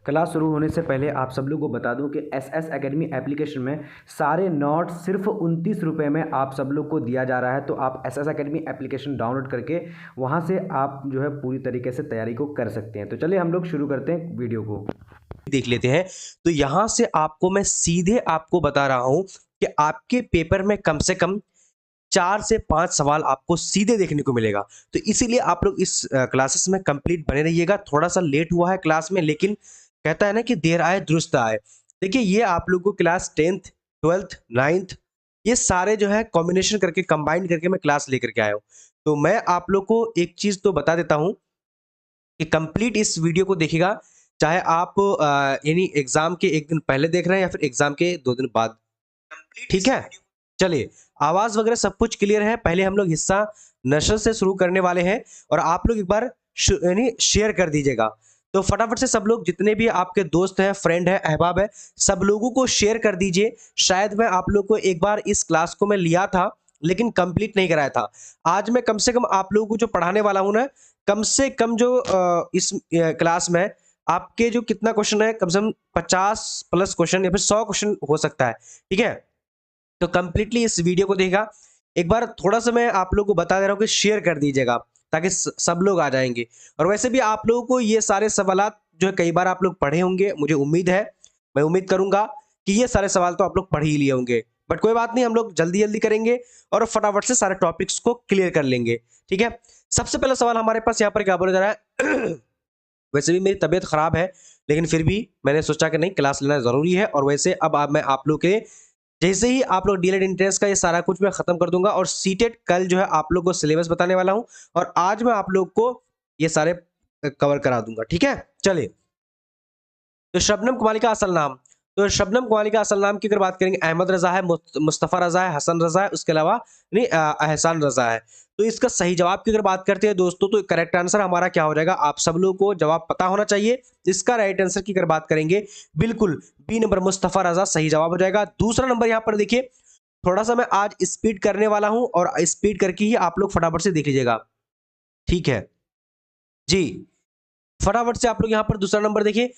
Class शुरू होने से पहले आप सब लोग को बता दूं कि एस एस एकेडमी एप्लीकेशन में सारे नोट्स सिर्फ 29 रुपये में आप सब लोग को दिया जा रहा है। तो आप S S academy application download करके वहां से आप जो है पूरी तरीके से तैयारी को कर सकते हैं। तो चलिए हम लोग शुरू करते हैं वीडियो को। देख लेते हैं। तो यहां से आपको मैं सीधे आपको बता रहा हूं कि आपके पेपर में कम से कम 4 से 5 सवाल आपको सीधे देखने को मिलेगा। तो इसीलिए आप लोग इस क्लासेस में कंप्लीट बने रहिएगा। थोड़ा सा लेट हुआ है क्लास में, लेकिन कहता है ना कि देर आए दुरुस्त आए। देखिए, ये आप लोग को क्लास 10th 12th 9th ये सारे जो है कॉम्बिनेशन करके कंबाइन करके मैं क्लास लेकर के आया हूं। तो मैं आप लोग को एक चीज तो बता देता हूं कि कंप्लीट इस वीडियो को देखिएगा, चाहे आप यानी एग्जाम के एक दिन पहले देख रहे हैं या फिर एग्जाम के 2 दिन बाद। ठीक है, चलिए। आवाज वगैरह सब कुछ क्लियर है। पहले हम लोग हिस्सा नशर से शुरू करने वाले हैं और आप लोग एक बार यानी शेयर कर दीजिएगा। तो फटाफट से सब लोग, जितने भी आपके दोस्त हैं, फ्रेंड है, अहबाब है, सब लोगों को शेयर कर दीजिए। शायद मैं आप लोग को एक बार इस क्लास को मैं लिया था लेकिन कंप्लीट नहीं कराया था। आज मैं कम से कम आप लोगों को जो पढ़ाने वाला हूं ना, कम से कम जो इस क्लास में आपके जो कितना क्वेश्चन है, कम से कम 50+ क्वेश्चन या फिर 100 क्वेश्चन हो सकता है। ठीक है, तो कंप्लीटली इस वीडियो को देखा एक बार। थोड़ा सा मैं आप लोगों को बता दे रहा हूँ कि शेयर कर दीजिएगा ताकि सब लोग आ जाएंगे। और वैसे भी आप लोगों को ये सारे सवालात जो है कई बार आप लोग पढ़े होंगे, मुझे उम्मीद है, मैं उम्मीद करूंगा कि ये सारे सवाल तो आप लोग पढ़ ही लिए होंगे। बट कोई बात नहीं, हम लोग जल्दी जल्दी करेंगे और फटाफट से सारे टॉपिक्स को क्लियर कर लेंगे। ठीक है, सबसे पहला सवाल हमारे पास यहाँ पर क्या बोला जा रहा है। वैसे भी मेरी तबीयत खराब है, लेकिन फिर भी मैंने सोचा कि नहीं, क्लास लेना जरूरी है। और वैसे अब मैं आप लोग के जैसे ही आप लोग डीएलएड एंट्रेंस का ये सारा कुछ मैं खत्म कर दूंगा और सीटेट कल जो है आप लोग को सिलेबस बताने वाला हूं और आज मैं आप लोग को ये सारे कवर करा दूंगा। ठीक है, चलिए। तो शबनम कुमारी का असल नाम, तो शबनम कुमारी का असल नाम की अगर बात करेंगे, अहमद रजा है, मुस्तफ़ा रजा है, हसन रजा है, उसके अलावा नहीं एहसान रजा है। तो इसका सही जवाब की अगर बात करते हैं दोस्तों, तो करेक्ट आंसर हमारा क्या हो जाएगा, आप सब लोगों को जवाब पता होना चाहिए। इसका राइट आंसर की अगर बात करेंगे, बिल्कुल बी नंबर मुस्तफ़ा रजा सही जवाब हो जाएगा। दूसरा नंबर यहाँ पर देखिए, थोड़ा सा मैं आज स्पीड करने वाला हूं और स्पीड करके ही आप लोग फटाफट से देख लीजिएगा। ठीक है जी, फटाफट से आप लोग यहाँ पर दूसरा नंबर देखिए।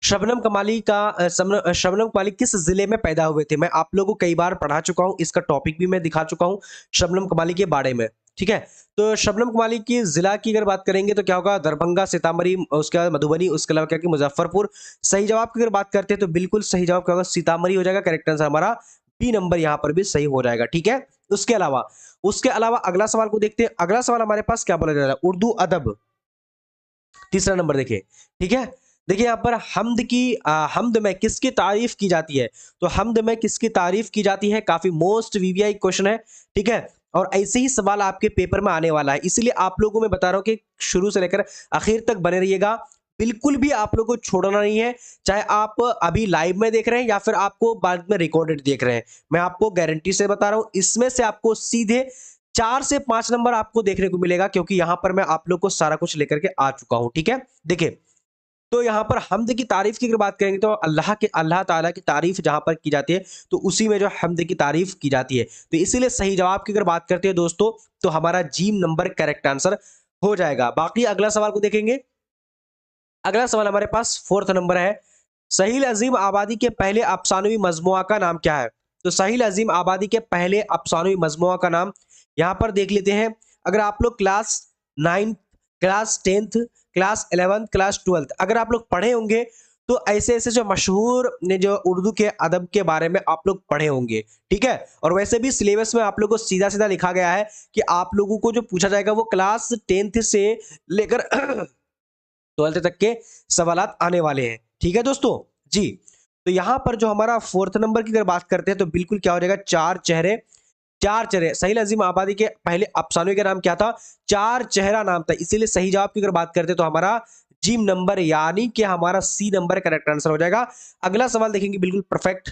शबनम कमाली का शबनम कमाली किस जिले में पैदा हुए थे? मैं आप लोगों को कई बार पढ़ा चुका हूं, इसका टॉपिक भी मैं दिखा चुका हूं शबनम कमाली के बारे में। ठीक है, तो शबनम कमाली की जिला की अगर बात करेंगे तो क्या होगा, दरभंगा, सीतामढ़ी, उसके बाद मधुबनी, उसके अलावा क्या कि मुजफ्फरपुर। सही जवाब की अगर बात करते हैं तो बिल्कुल सही जवाब क्या होगा, सीतामढ़ी हो जाएगा। करेक्ट आंसर हमारा बी नंबर यहाँ पर भी सही हो जाएगा। ठीक है, उसके अलावा अगला सवाल को देखते हैं। अगला सवाल हमारे पास क्या बोला जा रहा है, उर्दू अदब। तीसरा नंबर देखिए। ठीक है, देखिए यहाँ पर हमद में किसकी तारीफ की जाती है? तो हमद में किसकी तारीफ की जाती है, काफी मोस्ट वीवीआई क्वेश्चन है। ठीक है, और ऐसे ही सवाल आपके पेपर में आने वाला है, इसीलिए आप लोगों को मैं बता रहा हूं कि शुरू से लेकर आखिर तक बने रहिएगा। बिल्कुल भी आप लोगों को छोड़ना नहीं है, चाहे आप अभी लाइव में देख रहे हैं या फिर आपको बाद में रिकॉर्डेड देख रहे हैं। मैं आपको गारंटी से बता रहा हूं, इसमें से आपको सीधे 4 से 5 नंबर आपको देखने को मिलेगा, क्योंकि यहां पर मैं आप लोग को सारा कुछ लेकर के आ चुका हूं। ठीक है, देखिए, तो यहां पर हमद की तारीफ की अगर बात करेंगे तो अल्लाह ताला की तारीफ जहां पर की जाती है, तो उसी में जो हमद की तारीफ की जाती है। तो इसीलिए सही जवाब की अगर बात करते हैं दोस्तों, तो हमारा जी नंबर करेक्ट आंसर हो जाएगा। बाकी अगला सवाल को देखेंगे। अगला सवाल हमारे पास फोर्थ नंबर है, सहील अजीम आबादी के पहले अफसानवी मजमुआ का नाम क्या है? तो सहील अजीम आबादी के पहले अफसानवी मजमुआ का नाम यहां पर देख लेते हैं। अगर आप लोग class 9, class 10th, class 11th, class 12th अगर आप लोग पढ़े होंगे, तो ऐसे ऐसे जो मशहूर ने जो उर्दू के अदब के बारे में आप लोग पढ़े होंगे। ठीक है, और वैसे भी सिलेबस में आप लोग को सीधा सीधा लिखा गया है कि आप लोगों को जो पूछा जाएगा वो क्लास 10th से लेकर 12th तक के सवालात आने वाले हैं। ठीक है दोस्तों जी, तो यहां पर जो हमारा फोर्थ नंबर की अगर बात करते हैं, तो बिल्कुल क्या हो जाएगा, चार चेहरे। सहील अजीम आबादी के पहले अफसानवी का नाम क्या था? चार चेहरा नाम था। इसीलिए सही जवाब की अगर बात करते हैं तो हमारा जिम नंबर यानी कि हमारा सी नंबर करेक्ट आंसर हो जाएगा। अगला सवाल देखेंगे, बिल्कुल परफेक्ट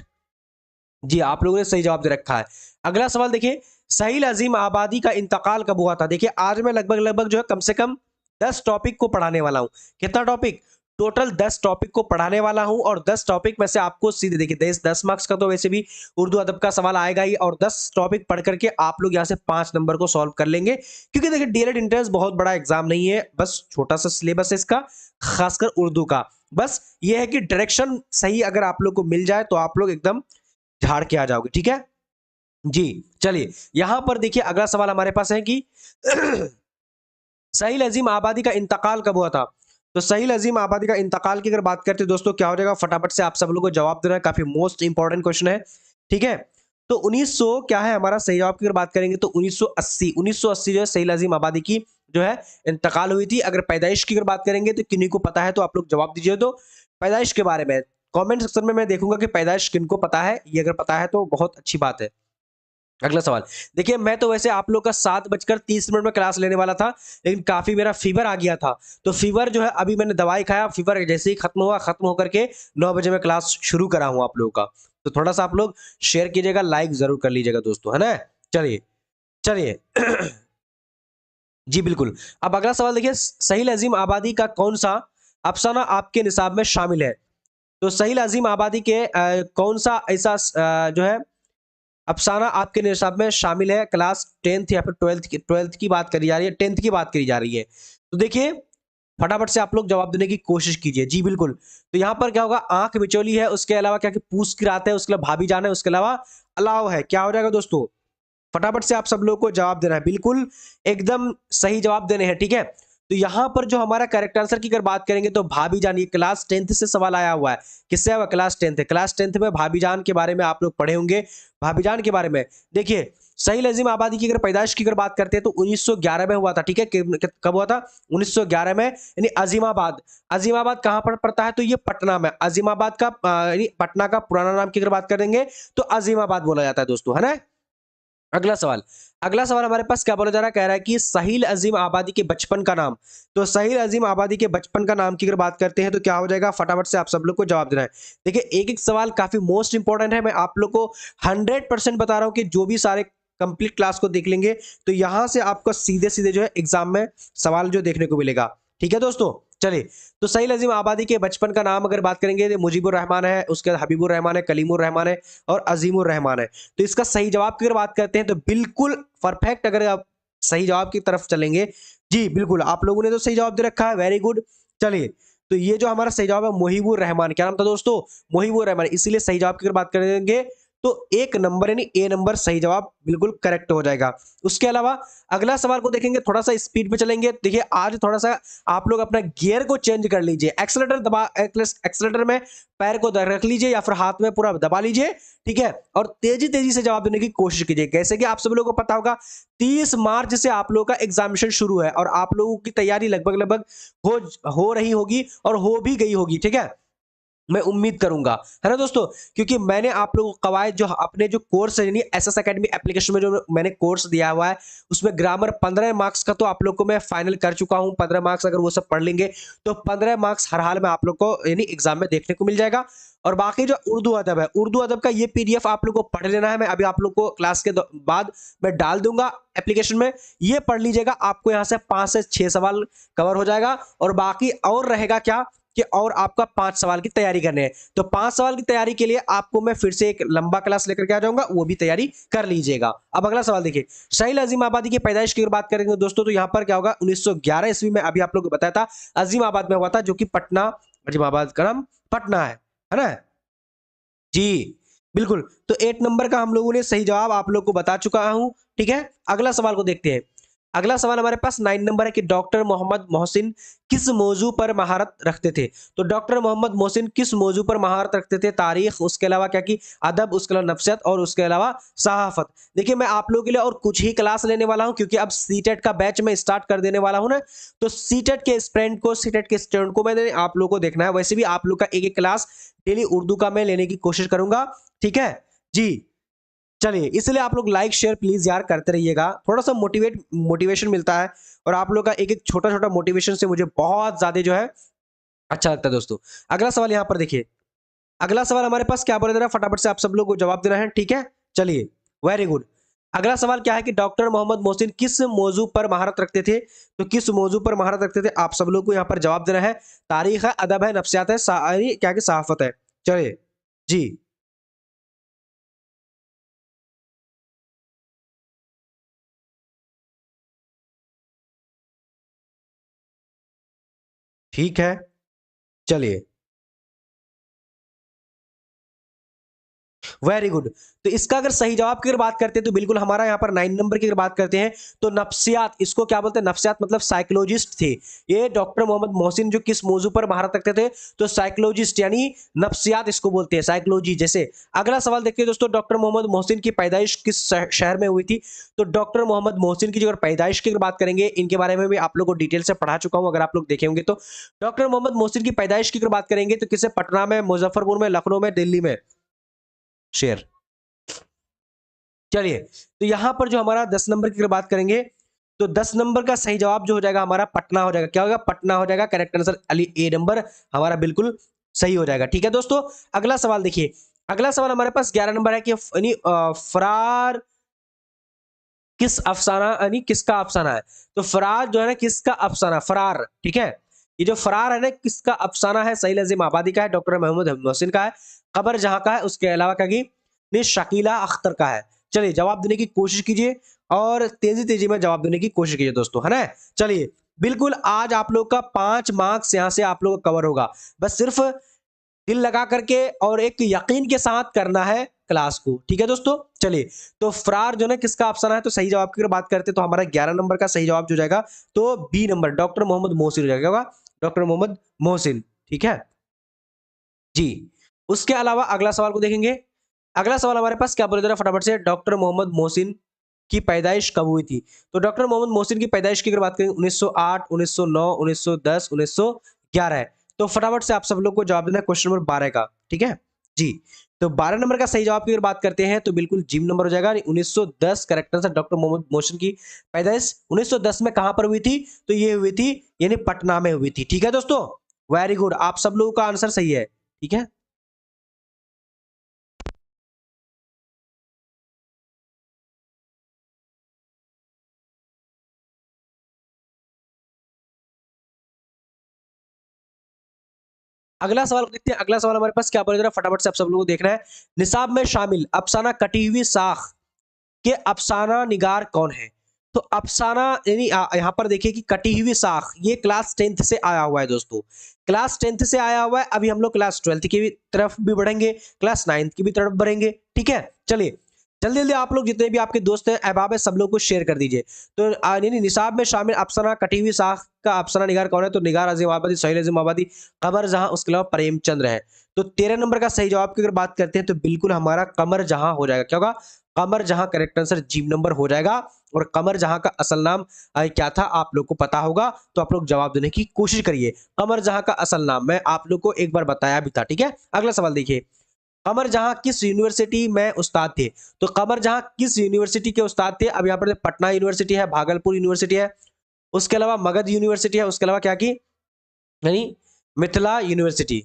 जी, आप लोगों ने सही जवाब दे रखा है। अगला सवाल देखिए, सहील अजीम आबादी का इंतकाल कब हुआ था? देखिए, आज मैं लगभग लगभग जो है कम से कम 10 टॉपिक को पढ़ाने वाला हूं। कितना टॉपिक? टोटल 10 टॉपिक को पढ़ाने वाला हूं और 10 टॉपिक में से आपको सीधे देखिए 10 मार्क्स का तो वैसे भी उर्दू अदब का सवाल आएगा ही, और 10 टॉपिक पढ़ करके आप लोग यहां से 5 नंबर को सॉल्व कर लेंगे। क्योंकि देखिए, डीएलएड एंट्रेंस बहुत बड़ा एग्जाम नहीं है, बस छोटा सा सिलेबस है इसका, खासकर उर्दू का। बस ये है कि डायरेक्शन सही अगर आप लोग को मिल जाए तो आप लोग एकदम झाड़ के आ जाओगे, ठीक है जी। चलिए यहां पर देखिए अगला सवाल हमारे पास है कि सहील अजीम आबादी का इंतकाल कब हुआ था। तो सहील अजीम आबादी का इंतकाल की अगर बात करते हैं दोस्तों, क्या हो जाएगा, फटाफट से आप सब लोगों को जवाब देना है, काफी मोस्ट इंपॉर्टेंट क्वेश्चन है, ठीक है। तो 1900 क्या है हमारा सही जवाब की अगर बात करेंगे तो 1980 जो है सहील अजीम आबादी की जो है इंतकाल हुई थी। अगर पैदाइश की अगर बात करेंगे तो किन्हीं को पता है तो आप लोग जवाब दीजिए। तो पैदाइश के बारे में कमेंट सेक्शन में मैं देखूंगा कि पैदाइश किनको पता है, ये अगर पता है तो बहुत अच्छी बात है। अगला सवाल देखिए, मैं तो वैसे आप लोग का 7:30 में क्लास लेने वाला था, लेकिन काफी मेरा फीवर आ गया था। तो फीवर जो है अभी मैंने दवाई खाया, फीवर जैसे ही खत्म हुआ, खत्म होकर के 9 बजे मैं क्लास शुरू करा हूं आप लोगों का। तो थोड़ा सा आप लोग शेयर कीजिएगा, लाइक जरूर कर लीजिएगा दोस्तों, है ना। चलिए चलिए जी बिल्कुल। अब अगला सवाल देखिए, सहील अजीम आबादी का कौन सा अफसाना आपके निसाब में शामिल है। तो सहील अजीम आबादी के कौन सा ऐसा जो है अफसाना आपके निसाब में शामिल है, क्लास 10th या फिर 12th की बात करी जा रही है, 10th की बात करी जा रही है। तो देखिए फटाफट से आप लोग जवाब देने की कोशिश कीजिए जी बिल्कुल। तो यहां पर क्या होगा, आंख मिचौली है, उसके अलावा क्या कि पूछ की रात है, उसके अलावा भाभी जान है, उसके अलावा अलाव है। क्या हो जाएगा दोस्तों, फटाफट से आप सब लोगों को जवाब देना है, बिल्कुल एकदम सही जवाब देने हैं, ठीक है। तो यहां पर जो हमारा करेक्ट आंसर की अगर बात करेंगे तो भाभी जान, ये क्लास 10th से सवाल आया हुआ है। किससे आया हुआ, क्लास 10th है। क्लास 10th में भाभी जान के बारे में आप लोग पढ़े होंगे, भाभी जान के बारे में। देखिए सहील अजीम आबादी की अगर पैदाइश की अगर बात करते हैं तो 1911 में हुआ था, ठीक है। कब हुआ था, 1911 में, यानी अजीमाबाद। अजीमाबाद कहां पर पड़ता है, तो ये पटना में। अजीमाबाद का यानी पटना का पुराना नाम की अगर बात करेंगे तो अजीमाबाद बोला जाता है दोस्तों, है ना। अगला सवाल, अगला सवाल हमारे पास क्या बोला जा रहा है, कह रहा है कि सहील अजीम आबादी के बचपन का नाम। तो सहील अजीम आबादी के बचपन का नाम की अगर बात करते हैं तो क्या हो जाएगा, फटाफट से आप सब लोग को जवाब देना है। देखिए एक एक सवाल काफी मोस्ट इंपॉर्टेंट है, मैं आप लोग को 100% बता रहा हूं कि जो भी सारे कंप्लीट क्लास को देख लेंगे तो यहां से आपको सीधे सीधे जो है एग्जाम में सवाल जो देखने को मिलेगा, ठीक है दोस्तों। चलिए, तो सहील अजीम आबादी के बचपन का नाम अगर बात करेंगे तो मुजीबुर रहमान है, उसके बाद हबीबुर रहमान है, कलीमुर रहमान है और अजीमुर रहमान है। तो इसका सही जवाब की अगर बात करते हैं तो बिल्कुल परफेक्ट, अगर आप सही जवाब की तरफ चलेंगे जी बिल्कुल, आप लोगों ने तो सही जवाब दे रखा है, वेरी गुड। चलिए, तो ये जो हमारा सही जवाब है मुहिबुर रहमान, क्या नाम था दोस्तों, मुहिबुर रहमान। इसीलिए सही जवाब की अगर बात करेंगे तो 1 नंबर यानी ए नंबर सही जवाब बिल्कुल करेक्ट हो जाएगा। उसके अलावा अगला सवाल को देखेंगे, थोड़ा सा स्पीड पे चलेंगे। देखिए आज थोड़ा सा आप लोग अपना गियर को चेंज कर लीजिए, एक्सेलेटर दबा, एक्सेलेटर में पैर को रख लीजिए या फिर हाथ में पूरा दबा लीजिए, ठीक है। और तेजी तेजी से जवाब देने की कोशिश कीजिए। कैसे कि आप सब लोगों को पता होगा 30 मार्च से आप लोगों का एग्जामिनेशन शुरू है और आप लोगों की तैयारी लगभग लगभग हो रही होगी और हो भी गई होगी, ठीक है, मैं उम्मीद करूंगा, है ना दोस्तों। क्योंकि मैंने आप लोगों को कवायद जो अपने जो कोर्स है यानी एसएस एकेडमी एप्लीकेशन में जो मैंने कोर्स दिया हुआ है उसमें ग्रामर 15 मार्क्स का तो आप लोग को मैं फाइनल कर चुका हूं। 15 मार्क्स अगर वो सब पढ़ लेंगे तो 15 मार्क्स हर हाल में आप लोग को यानी एग्जाम में देखने को मिल जाएगा। और बाकी जो उर्दू अदब है, उर्दू अदब का ये पीडीएफ आप लोग को पढ़ लेना है। मैं अभी आप लोग को क्लास के बाद मैं डाल दूंगा एप्लीकेशन में, ये पढ़ लीजिएगा। आपको यहाँ से 5 से 6 सवाल कवर हो जाएगा और बाकी और रहेगा क्या कि और आपका 5 सवाल की तैयारी करने हैं। तो 5 सवाल की तैयारी के लिए आपको मैं फिर से एक लंबा क्लास लेकर के आ जाऊंगा, वो भी तैयारी कर लीजिएगा। अब अगला सवाल देखिए, सहील अजीम आबादी की पैदाइश की बात करेंगे दोस्तों तो यहां पर क्या होगा, 1911 ईस्वी में, अभी आप लोगों को बताया था अजीमाबाद में हुआ था, जो कि पटना, अजीमाबाद का नाम पटना है ना जी बिल्कुल। तो 8 नंबर का हम लोगों ने सही जवाब आप लोग को बता चुका हूं, ठीक है। अगला सवाल को देखते हैं। अगला सवाल हमारे पास 9 नंबर है कि डॉक्टर मोहम्मद मोहसिन किस मौजू पर महारत रखते थे। तो डॉक्टर मोहम्मद मोहसिन किस मौजू पर महारत रखते थे, तारीख, उसके अलावा क्या कि अदब, उसके अलावा नफसियत और उसके अलावा सहाफत। देखिए मैं आप लोगों के लिए और कुछ ही क्लास लेने वाला हूं क्योंकि अब सीटेट का बैच में स्टार्ट कर देने वाला हूं ना। तो सीटेट के स्टूडेंट को, सीटेट के स्टूडेंट को मैंने आप लोगों को देखना है। वैसे भी आप लोग का एक एक क्लास डेली उर्दू का मैं लेने की कोशिश करूंगा, ठीक है जी। चलिए, इसलिए आप लोग लाइक शेयर प्लीज यार करते रहिएगा, थोड़ा सा मोटिवेशन मिलता है और आप लोग का एक एक छोटा छोटा मोटिवेशन से मुझे बहुत ज्यादा जो है अच्छा लगता है दोस्तों। अगला सवाल यहां पर देखिए, अगला सवाल हमारे पास क्या बोला जा रहा है, फटाफट से आप सब लोग को जवाब देना है, ठीक है। चलिए, वेरी गुड। अगला सवाल क्या है कि डॉक्टर मोहम्मद मोहसिन किस मौजू पर महारत रखते थे। तो किस मौजू पर महारत रखते थे आप सब लोग को यहां पर जवाब देना है। तारीख है, अदब है, नफ्सियात है, शायरी क्या कि सहाफत है। चलिए जी, ठीक है, चलिए वेरी गुड। तो इसका अगर सही जवाब की अगर बात करते हैं तो बिल्कुल हमारा यहाँ पर 9 नंबर की अगर बात करते हैं तो नफ्सियात, इसको क्या बोलते हैं, नफ्सियात मतलब साइकोलॉजिस्ट थे ये डॉक्टर मोहम्मद मोहसिन, जो किस मौजू पर महारत रखते थे, तो साइकोलॉजिस्ट यानी नफ्सियात इसको बोलते हैं, साइकोलॉजी। जैसे अगला सवाल देखते हैं दोस्तों, डॉक्टर मोहम्मद मोहसिन की पैदाइश किस शहर में हुई थी? तो डॉक्टर मोहम्मद मोहसिन की जो अगर पैदाइश की अगर बात करेंगे, इनके बारे में भी आप लोग को डिटेल से पढ़ा चुका हूं, अगर आप लोग देखे होंगे तो। डॉक्टर मोहम्मद मोहसिन की पैदाइश की अगर बात करेंगे तो किसे, पटना में, मुजफ्फरपुर में, लखनऊ में, दिल्ली में? शेर। चलिए, तो यहां पर जो हमारा 10 नंबर की अगर बात करेंगे तो 10 नंबर का सही जवाब जो हो जाएगा हमारा पटना हो जाएगा। क्या होगा? पटना हो जाएगा। करेक्ट आंसर अली ए नंबर हमारा बिल्कुल सही हो जाएगा। ठीक है दोस्तों, अगला सवाल देखिए। अगला सवाल हमारे पास 11 नंबर है कि यानी फरार किस अफसाना, यानी किसका अफसाना है? तो फरार जो है ना, किसका अफसाना, फरार, ठीक है, ये जो फरार है ना, किसका अफसाना है? सईद अजीम आबादी का है, डॉक्टर मोहम्मद मोहसिन का है, कबर जहां का है, उसके अलावा क्या की शकीला अख्तर का है। चलिए जवाब देने की कोशिश कीजिए और तेजी तेजी में जवाब देने की कोशिश कीजिए दोस्तों, है ना। चलिए, बिल्कुल आज आप लोग का 5 मार्क्स यहां से आप लोग का कवर होगा। बस सिर्फ दिल लगा करके और एक यकीन के साथ करना है क्लास को, ठीक है दोस्तों। चलिए, तो फरार जो है किसका अफसाना है? तो सही जवाब की अगर बात करते हैं तो हमारा 11 नंबर का सही जवाब जो जाएगा तो B number, doctor Mohammad Mohsin हो जाएगा, डॉक्टर मोहम्मद मोहसिन, ठीक है जी। उसके अलावा अगला सवाल को देखेंगे। अगला सवाल हमारे पास क्या बोले जरा फटाफट से, डॉक्टर मोहम्मद मोहसिन की पैदाइश कब हुई थी? तो डॉक्टर मोहम्मद मोहसिन की पैदाइश की अगर बात करें 1908, 1909, 1910, 1911 है। तो फटाफट से आप सब लोग को जवाब देना है क्वेश्चन नंबर 12 का, ठीक है जी। तो 12 नंबर का सही जवाब की अगर बात करते हैं तो बिल्कुल जिम नंबर हो जाएगा, 1910 correct answer. Doctor Mohammad Mohsin की पैदाइश 1910 में कहां पर हुई थी? तो ये हुई थी यानी पटना में हुई थी, ठीक है दोस्तों। वेरी गुड, आप सब लोगों का आंसर सही है, ठीक है। अगला सवाल देखते हैं। अगला सवाल हमारे पास क्या बोल रहा है फटाफट से आप सब लोगों को देखना है। निसाब में शामिल अफसाना कटी हुई साख के अफसाना निगार कौन है? तो अफसाना यानी यहाँ पर देखिए कि कटी हुई साख, ये क्लास 10th से आया हुआ है दोस्तों, क्लास 10th से आया हुआ है। अभी हम लोग क्लास 12th की भी तरफ भी बढ़ेंगे, क्लास 9th की भी तरफ बढ़ेंगे, ठीक है। चलिए जल्दी जल्दी आप लोग जितने भी आपके दोस्त हैं अहबाब है सब लोग को शेयर कर दीजिए। तो यानी निसाब में शामिल अफसाना कटी हुई साख का अफसाना निगार कौन है? तो निगार अजीम आबादी, सोहेल अजीम आबादी, कमर जहां, उसके अलावा प्रेमचंद्र है। तो 13 नंबर का सही जवाब की अगर बात करते हैं तो बिल्कुल हमारा कमर जहां हो जाएगा। क्या होगा? कमर जहां करेक्ट आंसर जी नंबर हो जाएगा। और कमर जहां का असल नाम क्या था आप लोग को पता होगा, तो आप लोग जवाब देने की कोशिश करिए। कमर जहां का असल नाम मैं आप लोग को एक बार बताया भी था, ठीक है। अगला सवाल देखिए, कमर जहां किस यूनिवर्सिटी में उस्ताद थे? तो कमर जहां किस यूनिवर्सिटी के उस्ताद थे? अब यहाँ पर पटना यूनिवर्सिटी है, भागलपुर यूनिवर्सिटी है, उसके अलावा मगध यूनिवर्सिटी है, उसके अलावा क्या की यानी मिथिला यूनिवर्सिटी।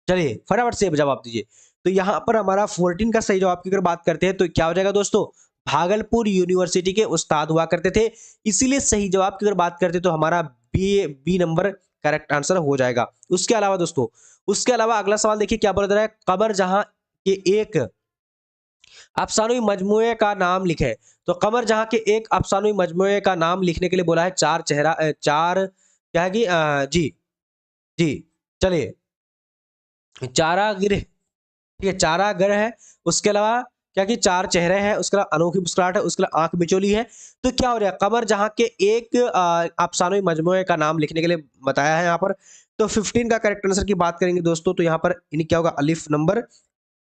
चलिए फटाफट से जवाब दीजिए। तो यहां पर हमारा 14 का सही जवाब की अगर बात करते हैं तो क्या हो जाएगा दोस्तों? भागलपुर यूनिवर्सिटी के उस्ताद हुआ करते थे, इसीलिए सही जवाब की अगर बात करते हैं तो हमारा बी नंबर करेक्ट आंसर हो जाएगा। उसके अलावा दोस्तों, उसके अलावा अगला सवाल देखिए क्या बोल रहा है, कमर जहां के एक अफसानवी मजमूए का नाम लिखे। तो कमर जहां के एक अफसानवी मजमूए का नाम लिखने के लिए बोला है। चार चेहरा चार क्या है कि जी जी चलिए, चारा गिर, ठीक है, चारा गर है, उसके अलावा क्या कि चार चेहरे हैं, उसके अलावा अनोखी मुस्कुराहट है, उसके अलावा आंख बिचौली है। तो क्या हो रहा है, कमर जहां के एक अफसानवी मजमूए का नाम लिखने के लिए बताया है यहाँ पर। तो 15 का करेक्ट आंसर की बात करेंगे दोस्तों तो यहाँ पर क्या होगा, अलिफ नंबर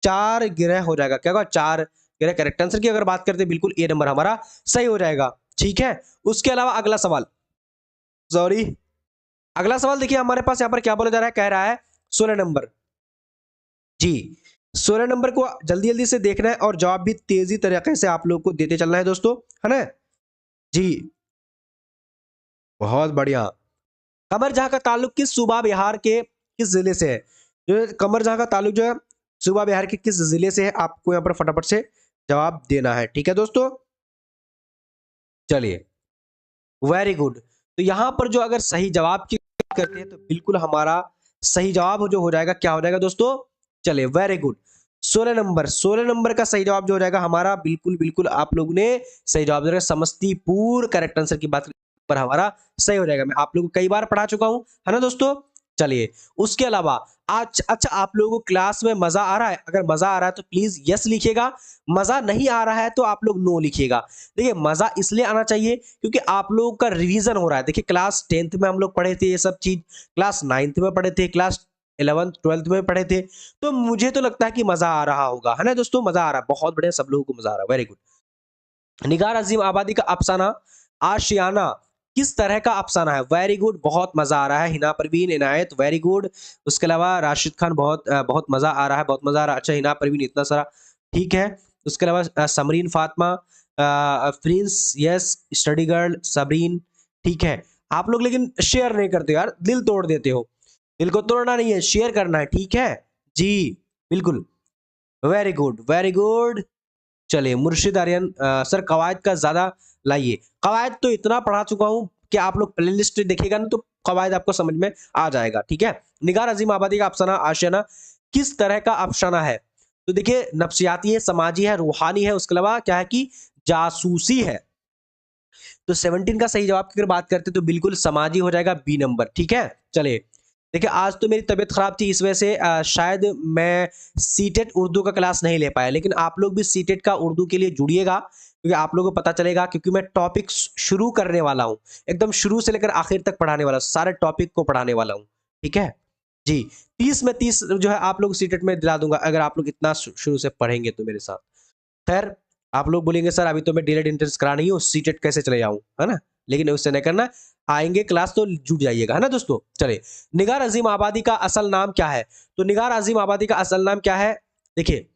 चार गिरह हो जाएगा। क्या होगा? चार गिरह। करेक्ट आंसर की अगर बात करते हैं बिल्कुल ए नंबर हमारा सही हो जाएगा, ठीक है। उसके अलावा अगला सवाल, सॉरी अगला सवाल देखिए हमारे पास यहाँ पर क्या बोला जा रहा है, कह रहा है 16 नंबर जी, 16 नंबर को जल्दी जल्दी से देखना है और जवाब भी तेजी तरीके से आप लोग को देते चलना है दोस्तों, है ना जी। बहुत बढ़िया। कमर जहां का ताल्लुक किस सूबा बिहार के किस जिले से है? जो कमर जहां का ताल्लुक जो है सूबा बिहार के किस जिले से है, आपको यहाँ पर फटाफट से जवाब देना है, ठीक है दोस्तों। चलिए वेरी गुड। तो यहां पर जो अगर सही जवाब की बात करते हैं तो बिल्कुल हमारा सही जवाब जो हो जाएगा क्या हो जाएगा दोस्तों? चलिए वेरी गुड, 16 नंबर, 16 नंबर का सही जवाब जो हो जाएगा हमारा बिल्कुल बिल्कुल आप लोग ने सही जवाब दिया, समस्तीपुर करेक्ट आंसर की बात पर हमारा सही हो जाएगा। मैं आप लोगों को कई बार पढ़ा चुका हूं, है ना दोस्तों। चलिए उसके अलावा आज अच्छा आप लोगों को क्लास में मजा आ रहा है? अगर मजा आ रहा है तो प्लीज यस लिखिएगा, मजा नहीं आ रहा है तो आप लोग नो लिखिएगा। देखिए मजा इसलिए आना चाहिए क्योंकि आप लोगों का रिवीजन हो रहा है। देखिए क्लास 10th में हम लोग पढ़े थे ये सब चीज, क्लास 9th में पढ़े थे, क्लास 11th 12th में पढ़े थे, तो मुझे तो लगता है कि मजा आ रहा होगा, है ना दोस्तों? मजा आ रहा है, बहुत बढ़िया, सब लोगों को मजा आ रहा है, वेरी गुड। निगार अजीम आबादी का अफसाना आशियाना किस तरह का अफसाना है? वेरी गुड, बहुत मजा आ रहा है। हिना परवीन, इनायत, वेरी गुड। उसके अलावा राशिद खान, बहुत मजा आ रहा है, बहुत मजा आ रहा है। अच्छा हिना परवीन इतना सारा, ठीक है। उसके अलावा Samreen Fatima, Prince, yes, study girl, Sabreen, ठीक है। आप लोग लेकिन शेयर नहीं करते यार, दिल तोड़ देते हो। दिल को तोड़ना नहीं है, शेयर करना है, ठीक है जी, बिल्कुल, वेरी गुड वेरी गुड। चलिए मुर्शिद आर्यन, सर कवायद का ज्यादा लाइए। कवायद तो इतना पढ़ा चुका हूं कि आप लोग प्लेलिस्ट देखिएगा ना तो कवायद आपको समझ में आ जाएगा, ठीक है। निगार अजीम आबादी का अफसाना आशियाना किस तरह का अफसाना है? तो देखिए नफ्सियाती है, समाजी है, रूहानी है, उसके अलावा क्या है कि जासूसी है। तो 17 का सही जवाब की अगर बात करते तो बिल्कुल समाजी हो जाएगा, बी नंबर, ठीक है। चलिए देखिए आज तो मेरी तबीयत खराब थी, इस वजह से शायद मैं सीटेट उर्दू का क्लास नहीं ले पाया, लेकिन आप लोग भी सीटेट का उर्दू के लिए जुड़िएगा क्योंकि आप लोगों को पता चलेगा, क्योंकि मैं टॉपिक शुरू करने वाला हूं, एकदम शुरू से लेकर आखिर तक पढ़ाने वाला हूं, सारे टॉपिक को पढ़ाने वाला हूं, ठीक है जी। 30 में 30 जो है आप लोग सीटेट में दिला दूंगा अगर आप लोग इतना शुरू से पढ़ेंगे तो मेरे साथ। खैर आप लोग बोलेंगे सर अभी तो मैं डीलेड एंट्रेंस करा नहीं हूँ, सीटेट कैसे चले जाऊं, है ना? लेकिन उससे नहीं करना, आएंगे क्लास तो जुट जाइएगा, है ना दोस्तों। चलिए निगार अजीम आबादी का असल नाम क्या है? तो निगार अजीम आबादी का असल नाम क्या है? देखिए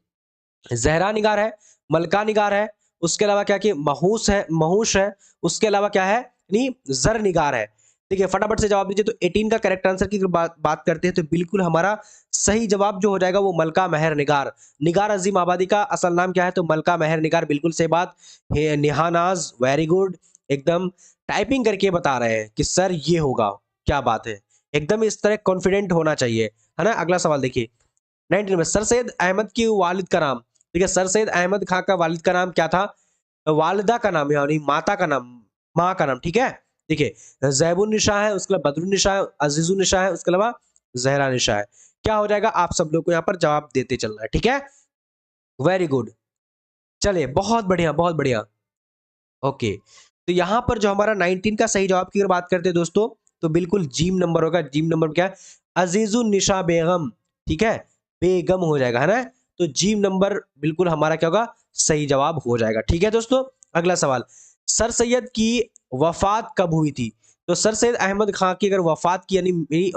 जहरा निगार है, मलका निगार है, उसके अलावा क्या कि महूस है, महूश है, उसके अलावा क्या है नहीं जर निगार है। देखिए फटाफट से जवाब दीजिए। तो 18 का करेक्ट आंसर की बात करते हैं तो बिल्कुल हमारा सही जवाब जो हो जाएगा वो मलका महर निगार। निगार अजीम आबादी का असल नाम क्या है? तो मलका महर निगार, बिल्कुल सही बात है। निहानाज, वेरी गुड, एकदम टाइपिंग करके बता रहे हैं कि सर ये होगा, क्या बात है, एकदम इस तरह कॉन्फिडेंट होना चाहिए, है ना। अगला सवाल देखिए 19 में, सर सैयद अहमद की वालिद का नाम। ठीक है, सर सैयद अहमद खां का वालिद का नाम क्या था? वालिदा का नाम यानी माता का नाम, माँ का नाम, ठीक है। देखिए जैबुन निशा है, उसके अलावा बदरुन निशा है, अजीजुन निशा है, उसके अलावा जहरा निशा है। क्या हो जाएगा? आप सब लोग को यहाँ पर जवाब देते चलना है, ठीक है, वेरी गुड। चलिए बहुत बढ़िया बहुत बढ़िया, ओके। तो यहाँ पर जो हमारा 19 का सही जवाब की अगर बात करते हैं दोस्तों तो बिल्कुल जीम नंबर होगा। जीम नंबर क्या है? अजीजुन निशा बेगम, ठीक है, बेगम हो जाएगा, है ना। तो जीम नंबर बिल्कुल हमारा क्या होगा? सही जवाब हो जाएगा, ठीक है दोस्तों। अगला सवाल, सर सैयद की वफात कब हुई थी? तो सर सैयद अहमद खां की अगर वफात की यानी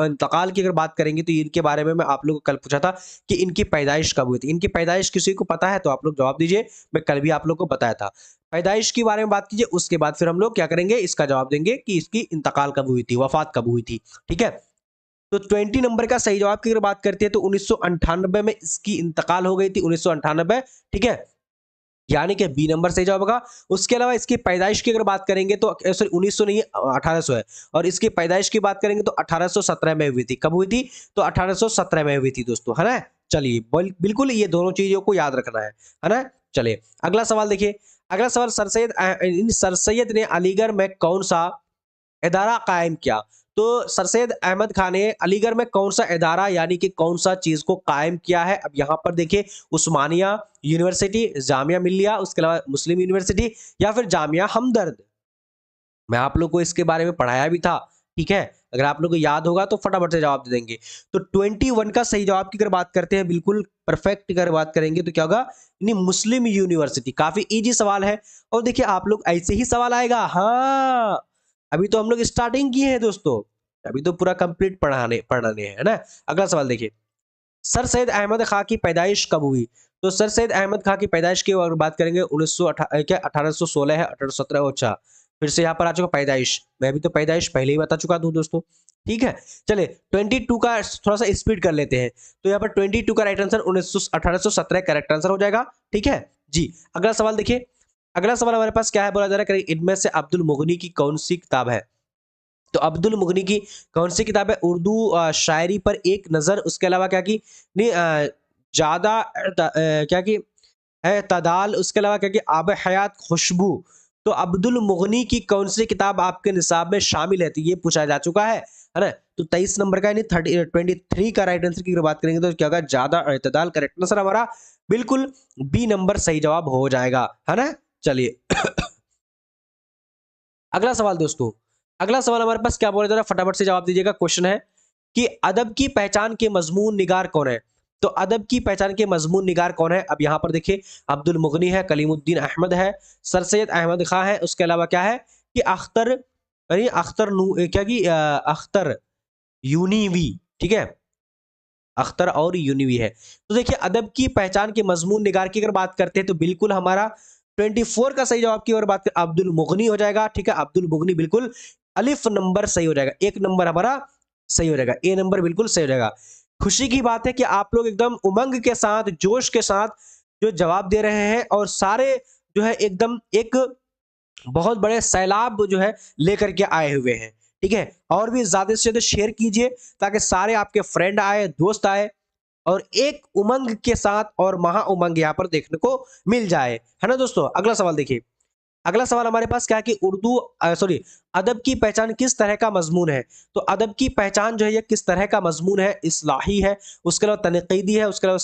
इंतकाल की अगर बात करेंगे तो इनके बारे में मैं आप लोगों को कल पूछा था कि इनकी पैदाइश कब हुई थी। इनकी पैदाइश किसी को पता है तो आप लोग जवाब दीजिए, मैं कल भी आप लोग को बताया था। पैदाइश के बारे में बात कीजिए, उसके बाद फिर हम लोग क्या करेंगे, इसका जवाब देंगे कि इसकी इंतकाल कब हुई थी, वफात कब हुई थी, ठीक है। तो 20 नंबर का सही जवाब की अगर बात करते हैं तो 1998 में इसकी इंतकाल हो गई थी, 1998, ठीक है, यानी कि बी नंबर सही जवाब होगा। उसके अलावा इसकी पैदाइश की अगर बात करेंगे तो सॉरी 1900 नहीं 1800 है, और इसकी पैदाइश की बात करेंगे तो 1817 में हुई थी। कब हुई थी? तो 1817 में हुई थी दोस्तों, है ना। चलिए बिल्कुल ये दोनों चीजों को याद रखना है ना। चलिए अगला सवाल देखिए। अगला सवाल, सर सैयद ने अलीगढ़ में कौन सा इदारा कायम किया? तो सर सैयद अहमद खान ने अलीगढ़ में कौन सा इदारा यानी कि कौन सा चीज को कायम किया है? अब यहाँ पर देखिए उस्मानिया यूनिवर्सिटी, जामिया मिल्लिया, उसके अलावा मुस्लिम यूनिवर्सिटी, या फिर जामिया हमदर्द। मैं आप लोग को इसके बारे में पढ़ाया भी था, ठीक है, अगर आप लोग को याद होगा तो फटाफट से जवाब दे देंगे। तो 21 का सही जवाब की अगर बात करते हैं, बिल्कुल परफेक्ट अगर बात करेंगे तो क्या होगा? यानी मुस्लिम यूनिवर्सिटी। काफी इजी सवाल है, और देखिए आप लोग ऐसे ही सवाल आएगा, हाँ अभी तो हम लोग स्टार्टिंग किए हैं दोस्तों, अभी तो पूरा कंप्लीट पढ़ाने पढ़ाने है ना। अगला सवाल देखिए, सर सैयद अहमद खां की पैदाइश कब हुई? तो सर सैयद अहमद खां की पैदाइश की अगर बात करेंगे 1816 है, 1817, अच्छा फिर से यहाँ पर आ चुका पैदाइश, मैं भी तो पैदाइश पहले ही बता चुका हूँ दोस्तों, ठीक है। चलिए 22 का थोड़ा सा स्पीड कर लेते हैं। तो यहाँ पर 22 का राइट आंसर 1817 करेक्ट आंसर हो जाएगा, ठीक है जी। अगला सवाल देखिए। अगला सवाल हमारे पास क्या है, बोला जा रहा है इनमें से अब्दुल मुगनी की कौन सी किताब है? तो अब्दुल मुगनी की कौन सी किताब है? उर्दू शायरी पर एक नजर, उसके अलावा क्या की नहीं ज्यादा क्या की है तदाल, उसके अलावा क्या कि आब हयात खुशबू। तो अब्दुल मुगनी की कौन सी किताब आपके निसाब में शामिल है? तो ये पूछा जा चुका है। है ना। तो 23 नंबर का यानी 23 का राइट आंसर की अगर बात करेंगे तो क्या होगा, ज्यादा इत्तेदाल। करेक्ट आंसर हमारा बिल्कुल बी नंबर सही जवाब हो जाएगा, है ना। चलिए अगला सवाल दोस्तों, अगला सवाल हमारे पास क्या बोला जा रहा है, फटाफट से जवाब दीजिएगा। क्वेश्चन है कि अदब की पहचान के मजमून निगार कौन है। तो अदब की पहचान के मजमून निगार कौन है। अब यहां पर देखिए, अब्दुल मुगनी है, कलीमुद्दीन अहमद है, सर सैयद अहमद खां है, उसके अलावा क्या है कि अख्तर, यानी अख्तर क्या की अख्तर यूनीवी, ठीक है, अख्तर और यूनिवी है। तो देखिए अदब की पहचान के मजमून निगार की अगर बात करते हैं तो बिल्कुल हमारा 24 का सही जवाब की अगर बात करें अब्दुल मुगनी हो जाएगा, ठीक है, अब्दुल मुगनी बिल्कुल अलिफ नंबर सही हो जाएगा, एक नंबर हमारा सही हो जाएगा, ए नंबर बिल्कुल सही हो जाएगा। खुशी की बात है कि आप लोग एकदम उमंग के साथ, जोश के साथ जो जवाब दे रहे हैं और सारे जो है एकदम एक बहुत बड़े सैलाब जो है लेकर के आए हुए हैं, ठीक है। और भी ज्यादा से ज्यादा शेयर कीजिए ताकि सारे आपके फ्रेंड आए, दोस्त आए और एक उमंग के साथ और महा उमंग यहाँ पर देखने को मिल जाए, है ना दोस्तों। अगला सवाल देखिए, अगला सवाल हमारे पास क्या है कि उर्दू सॉरी अदब की पहचान किस तरह का मजमून है। तो अदब की पहचान जो है ये किस तरह का मजमून है, इस्लाही है, उसके अलावा तनकीदी है, उसके अलावा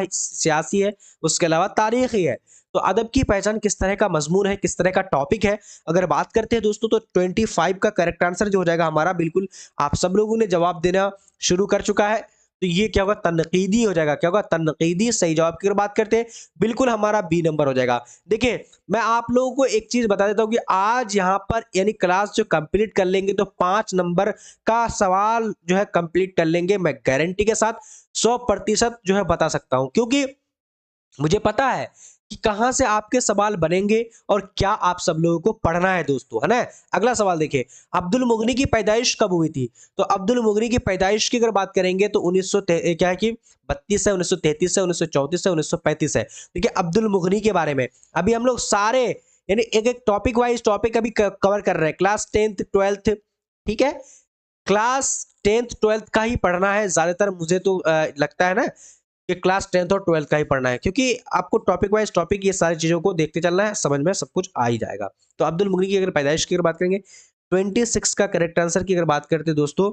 सियासी है, उसके अलावा तारीखी है। तो अदब की पहचान किस तरह का मजमून है, किस तरह का टॉपिक है, अगर बात करते हैं दोस्तों तो 25 का करेक्ट आंसर जो हो जाएगा हमारा, बिल्कुल आप सब लोगों ने जवाब देना शुरू कर चुका है। तो ये क्या होगा, तनकीदी हो जाएगा, क्या होगा, तनकीदी। सही जवाब की अगर बात करते हैं बिल्कुल हमारा बी नंबर हो जाएगा। देखिए मैं आप लोगों को एक चीज बता देता हूं कि आज यहां पर यानी क्लास जो कंप्लीट कर लेंगे तो 5 नंबर का सवाल जो है कंप्लीट कर लेंगे, मैं गारंटी के साथ 100% जो है बता सकता हूं, क्योंकि मुझे पता है कि कहां से आपके सवाल बनेंगे और क्या आप सब लोगों को पढ़ना है दोस्तों, है ना। अगला सवाल देखिए, अब्दुल मुगनी की पैदाइश कब हुई थी। तो अब्दुल मुगनी की पैदाइश की अगर बात करेंगे तो 1900 क्या है कि 32 है, 1933 है, 1934 है, 1935 है। देखिए अब्दुल मुगनी के बारे में अभी हम लोग सारे यानी एक एक टॉपिक वाइज टॉपिक अभी कवर कर रहे हैं, क्लास 10th 12th, ठीक है, क्लास 10th 12th का ही पढ़ना है ज्यादातर, मुझे तो लगता है ना कि क्लास 10th और 12th का ही पढ़ना है, क्योंकि आपको टॉपिक वाइज टॉपिक ये सारी चीजों को देखते चलना है, समझ में सब कुछ आ ही जाएगा। तो अब्दुल मुगनी की अगर पैदाइश की अगर बात करेंगे 26 का करेक्ट आंसर की अगर बात करते हैं दोस्तों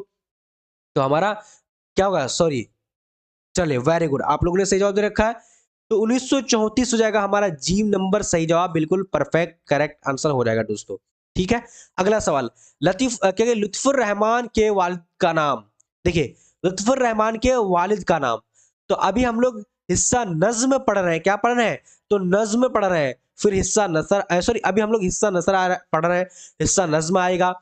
तो हमारा क्या होगा, सॉरी, चलिए वेरी गुड, आप लोगों ने सही जवाब दे रखा है। तो 1934 हो जाएगा हमारा जी नंबर सही जवाब, बिल्कुल परफेक्ट करेक्ट आंसर हो जाएगा दोस्तों, ठीक है। अगला सवाल, क्या लुत्फुर रहमान के वालिद का नाम। देखिए लुत्फुर रहमान के वालिद का नाम, तो अभी हम लोग हिस्सा नज्म पढ़ रहे हैं, क्या पढ़ रहे हैं, तो नज्म पढ़ रहे हैं, फिर हिस्सा नसर, सॉरी अभी हम लोग हिस्सा नसर पढ़ रहे हैं, हिस्सा नज्म आएगा,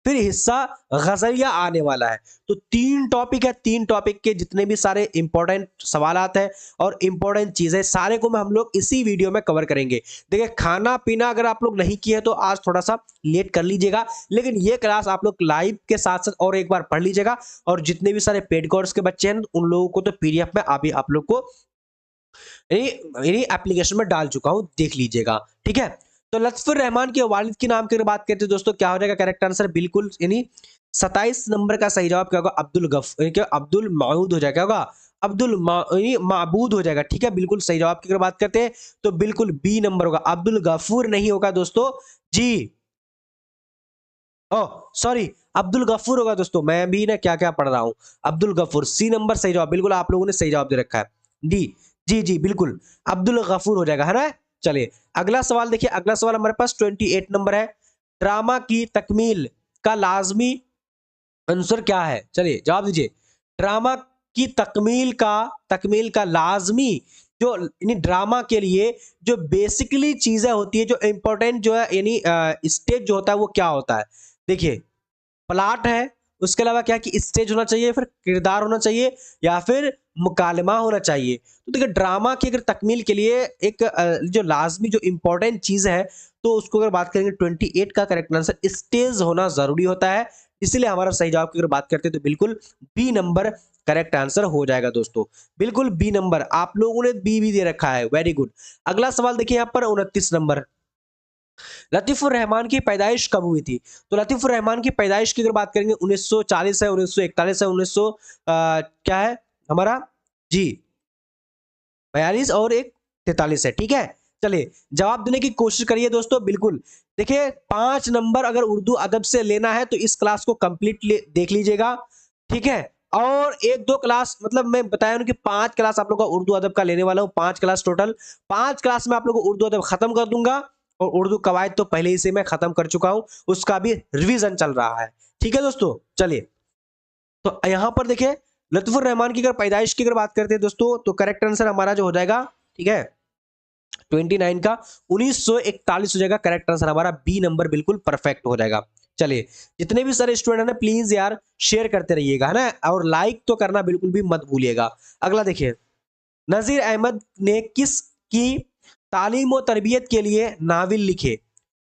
फिर हिस्सा गजलिया आने वाला है। तो 3 टॉपिक है, 3 टॉपिक के जितने भी सारे इंपॉर्टेंट सवालात हैं और इंपॉर्टेंट चीजें सारे को मैं हम लोग इसी वीडियो में कवर करेंगे। देखिए खाना पीना अगर आप लोग नहीं किए तो आज थोड़ा सा लेट कर लीजिएगा, लेकिन ये क्लास आप लोग लाइव के साथ साथ और एक बार पढ़ लीजिएगा, और जितने भी सारे पेड कोर्स के बच्चे हैं उन लोगों को तो पीडीएफ में अभी आप लोग को एप्लीकेशन में डाल चुका हूं, देख लीजिएगा, ठीक है। तो लत्फुर रहमान के वालिद के नाम की बात करते हैं दोस्तों, क्या हो जाएगा करेक्ट आंसर, बिल्कुल यानी 27 नंबर का सही जवाब क्या होगा, अब्दुल माऊद हो जाएगा, क्या होगा, माबूद हो जाएगा, ठीक है, बिल्कुल सही जवाब की अगर बात करते हैं तो बिल्कुल बी नंबर होगा, अब्दुल गफूर नहीं होगा दोस्तों जी, ओ सॉरी अब्दुल गफूर होगा दोस्तों, मैं भी ना क्या क्या पढ़ रहा हूं, अब्दुल गफूर, सी नंबर सही जवाब, बिल्कुल आप लोगों ने सही जवाब दे रखा है, डी, जी जी बिल्कुल अब्दुल गफूर हो जाएगा, है ना। चलिए अगला सवाल देखिए, अगला सवाल हमारे पास 28 नंबर है, ड्रामा की तकमील का लाजमी आंसर क्या है, चलिए जवाब दीजिए। ड्रामा की तकमील का लाजमी जो यानी ड्रामा के लिए जो बेसिकली चीजें होती है, जो इंपॉर्टेंट जो है यानी स्टेज जो होता है वो क्या होता है। देखिए प्लाट है, उसके अलावा क्या कि स्टेज होना चाहिए, फिर किरदार होना चाहिए, या फिर मुकालमा होना चाहिए। तो देखिए ड्रामा की अगर तकमील के लिए एक जो लाजमी जो इंपॉर्टेंट चीज है तो उसको अगर बात करेंगे 28 का करेक्ट आंसर स्टेज होना जरूरी होता है, इसलिए हमारा सही जवाब की अगर बात करते हैं तो बिल्कुल बी नंबर करेक्ट आंसर हो जाएगा दोस्तों, बिल्कुल बी नंबर, आप लोगों ने बी भी दे रखा है, वेरी गुड। अगला सवाल देखिए यहाँ पर 29 नंबर, लतीफुर रहमान की पैदाइश कब हुई थी। तो लतीफुर रहमान की पैदाइश की अगर बात करेंगे 1940 है, 1941 है, 1900 क्या है हमारा जी 42 और एक 43 है, ठीक है। चलिए जवाब देने की कोशिश करिए दोस्तों, बिल्कुल देखिए 5 नंबर अगर उर्दू अदब से लेना है तो इस क्लास को कंप्लीट देख लीजिएगा, ठीक है। और एक दो क्लास, मतलब मैं बताया हूं कि 5 क्लास आप लोग का उर्दू अदब का लेने वाला हूं, 5 क्लास टोटल। 5 क्लास में आप लोग को उर्दू अदब खत्म कर दूंगा, और उर्दू कवायद तो पहले ही से मैं खत्म कर चुका हूं, उसका भी रिवीजन चल रहा है। ठीक है दोस्तों, चलिए तो यहां पर देखिए लुत्फुर रहमान की अगर पैदाइश की अगर बात करते हैं दोस्तों, तो करेक्ट आंसर हमारा जो हो जाएगा, ठीक है, 29 का 1941 हो जाएगा करेक्ट आंसर हमारा, बी नंबर बिल्कुल परफेक्ट हो जाएगा। चलिए जितने भी सारे स्टूडेंट है ना, प्लीज यार शेयर करते रहिएगा, है ना, और लाइक तो करना बिल्कुल भी मत भूलिएगा। अगला देखिए, नजीर अहमद ने किसकी तालीम और तरबियत के लिए नावल लिखे?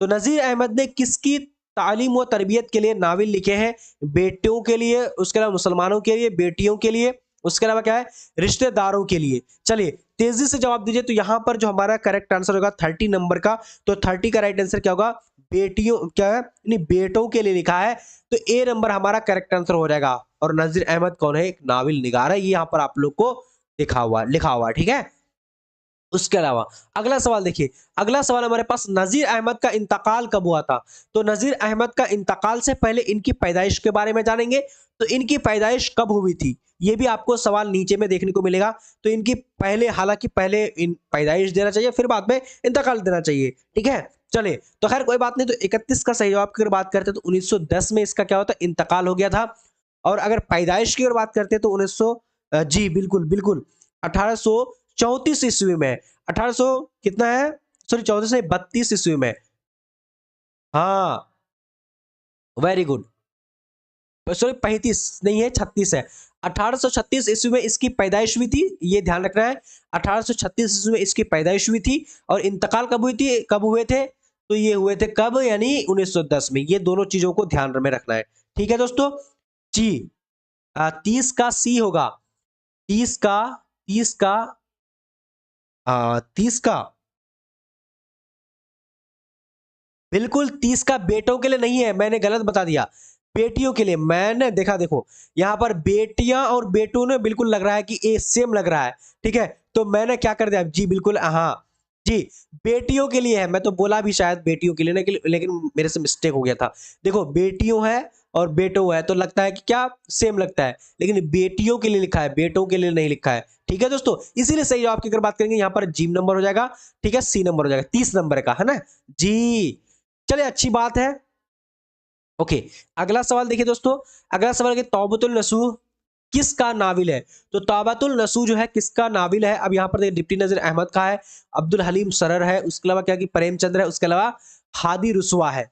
तो नजीर अहमद ने किसकी तालीम और तरबियत के लिए नावल लिखे हैं? बेटियों के लिए, उसके अलावा मुसलमानों के लिए, बेटियों के लिए, उसके अलावा क्या है, रिश्तेदारों के लिए। चलिए तेजी से जवाब दीजिए। तो यहां पर जो हमारा करेक्ट आंसर होगा 30 नंबर का, तो 30 का राइट आंसर क्या होगा, बेटियों, क्या है, नहीं बेटों के लिए लिखा है, तो ए नंबर हमारा करेक्ट आंसर हो जाएगा। और नजीर अहमद कौन है, एक नावल निगार है, ये यहां पर आप लोग को लिखा हुआ, ठीक है। उसके अलावा अगला सवाल देखिए, अगला सवाल हमारे पास, नजीर अहमद का इंतकाल कब हुआ था? तो नजीर अहमद का इंतकाल से पहले इनकी पैदाइश के बारे में जानेंगे। तो इनकी पैदाइश कब हुई थी, ये भी आपको सवाल नीचे में देखने को मिलेगा। तो इनकी पहले, हालांकि पहले इन पैदाइश देना चाहिए, फिर बाद में इंतकाल देना चाहिए, ठीक है। चलिए तो खैर कोई बात नहीं। तो 31 का सही जवाब की अगर बात करते हैं, तो 1910 में इसका क्या होता है, इंतकाल हो गया था। और अगर पैदाइश की अगर बात करते हैं, तो 1900, जी बिल्कुल बिल्कुल, 1834 ईस्वी में, 1800 कितना है, सॉरी 14 से 32 ईस्वी में, हाँ वेरी गुड, सॉरी 35 नहीं है, 36 है। 1836 ईस्वी में इसकी पैदाइश हुई थी, ये ध्यान रखना है। 1836 ईस्वी में इसकी पैदाइश हुई थी, और इंतकाल कब हुई थी, कब हुए थे, तो ये हुए थे कब, यानी 1910 में। ये दोनों चीजों को ध्यान में रखना है, ठीक है दोस्तों जी। 30 का सी होगा, 30 का, 30 का, 30 का, बिल्कुल 30 का बेटों के लिए नहीं है, मैंने गलत बता दिया, बेटियों के लिए। मैंने देखा, देखो यहां पर बेटियां और बेटों ने बिल्कुल लग रहा है कि ए सेम लग रहा है, ठीक है, तो मैंने क्या कर दिया, जी बिल्कुल, हाँ जी, बेटियों के लिए है। मैं तो बोला भी शायद बेटियों के लिए, लेकिन मेरे से मिस्टेक हो गया था। देखो बेटियों है और बेटो है, तो लगता है कि क्या सेम लगता है, लेकिन बेटियों के लिए लिखा है, बेटों के लिए नहीं लिखा है, ठीक है दोस्तों। इसीलिए सही जवाब की अगर बात करेंगे, यहाँ पर जी नंबर हो जाएगा, ठीक है, सी नंबर हो जाएगा, 30 नंबर का, है ना जी। चलिए अच्छी बात है, ओके। अगला सवाल देखिए दोस्तों, अगला सवाल है तौबतुल नसूह किसका नाविल है? तो तौबतुल नसूह जो है किसका नाविल है? अब यहां पर देखिए डिप्टी नजीर अहमद का है, अब्दुल हलीम सरर है, उसके अलावा क्या कि प्रेमचंद्र है, उसके अलावा हादी रुसवा है।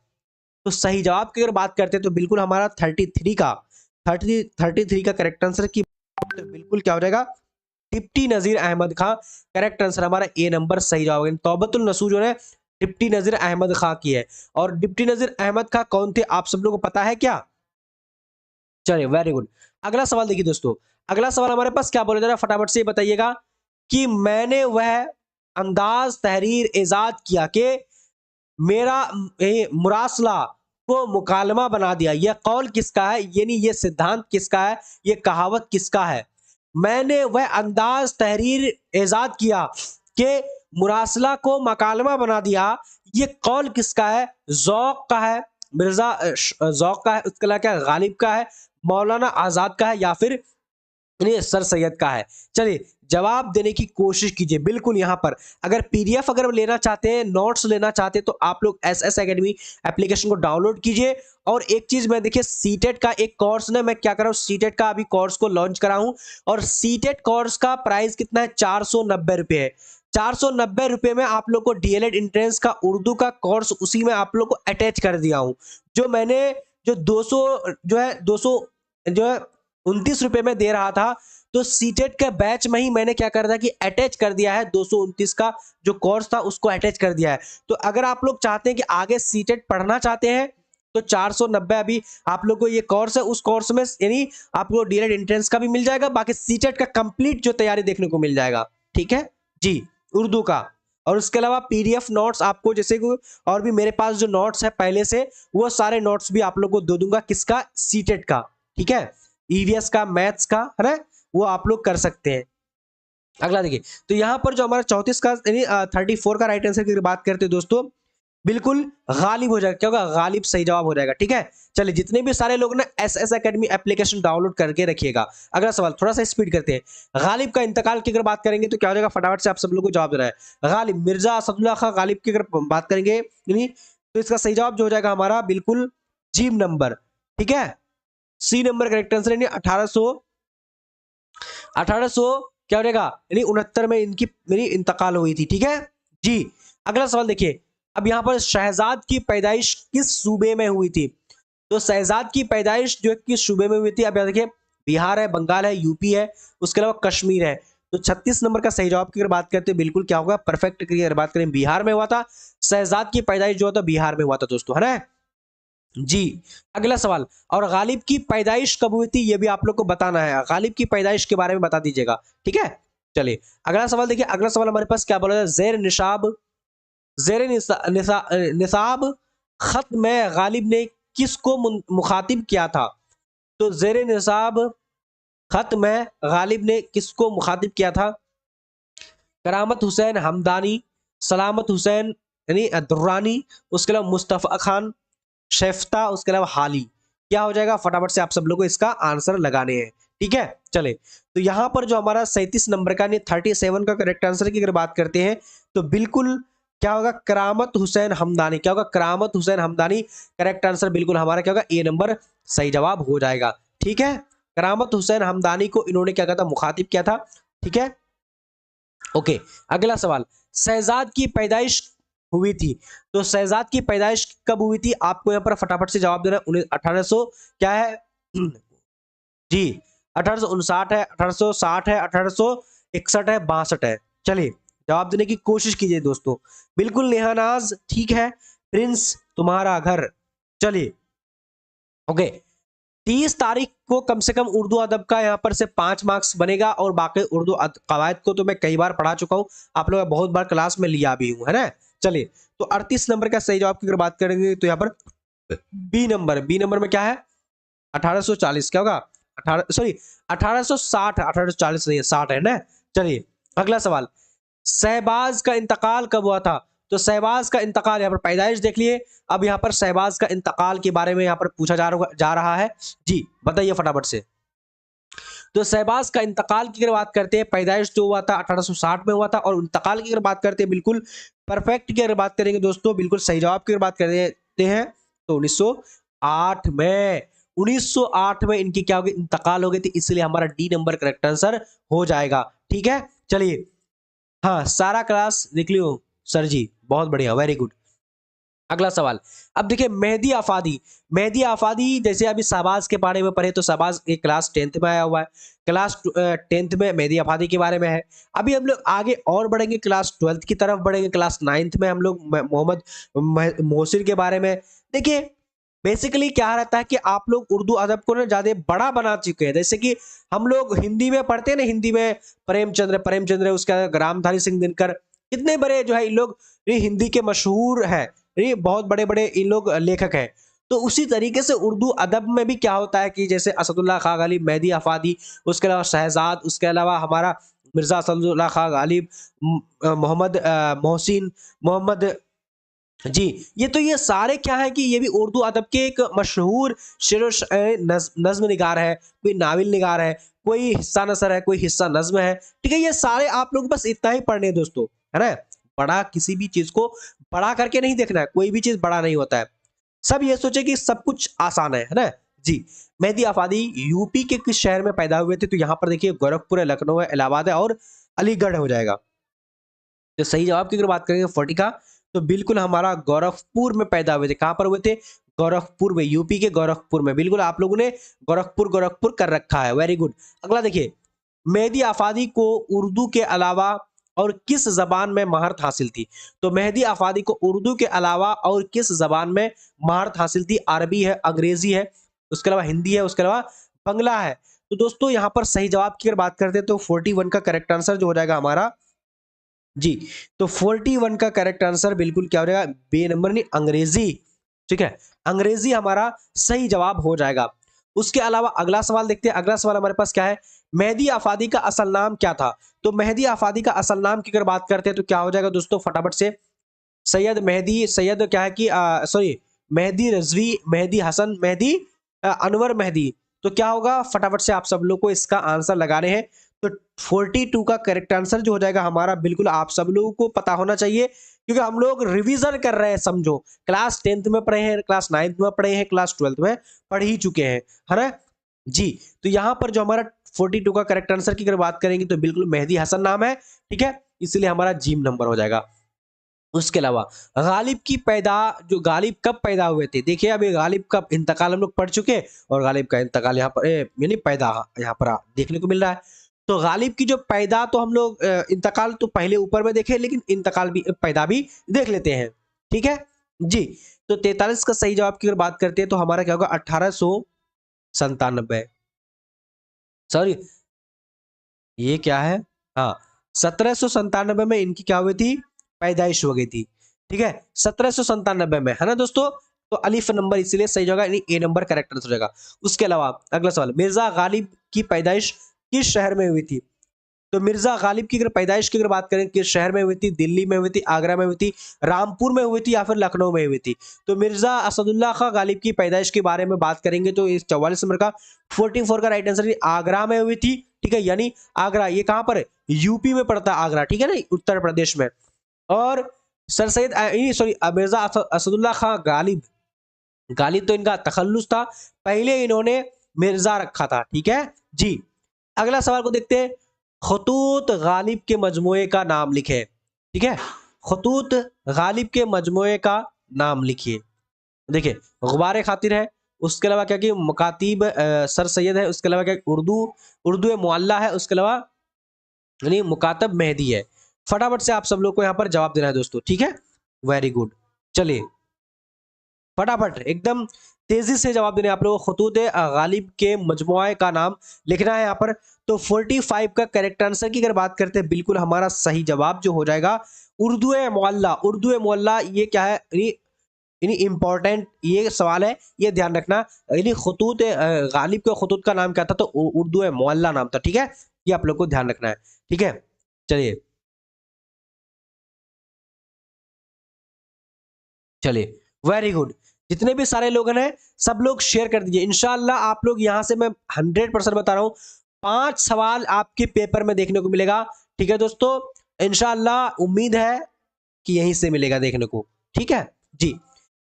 तो सही जवाब की अगर बात करते हैं, तो बिल्कुल हमारा 33 का, 33 का करेक्ट आंसर की, तो बिल्कुल क्या हो जाएगा, डिप्टी नजीर अहमद खां, करेक्ट आंसर हमारा ए नंबर सही जवाब है। तौबतुल नसूह जो है डिप्टी नजीर अहमद खां की है। और डिप्टी नजीर अहमद खां कौन थे, आप सब लोगों को पता है क्या? चलिए वेरी गुड। अगला सवाल देखिए दोस्तों, अगला सवाल हमारे पास क्या बोला जा रहा है, फटाफट से बताइएगा कि मैंने वह अंदाज तहरीर इजाद किया कि मेरा मुरासला को मुकालमा बना दिया। यह कौल किसका है, यानी ये सिद्धांत किसका है, ये कहावत किसका है? मैंने वह अंदाज तहरीर इजाद किया कि मुरासला को मकालमा बना दिया, ये कौल किसका है? जौक का है, मिर्जा जौक का है, उसके अलावा क्या गालिब का है, मौलाना आजाद का है, या फिर सर सैयद का है? चलिए जवाब देने की कोशिश कीजिए। बिल्कुल यहाँ पर अगर पीडीएफ अगर लेना चाहते हैं, नोट्स लेना चाहते हैं, तो आप लोग एसएस एकेडमी एप्लीकेशन को डाउनलोड कीजिए। और एक चीज मैं देखिए, सीटेट का एक कोर्स ना, मैं क्या कर रहा हूँ, सीटेट का अभी कोर्स को लॉन्च करा हूं, और सीटेट कोर्स का प्राइस कितना है, 490 रुपए है। 490 रुपए में आप लोग को डीएलएड एंट्रेंस का उर्दू का कोर्स उसी में आप लोग को अटैच कर दिया हूं। जो मैंने जो 200 जो है 200 जो है 29 रुपए में दे रहा था, तो सीटेट के बैच में ही मैंने क्या कर दिया कि अटैच कर दिया है, 229 का जो कोर्स था उसको अटैच कर दिया है। तो अगर आप लोग चाहते हैं कि आगे सीटेट पढ़ना चाहते हैं, तो 490 अभी आप लोग को ये कोर्स है, उस कोर्स में यानी आपको डीएलएड एंट्रेंस का भी मिल जाएगा, बाकी सीटेट का कंप्लीट जो तैयारी देखने को मिल जाएगा, ठीक है जी, उर्दू का। और उसके अलावा पीडीएफ नोट्स आपको, जैसे कि और भी मेरे पास जो नोट्स है पहले से, वो सारे नोट्स भी आप लोग को दे दूंगा, किसका, सीटेट का, ठीक है, ईवीएस का, मैथ्स का, है ना, वो आप लोग कर सकते हैं। अगला देखिए, तो यहां पर जो हमारा 34 का यानी 34 का राइट आंसर की बात करते हैं दोस्तों, बिल्कुल गालिब हो जाएगा। क्या होगा? गालिब सही जवाब हो जाएगा। ठीक है, चलिए जितने भी सारे लोग ना एसएस एकेडमी एप्लीकेशन डाउनलोड करके रखिएगा। अगला सवाल थोड़ा सा स्पीड करते हैं। गालिब का इंतकाल की अगर बात करेंगे तो क्या हो जाएगा? फटाफट से आप सब लोग को जवाब देना है। गालिब मिर्जा असदुल्ला खां गालिब की अगर बात करेंगे नहीं तो इसका सही जवाब जो हो जाएगा हमारा बिल्कुल जी नंबर। ठीक है, सी नंबर करेक्ट आंसर यानी 1800 क्या हो जाएगा? यानी 69 में इनकी मेरी इंतकाल हुई थी। ठीक है जी। अगला सवाल देखिए, अब यहां पर शहजाद की पैदाइश किस सूबे में हुई थी? तो शहजाद की पैदाइश जो है किस सूबे में हुई थी? अब यहाँ देखिए, बिहार है, बंगाल है, यूपी है, उसके अलावा कश्मीर है। तो 36 नंबर का सही जवाब की अगर बात करते हैं बिल्कुल क्या होगा? परफेक्ट की अगर बात करें बिहार में हुआ था। शहजाद की पैदाइश जो था बिहार में हुआ था दोस्तों, है ना जी। अगला सवाल, और गालिब की पैदाइश कब हुई थी ये भी आप लोग को बताना है। गालिब की पैदाइश के बारे में बता दीजिएगा। ठीक है, चलिए अगला सवाल देखिए। अगला सवाल हमारे पास क्या बोला है? निसाब खत में गालिब ने किसको मुखातिब किया था? तो जेर निसाब खत में गालिब ने किसको मुखातिब किया था? करामत हुसैन हमदानी, सलामत हुसैन यानी दुर्रानी, उसके अलावा मुस्तफा खान शेफ्ता, उसके अलावा हाली। क्या हो जाएगा? फटाफट से आप सब लोग को इसका आंसर लगाने हैं। ठीक है, चले तो यहां पर जो हमारा 37 नंबर का 37 का करेक्ट आंसर की अगर बात करते हैं तो बिल्कुल क्या होगा? करामत हुसैन हमदानी। क्या होगा? करामत हुसैन हमदानी करेक्ट आंसर बिल्कुल हमारा क्या होगा? ए नंबर सही जवाब हो जाएगा। ठीक है, करामत हुसैन हमदानी को इन्होंने क्या कहा था? मुखातिब किया था। ठीक है, ओके। अगला सवाल, शहजाद की पैदाइश हुई थी तो शहजाद की पैदाइश कब हुई थी? आपको यहां पर फटाफट से जवाब देना। 1800 क्या है जी? 1859 है, 1860 है, 1861 है, 62 है। चलिए जवाब देने की कोशिश कीजिए दोस्तों। बिल्कुल नेहानाज ठीक है। प्रिंस तुम्हारा घर। चलिए ओके, 30 तारीख को कम से कम उर्दू अदब का यहाँ पर से 5 मार्क्स बनेगा और बाकी उर्दू कवायद को तो मैं कई बार पढ़ा चुका हूँ, आप लोग बहुत बार क्लास में लिया भी हूँ, है ना। चलिए तो 38 नंबर का सही जवाब की अगर बात करेंगे तो यहाँ पर बी नंबर में क्या है? 1840। क्या होगा? 1860, 1840 नहीं है, 60 है ना। चलिए अगला सवाल, शहबाज का इंतकाल कब हुआ था? तो शहबाज का इंतकाल यहाँ पर पैदाइश देख लिए, अब यहाँ पर शहबाज का इंतकाल के बारे में यहाँ पर पूछा जा रहा है जी, बताइए फटाफट से। तो शहबाज का इंतकाल की अगर बात करते हैं, पैदाइश जो हुआ था 1860 में हुआ था, और इंतकाल की अगर बात करते हैं बिल्कुल परफेक्ट की अगर बात करेंगे दोस्तों, बिल्कुल सही जवाब की अगर बात करते हैं तो 1908 में 1908 में इनकी क्या होगी? इंतकाल हो गई थी, इसलिए हमारा डी नंबर करेक्ट आंसर हो जाएगा। ठीक है, चलिए हाँ सारा क्लास देख लियो सर जी, बहुत बढ़िया, वेरी गुड। अगला सवाल, अब देखिए मेहदी आफादी जैसे अभी शहबाज के बारे में पढ़े तो शहबाज एक क्लास 10th में आया हुआ है, क्लास 10th में मेहदी आफादी के बारे में है। अभी हम लोग आगे और बढ़ेंगे, क्लास 12th की तरफ बढ़ेंगे, क्लास 9th में हम लोग मोहम्मद मोहसिन के बारे में। देखिए बेसिकली क्या रहता है कि आप लोग उर्दू अदब को ना ज्यादा बड़ा बना चुके हैं, जैसे कि हम लोग हिंदी में पढ़ते हैं ना, हिंदी में प्रेमचंद्र उसका रामधारी सिंह दिनकर, कितने बड़े जो है इन लोग हिंदी के मशहूर है, ये बहुत बड़े बड़े इन लोग लेखक हैं। तो उसी तरीके से उर्दू अदब में भी क्या होता है कि जैसे असदुल्ला खां गालिब, मेहदी आफादी, उसके अलावा शहजाद, उसके अलावा हमारा मिर्जा असदुल्ला खां गालिब, मोहम्मद मोहसिन, मोहम्मद जी, ये सारे क्या है कि ये भी उर्दू अदब के एक मशहूर शेर नज्म निगार है, कोई नावल निगार है, कोई हिस्सा नसर है, कोई हिस्सा नज्म है। ठीक है, ये सारे आप लोग बस इतना ही पढ़ने हैं दोस्तों, है ना। बड़ा किसी भी चीज को बड़ा करके नहीं देखना है, कोई भी चीज बड़ा नहीं होता है। सब ये सोचे कि सब कुछ आसान है ना जी। मेहदी आफादी यूपी के किस शहर में पैदा हुए थे? तो यहाँ पर देखिए गोरखपुर है, लखनऊ है, इलाहाबाद है और अलीगढ़ हो जाएगा। तो सही जवाब की अगर बात करेंगे 40 का, तो बिल्कुल हमारा गोरखपुर में पैदा हुए थे। कहां पर हुए थे? गोरखपुर में, यूपी के गोरखपुर में। बिल्कुल आप लोगों ने गोरखपुर कर रखा है, वेरी गुड। अगला देखिए, मेहदी आफादी को उर्दू के अलावा और किस जबान में महारत हासिल थी? तो मेहदी आफादी को उर्दू के अलावा और किस जबान में महारत हासिल थी? अरबी है, अंग्रेजी है, उसके अलावा हिंदी है, उसके अलावा बंगला है। तो दोस्तों यहां पर सही जवाब की अगर बात करते हैं तो 41 का करेक्ट आंसर जो हो जाएगा हमारा जी। तो 41 का करेक्ट आंसर बिल्कुल क्या हो जाएगा? बी नंबर नहीं, अंग्रेजी। ठीक है, अंग्रेजी हमारा सही जवाब हो जाएगा। उसके अलावा अगला सवाल देखते हैं। अगला सवाल हमारे पास क्या है? मेहदी आफादी का असल नाम क्या था? तो मेहदी आफादी का असल नाम की अगर बात करते हैं तो क्या हो जाएगा दोस्तों, फटाफट से सैयद मेहदी, सैयद क्या है कि सॉरी, मेहदी रजवी, मेहदी हसन, मेहदी अनवर मेहदी। तो क्या होगा, फटाफट से आप सब लोग को इसका आंसर लगाने हैं। तो 42 का करेक्ट आंसर जो हो जाएगा हमारा, बिल्कुल आप सब लोगों को पता होना चाहिए, क्योंकि हम लोग रिवीजन कर रहे हैं, समझो क्लास 10th में पढ़े हैं, क्लास 9th में पढ़े हैं, क्लास 12th में पढ़ ही चुके हैं, है ना जी। तो यहां पर जो हमारा 42 का करेक्ट आंसर की अगर बात करेंगे तो बिल्कुल मेहदी हसन नाम है, ठीक है, इसलिए हमारा जीम नंबर हो जाएगा। उसके अलावा गालिब की पैदा, जो गालिब कब पैदा हुए थे, देखिए अभी गालिब का इंतकाल हम लोग पढ़ चुके हैं, और गालिब का इंतकाल यहाँ पर यानी पैदा यहाँ पर देखने को मिल रहा है। तो गालिब की जो पैदा, तो हम लोग इंतकाल तो पहले ऊपर में देखे, लेकिन इंतकाल भी, पैदा भी देख लेते हैं, ठीक है जी। तो 43 का सही जवाब की अगर बात करते हैं तो हमारा क्या होगा, 1897, सॉरी ये क्या है, हाँ 1797 में इनकी क्या हुई थी, पैदाइश हो गई थी, ठीक है 1797 में, है ना दोस्तों। तो अलिफ नंबर इसलिए सही होगा, यानी ए नंबर करेक्ट आंसर हो जाएगा। उसके अलावा अगला सवाल, मिर्जा गालिब की पैदाइश किस शहर में हुई थी। तो मिर्जा गालिब की अगर पैदाइश की अगर बात करें, किस शहर में हुई थी, दिल्ली में हुई थी, आगरा में हुई थी, रामपुर में हुई थी, या फिर लखनऊ में हुई थी। तो मिर्जा असदुल्ला खां गालिब की पैदाइश के बारे में बात करेंगे तो इस 44 नंबर का 44 का राइट आंसर आगरा में हुई थी, ठीक है, यानी आगरा ये कहां पर है, यूपी में पड़ता है आगरा, ठीक है ना, उत्तर प्रदेश में। और सर सैयद सॉरी मिर्जा असदुल्ला खां गालिब, गालिब तो इनका तखल्लुस था, पहले इन्होंने मिर्जा रखा था, ठीक है जी। अगला सवाल को देखते हैं, खतूत गालिब के मजमुए का नाम लिखे, ठीक है, खतूत गालिब के मजमुए का नाम लिखिए। देखिए गुबारे खातिर है, उसके अलावा क्या कि मुकातिब सर सैयद है, उसके अलावा क्या उर्दू, उर्दू मुअल्ला है, उसके अलावा यानी मुकातब मेहदी है। फटाफट से आप सब लोग को यहाँ पर जवाब देना है दोस्तों, ठीक है, वेरी गुड। चलिए फटाफट एकदम तेजी से जवाब देने आप लोगों को खतूत गालिब के मजमुए का नाम लिखना है यहाँ पर। तो 45 का करेक्ट आंसर की अगर बात करते हैं, बिल्कुल हमारा सही जवाब जो हो जाएगा उर्दू मुअल्ला। उर्दू मुअल्ला ये क्या है, यानी इंपॉर्टेंट ये सवाल है, ये ध्यान रखना, यानी खतूत गालिब के खतूत का नाम क्या था, तो उर्दू मुअल्ला नाम था, ठीक है, ये आप लोग को ध्यान रखना है, ठीक है। चलिए चलिए वेरी गुड, जितने भी सारे लोग हैं सब लोग शेयर कर दीजिए इंशाल्लाह। आप लोग यहां से मैं 100% बता रहा हूं, 5 सवाल आपके पेपर में देखने को मिलेगा, ठीक है दोस्तों, इंशाल्लाह उम्मीद है कि यहीं से मिलेगा देखने को, ठीक है जी।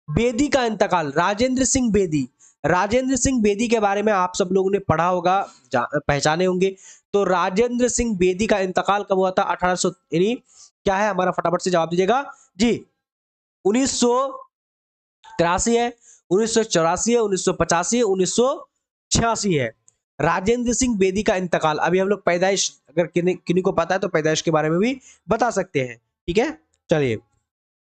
बेदी का इंतकाल, राजेंद्र सिंह बेदी, राजेंद्र सिंह बेदी के बारे में आप सब लोगों ने पढ़ा होगा, पहचाने होंगे। तो राजेंद्र सिंह बेदी का इंतकाल कब हुआ था, 1800 यानी क्या है हमारा, फटाफट से जवाब दीजिएगा जी। 1983 है, 1984 है, 1985 है, 1986 है। राजेंद्र सिंह बेदी का इंतकाल, अभी हम लोग पैदाइश अगर किन्हीं को पता है तो पैदाइश के बारे में भी बता सकते हैं, ठीक है। चलिए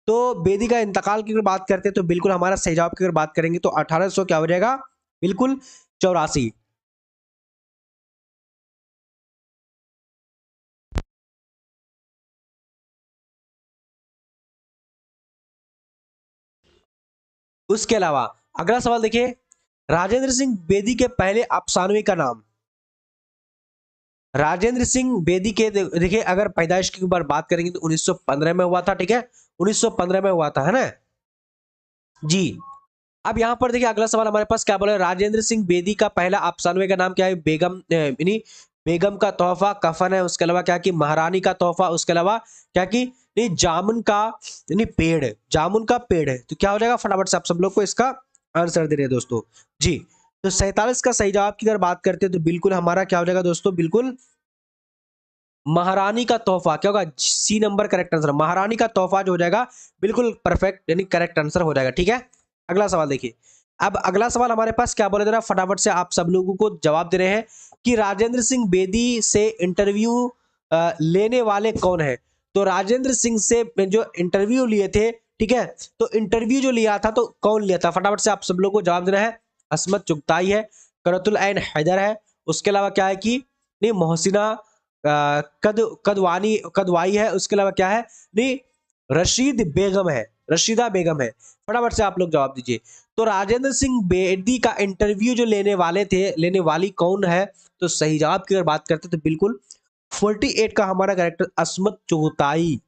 तो बेदी का इंतकाल की अगर बात करते हैं तो बिल्कुल हमारा सही जवाब की अगर बात करेंगे तो 1800 क्या हो जाएगा, बिल्कुल 84। उसके अलावा अगला सवाल देखिए, राजेंद्र सिंह बेदी के पहले अफसानवी का नाम। राजेंद्र सिंह बेदी के देखिए अगर पैदाइश की बार बात करेंगे तो 1915 में हुआ था, ठीक है, 1915 में हुआ था, है ना जी। अब यहां पर देखिए अगला सवाल हमारे पास क्या बोला, राजेंद्र सिंह बेदी का पहला अफसानवी का नाम क्या है, बेगम यानी बेगम का तोहफा कफन है, उसके अलावा क्या कि महारानी का तोहफा, उसके अलावा क्या कि नहीं जामुन का यानी पेड़, जामुन का पेड़ है। तो क्या हो जाएगा, फटाफट से आप सब लोग को इसका आंसर दे रहे हैं दोस्तों जी। तो 47 का सही जवाब की अगर बात करते हैं तो बिल्कुल हमारा क्या हो जाएगा दोस्तों, बिल्कुल महारानी का तोहफा, क्या होगा, सी नंबर करेक्ट आंसर, महारानी का तोहफा जो हो जाएगा बिल्कुल परफेक्ट यानी करेक्ट आंसर हो जाएगा, ठीक है। अगला सवाल देखिए, अब अगला सवाल हमारे पास क्या बोले, जरा फटाफट से आप सब लोगों को जवाब दे रहे हैं कि राजेंद्र सिंह बेदी से इंटरव्यू लेने वाले कौन है। तो राजेंद्र सिंह से जो इंटरव्यू लिए थे, ठीक है, तो इंटरव्यू जो लिया था तो कौन लिया था, फटाफट से आप सब लोगों को जवाब देना है। असमत चुगताई है, करतुल ऐन हैदर है, उसके अलावा क्या है कि नहीं मोहसिना कदवाई है, उसके अलावा क्या है नहीं रशीद बेगम है, रशीदा बेगम है। फटाफट से आप लोग जवाब दीजिए। तो राजेंद्र सिंह बेदी का इंटरव्यू जो लेने वाले थे, लेने वाली कौन है, तो सही जवाब की अगर बात करते तो बिल्कुल 48 का हमारा करेक्टर असमत चुगताई,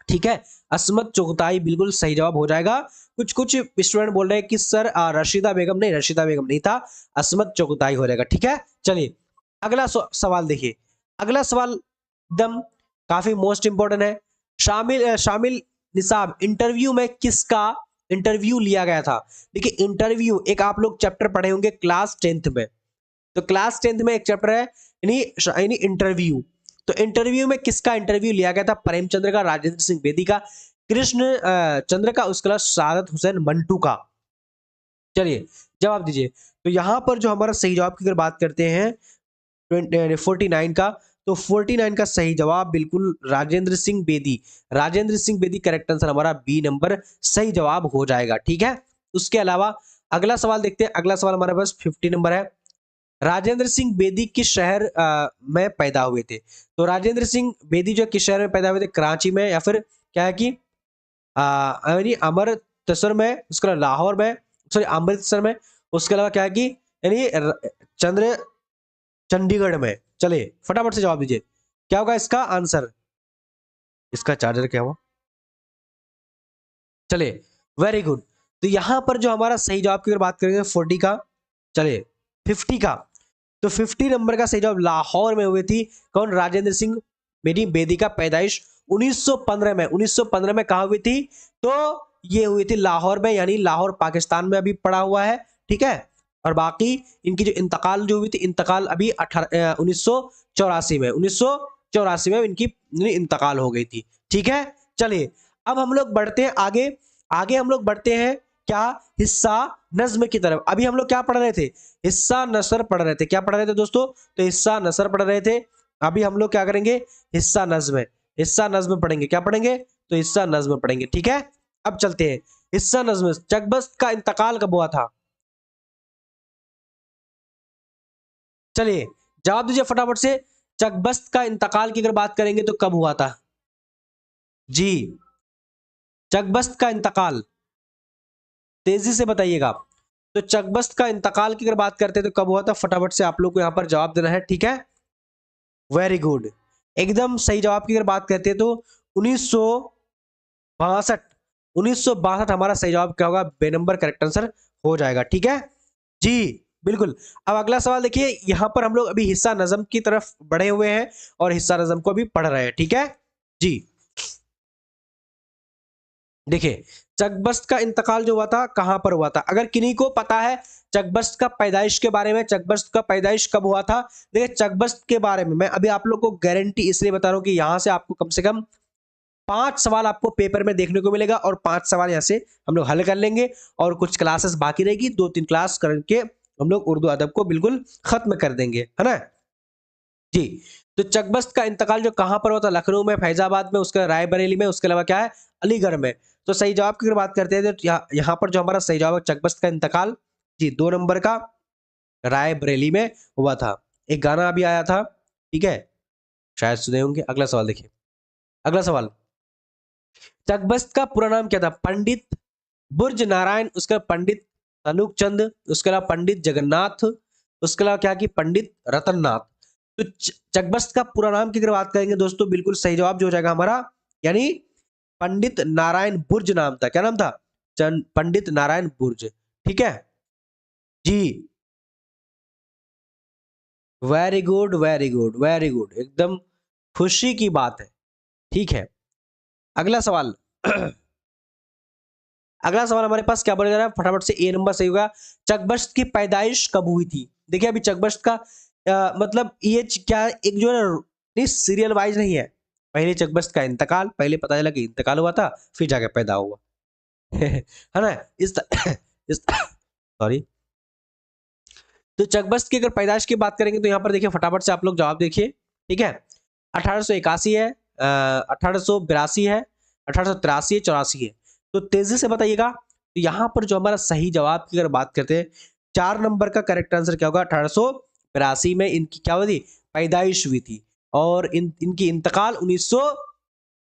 ठीक है, अस्मत चुगताई बिल्कुल सही जवाब हो जाएगा। कुछ कुछ स्टूडेंट बोल रहे हैं कि सर रशीदा बेगम नहीं, रशीदा बेगम नहीं था, अस्मत चुगताई हो जाएगा। ठीक है, चलिए अगला सवाल देखिए। अगला सवाल एकदम काफी मोस्ट इंपोर्टेंट है। शामिल निसाब इंटरव्यू में किसका इंटरव्यू लिया गया था? देखिए इंटरव्यू एक आप लोग चैप्टर पढ़े होंगे क्लास 10th में, तो क्लास 10th में एक चैप्टर है यानी इंटरव्यू। तो इंटरव्यू में किसका इंटरव्यू लिया गया था? प्रेमचंद्र का, राजेंद्र सिंह बेदी का, कृष्ण चंद्र का, उसके बाद सादत हुसैन मंटू का। चलिए जवाब दीजिए। तो यहां पर जो हमारा सही जवाब की अगर बात करते हैं 49 का, तो 49 का सही जवाब बिल्कुल राजेंद्र सिंह बेदी। राजेंद्र सिंह बेदी करेक्ट आंसर हमारा बी नंबर सही जवाब हो जाएगा। ठीक है, उसके अलावा अगला सवाल देखते हैं। अगला सवाल हमारे पास 50 नंबर है। राजेंद्र सिंह बेदी किस शहर में पैदा हुए थे? तो राजेंद्र सिंह बेदी जो किस शहर में पैदा हुए थे? कराची में, या फिर क्या है कि यानी अमृतसर में, उसके अलावा लाहौर में, सॉरी अमृतसर में, उसके अलावा क्या है कि यानी चंद्र चंडीगढ़ में। चलिए फटाफट से जवाब दीजिए, क्या होगा इसका आंसर? इसका चार्जर क्या हुआ? चलिए वेरी गुड। तो यहां पर जो हमारा सही जवाब की अगर बात करेंगे 40 का, चलिए 50 का, तो 50 नंबर का सही जवाब लाहौर में हुई थी। कौन? राजेंद्र सिंह बेदी। बेदी का पैदाइश 1915 में, 1915 में कहा हुई थी? तो ये हुई थी लाहौर में, यानी लाहौर पाकिस्तान में अभी पड़ा हुआ है। ठीक है, और बाकी इनकी जो इंतकाल जो हुई थी, इंतकाल अभी 1984 में, 1984 में इनकी इंतकाल हो गई थी। ठीक है, चलिए अब हम लोग बढ़ते हैं आगे। आगे हम लोग बढ़ते हैं क्या? हिस्सा नज्म की तरफ। अभी हम लोग क्या पढ़ रहे थे? हिस्सा नसर पढ़ रहे थे। क्या पढ़ रहे थे दोस्तों? तो हिस्सा नसर पढ़ रहे थे। अभी हम लोग क्या करेंगे? हिस्सा नज्म, हिस्सा नज्म पढ़ेंगे। क्या पढ़ेंगे? तो हिस्सा नज्म पढ़ेंगे। ठीक है, अब चलते हैं हिस्सा नज्म। चकबस्त का इंतकाल कब हुआ था? चलिए जवाब दीजिए फटाफट से। चकबस्त का इंतकाल की अगर बात करेंगे तो कब हुआ था? जी, चकबस्त का इंतकाल तेजी से बताइएगा। तो चकबस्त का इंतकाल की अगर बात करते हैं तो कब हुआ था? फटाफट से आप लोग को यहां पर जवाब देना है। ठीक है, वेरी गुड, एकदम सही जवाब की अगर बात करते हैं तो 1962। 1962 हमारा सही जवाब क्या होगा? बे नंबर करेक्ट आंसर हो जाएगा। ठीक है जी, बिल्कुल। अब अगला सवाल देखिए। यहां पर हम लोग अभी हिस्सा नज्म की तरफ बढ़े हुए हैं और हिस्सा नज्म को अभी पढ़ रहे हैं। ठीक है जी, देखिए चकबस्त का इंतकाल जो हुआ था कहां पर हुआ था? अगर किन्हीं को पता है चकबस्त का पैदाइश के बारे में, चकबस्त का पैदाइश कब हुआ था, देखिए चकबस्त के बारे में मैं अभी आप लोग को गारंटी इसलिए बता रहा हूं कि यहां से आपको कम से कम 5 सवाल आपको पेपर में देखने को मिलेगा, और 5 सवाल यहां से हम लोग हल कर लेंगे, और कुछ क्लासेस बाकी रहेगी, 2-3 क्लास करके हम लोग उर्दू अदब को बिल्कुल खत्म कर देंगे, है ना जी। तो चकबस्त का इंतकाल जो कहां पर हुआ था? लखनऊ में, फैजाबाद में, उसके रायबरेली में, उसके अलावा क्या है? अलीगढ़ में। तो सही जवाब की अगर बात करते हैं तो यहाँ पर जो हमारा सही जवाब है चकबस्त का इंतकाल, जी 2 नंबर का रायबरेली में हुआ था। एक गाना अभी आया था, ठीक है, शायद सुने होंगे। अगला सवाल देखिए। अगला सवाल, चकबस्त का पूरा नाम क्या था? पंडित बुर्ज नारायण, उसका पंडित तनुक चंद, उसके अलावा पंडित जगन्नाथ, उसके अलावा क्या कि पंडित रतननाथ। तो चकबस्त का पूरा नाम की अगर बात करेंगे दोस्तों, बिल्कुल सही जवाब जो हो जाएगा हमारा, यानी पंडित नारायण बुर्ज नाम था। क्या नाम था? पंडित नारायण बुर्ज। ठीक है जी, very good very good very good, एकदम खुशी की बात है। ठीक है, अगला सवाल। अगला सवाल हमारे पास क्या बोला जा रहा है? फटाफट से ए नंबर सही होगा। चकबस्त की पैदाइश कब हुई थी? देखिए अभी चकबस्त का मतलब ये क्या एक जो है सीरियल वाइज नहीं है। पहले चकबस्त का इंतकाल, पहले पता चला कि इंतकाल हुआ था, फिर जाके पैदा हुआ। है ना? इस सॉरी। तो चकबस्त की अगर पैदाइश की बात करेंगे तो यहाँ पर देखिए फटाफट से आप लोग जवाब देखिए। ठीक है, 1881 है, 1882 है, 1883 है, 84 है। तो तेजी से बताइएगा। तो यहाँ पर जो हमारा सही जवाब की अगर बात करते हैं, 4 नंबर का करेक्ट आंसर क्या होगा? 1882 में इनकी क्या हुई थी? पैदाइश हुई थी। और इनकी इंतकाल 1900,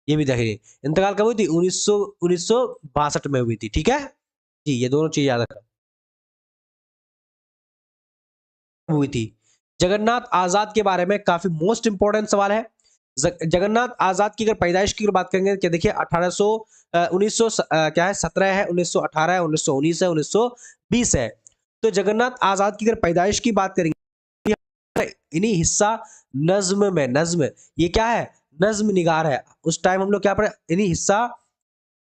ये भी देखिए इंतकाल कब हुई थी? 1962 में हुई थी। ठीक है जी, ये दोनों चीज याद रखना हुई थी। जगन्नाथ आजाद के बारे में काफी मोस्ट इंपोर्टेंट सवाल है। जगन्नाथ आजाद की अगर पैदाइश की अगर बात करेंगे क्या देखिए 1800 1900 क्या है 17 है 1918 है 1919 है 1920 है। तो जगन्नाथ आजाद की अगर पैदाइश की बात करेंगे इन्हीं हिस्सा नज्म में, नज्म ये क्या है, नज्म निगार है। उस टाइम हम लोग क्या पढ़े, इन्हीं हिस्सा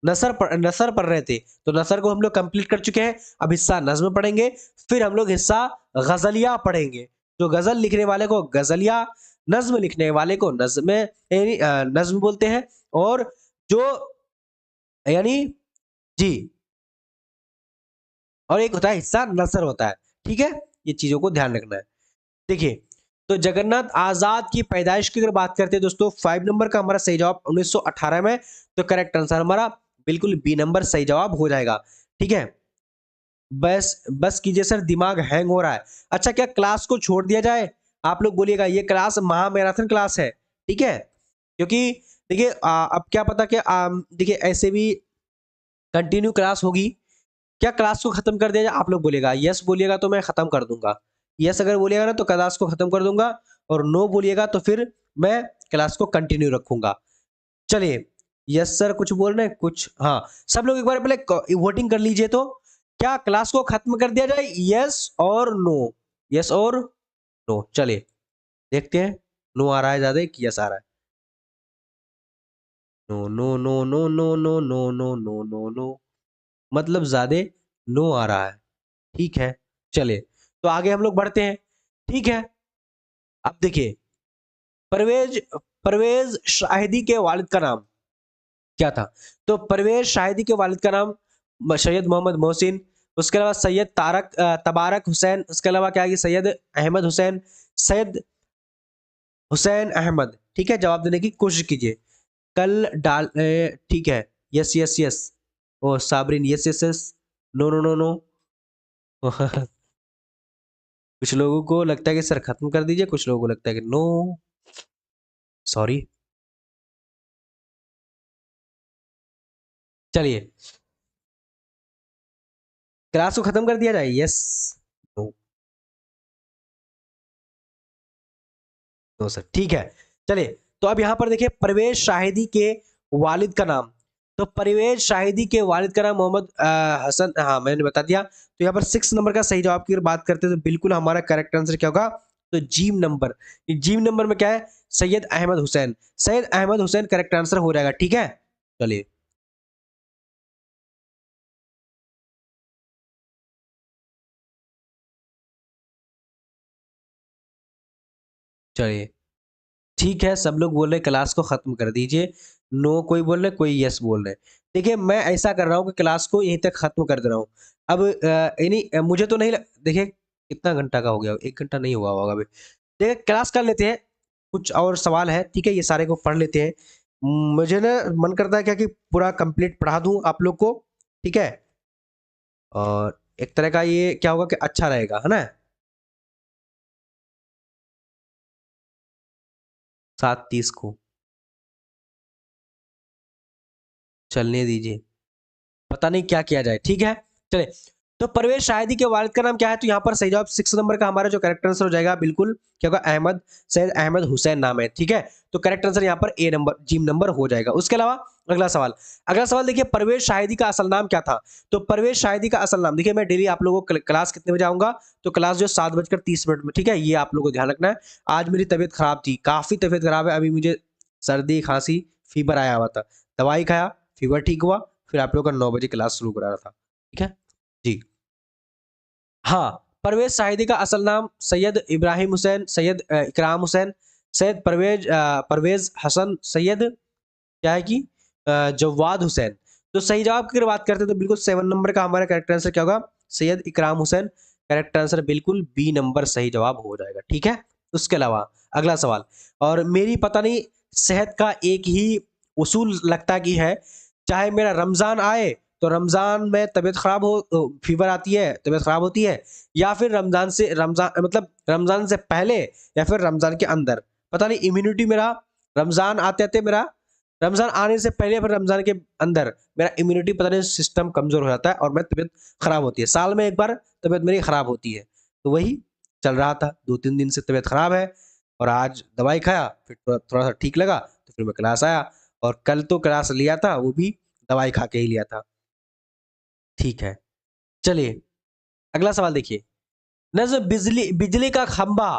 नसर पढ़ रहे थे, तो नसर को हम लोग कंप्लीट कर चुके हैं। अब हिस्सा नज्म पढ़ेंगे, फिर हम लोग हिस्सा गजलिया पढ़ेंगे। जो गजल लिखने वाले को गजलिया, नज्म लिखने वाले को नज्म यानी नज्म बोलते हैं। और जो यानी जी, और एक होता है हिस्सा नसर होता है। ठीक है, ये चीजों को ध्यान रखना है। देखिए, तो जगन्नाथ आजाद की पैदाइश की अगर बात करते हैं दोस्तों, 5 नंबर का हमारा सही जवाब 1918 में। तो करेक्ट आंसर हमारा बिल्कुल बी नंबर सही जवाब हो जाएगा। ठीक है, बस बस कीजिए सर, दिमाग हैंग हो रहा है। अच्छा, क्या क्लास को छोड़ दिया जाए? आप लोग बोलिएगा ये क्लास महा मैराथन क्लास है। ठीक है, क्योंकि देखिए अब क्या पता कि देखिए ऐसे भी कंटिन्यू क्लास होगी। क्या क्लास को खत्म कर दिया जाए? आप लोग बोलिएगा, यस बोलिएगा तो मैं खत्म कर दूंगा। यस अगर बोलिएगा ना तो क्लास को खत्म कर दूंगा, और नो बोलिएगा तो फिर मैं क्लास को कंटिन्यू रखूंगा। चलिए, यस सर कुछ बोल रहे हैं कुछ, हाँ सब लोग एक बार पहले वोटिंग कर लीजिए। तो क्या क्लास को खत्म कर दिया जाए, यस और नो? यस और नो, चलिए देखते हैं। नो आ रहा है ज्यादा कि यस आ रहा है? No no no no no no no no no no no, मतलब ज्यादा नो आ रहा है। ठीक है, चलिए तो आगे हम लोग बढ़ते हैं। ठीक है, अब देखिए, परवेज परवेज शाहिदी के वालिद का नाम क्या था? तो परवेज शाहिदी के वालिद का नाम सैयद मोहम्मद मोहसिन, उसके अलावा सैयद तबारक हुसैन, उसके अलावा क्या है, सैयद अहमद हुसैन, सैयद हुसैन अहमद। ठीक है, जवाब देने की कोशिश कीजिए। कल डाल ठीक है, yes yes yes, oh Sabreen yes yes yes, no no no no. कुछ लोगों को लगता है कि सर खत्म कर दीजिए, कुछ लोगों को लगता है कि नो, सॉरी। चलिए, क्लास को खत्म कर दिया जाए, यस नो, नो सर। ठीक है, चलिए तो अब यहां पर देखिए, परवेज शाहिदी के वालिद का नाम। तो परवेज शाहिदी के वालिद का नाम मोहम्मद हसन, हाँ मैंने बता दिया। तो यहाँ पर 6 नंबर का सही जवाब की अगर बात करते हैं तो बिल्कुल हमारा करेक्ट आंसर क्या होगा? तो जीम नंबर, जीम नंबर में क्या है, सैयद अहमद हुसैन। सैयद अहमद हुसैन करेक्ट आंसर हो जाएगा। ठीक है, चलिए, चलिए ठीक है, सब लोग बोल रहे क्लास को खत्म कर दीजिए। नो कोई बोल रहे, कोई यस बोल रहे। देखिए, मैं ऐसा कर रहा हूँ कि क्लास को यहीं तक खत्म कर दे रहा हूँ। अब मुझे तो नहीं देखिए कितना घंटा का हो गया, 1 घंटा नहीं हुआ होगा अभी। देखिए, क्लास कर लेते हैं, कुछ और सवाल है। ठीक है, ये सारे को पढ़ लेते हैं। मुझे ना मन करता है क्या कि पूरा कंप्लीट पढ़ा दूं आप लोग को। ठीक है, और एक तरह का ये क्या होगा कि अच्छा रहेगा, है ना? 7:30 को चलने दीजिए, पता नहीं क्या किया जाए। ठीक है, चले। तो परवेज शाहिदी के वालिद का नाम क्या है? तो यहाँ पर सही जवाब 6 नंबर का हमारा जो करेक्ट आंसर हो जाएगा बिल्कुल क्या होगा, अहमद, सैयद अहमद हुसैन नाम है। ठीक है, तो करेक्ट आंसर यहाँ पर ए नंबर, जीम नंबर हो जाएगा। उसके अलावा अगला सवाल, अगला सवाल देखिए, परवेज शाहिदी का असल नाम क्या था? तो परवेज शाहिदी का असल नाम देखिए, मैं डेली आप लोगों को क्लास कितने बजे आऊंगा? तो क्लास जो 7:30 में। ठीक है, ये आप लोगों को ध्यान रखना है। आज मेरी तबीयत खराब थी, काफी तबीयत खराब है, अभी मुझे सर्दी खांसी फीवर आया हुआ था, दवाई खाया, फीवर ठीक हुआ, फिर आप लोग का 9 बजे क्लास शुरू करा रहा था। ठीक है जी, हाँ, परवेज शाहिदी का असल नाम सैयद इब्राहिम हुसैन, सैयद इकराम हुसैन, सैयद परवेज हसन, सैयद क्या है कि जवाद हुसैन। तो सही जवाब की अगर बात करते हैं तो बिल्कुल 7 नंबर का हमारा करेक्ट आंसर क्या होगा, सैयद इकराम हुसैन। करेक्ट आंसर बिल्कुल बी नंबर सही जवाब हो जाएगा। ठीक है, उसके अलावा अगला सवाल, और मेरी पता नहीं सेहत का एक ही उसूल लगता कि है, चाहे मेरा रमजान आए तो रमजान में तबीयत खराब हो, फीवर आती है, तबीयत खराब होती है, या फिर रमजान मतलब रमजान से पहले या फिर रमजान के अंदर, पता नहीं इम्यूनिटी मेरा रमजान आते आते मेरा, रमजान आने से पहले फिर रमजान के अंदर मेरा इम्यूनिटी पता नहीं सिस्टम कमजोर हो जाता है और मैं तबीयत खराब होती है, साल में एक बार तबीयत मेरी खराब होती है। तो वही चल रहा था, 2-3 दिन से तबीयत खराब है। और आज दवाई खाया, फिर थोड़ा थोड़ा सा ठीक लगा तो फिर मैं क्लास आया, और कल तो क्लास लिया था वो भी दवाई खा के ही लिया था। ठीक है, चलिए अगला सवाल देखिए। नज्म बिजली बिजली का खंबा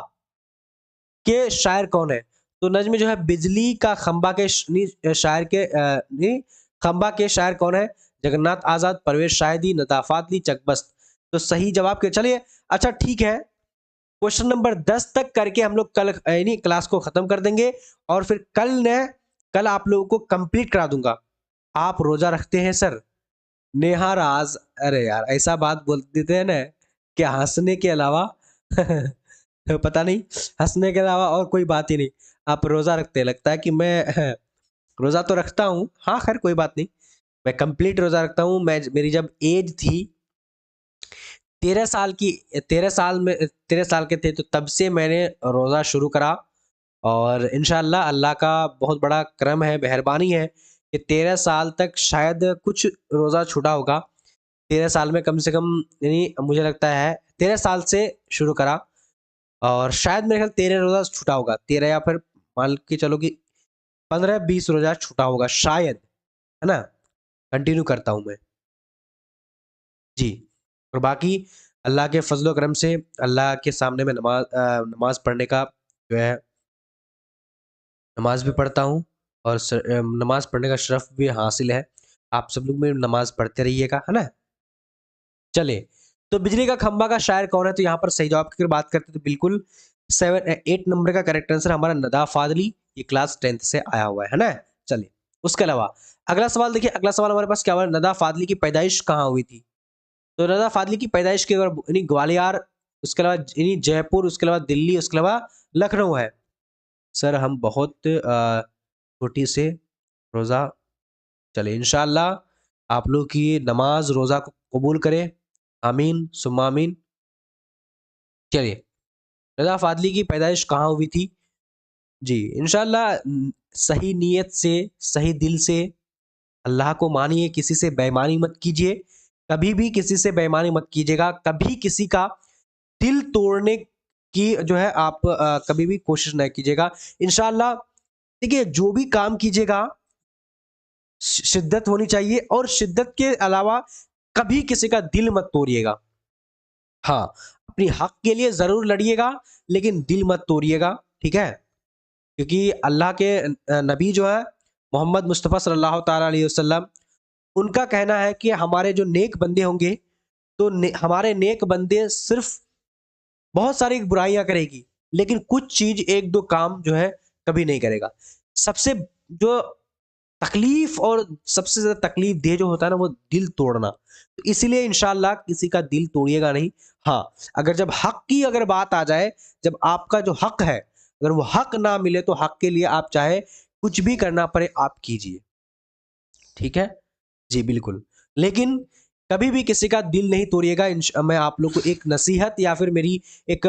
के शायर कौन है? तो नज्म जो है बिजली का खंबा के शायर के नहीं, खंबा के शायर कौन है? जगन्नाथ आजाद, परवेज शाहिदी, नदा फातली, चकबस्त। तो सही जवाब के चलिए। अच्छा ठीक है, क्वेश्चन नंबर 10 तक करके हम लोग कल यानी क्लास को खत्म कर देंगे, और फिर कल आप लोगों को कंप्लीट करा दूंगा। आप रोजा रखते हैं सर? नेहा राज, अरे यार ऐसा बात बोल देते हैं ना कि हंसने के अलावा पता नहीं, हंसने के अलावा और कोई बात ही नहीं। आप रोजा रखते हैं, लगता है कि मैं रोजा तो रखता हूँ, हाँ खैर कोई बात नहीं। मैं कंप्लीट रोजा रखता हूँ। मैं मेरी जब एज थी 13 साल की, 13 साल के थे, तो तब से मैंने रोजा शुरू करा। और इंशाल्लाह अल्लाह का बहुत बड़ा करम है, मेहरबानी है कि 13 साल तक शायद कुछ रोजा छूटा होगा। 13 साल में कम से कम, यानी मुझे लगता है 13 साल से शुरू करा, और शायद मेरे ख्याल 13 रोजा छूटा होगा, 13 या फिर मान के चलो कि 15-20 रोजा छूटा होगा शायद, है ना। कंटिन्यू करता हूँ मैं जी। और बाकी अल्लाह के फजलो करम से अल्लाह के सामने में नमाज पढ़ने का जो है, नमाज भी पढ़ता हूँ, और नमाज पढ़ने का शरफ भी हासिल है। आप सब लोग में नमाज पढ़ते रहिएगा, है ना। चले, तो बिजली का खंबा का शायर कौन है? तो यहाँ पर सही जवाब की अगर बात करते हैं तो बिल्कुल 8 नंबर का करेक्ट आंसर हमारा नदा फादली, ये क्लास 10th से आया हुआ है ना। चलिए, उसके अलावा अगला सवाल देखिए। अगला सवाल हमारे पास क्या हुआ? नदा फादली की पैदाइश कहाँ हुई थी? तो नदा फादली की पैदाइश की अगर यानी ग्वालियर, उसके अलावा यानी जयपुर, उसके अलावा दिल्ली, उसके अलावा लखनऊ है। सर हम बहुत छोटी से रोजा, चले इंशाल्लाह आप लोग की नमाज रोजा को कबूल करे, आमीन सुम्मा आमीन। चलिए, रजा फादली की पैदाइश कहाँ हुई थी? जी इंशाल्लाह सही नीयत से, सही दिल से अल्लाह को मानिए, किसी से बेईमानी मत कीजिए, कभी भी किसी से बेईमानी मत कीजिएगा, कभी किसी का दिल तोड़ने की जो है आप कभी भी कोशिश न कीजिएगा। इंशाल्लाह देखिए, जो भी काम कीजिएगा शिद्दत होनी चाहिए, और शिद्दत के अलावा कभी किसी का दिल मत तोड़िएगा। हाँ, अपनी हक के लिए जरूर लड़िएगा, लेकिन दिल मत तोड़िएगा, ठीक है। क्योंकि अल्लाह के नबी जो है मोहम्मद मुस्तफ़ा सल्लल्लाहु ताला अलैहि वसल्लम, उनका कहना है कि हमारे जो नेक बंदे होंगे, तो हमारे नेक बंदे सिर्फ बहुत सारी बुराइयां करेगी, लेकिन कुछ चीज एक दो काम जो है कभी नहीं करेगा। सबसे जो तकलीफ और सबसे ज्यादा तकलीफ दे जो होता है ना, वो दिल तोड़ना। तो इसीलिए इंशाल्लाह किसी का दिल तोड़िएगा नहीं। हाँ, अगर जब हक की अगर बात आ जाए, जब आपका जो हक है, अगर वो हक ना मिले, तो हक के लिए आप चाहे कुछ भी करना पड़े आप कीजिए, ठीक है जी, बिल्कुल। लेकिन कभी भी किसी का दिल नहीं तोड़िएगा। मैं आप लोग को एक नसीहत या फिर मेरी एक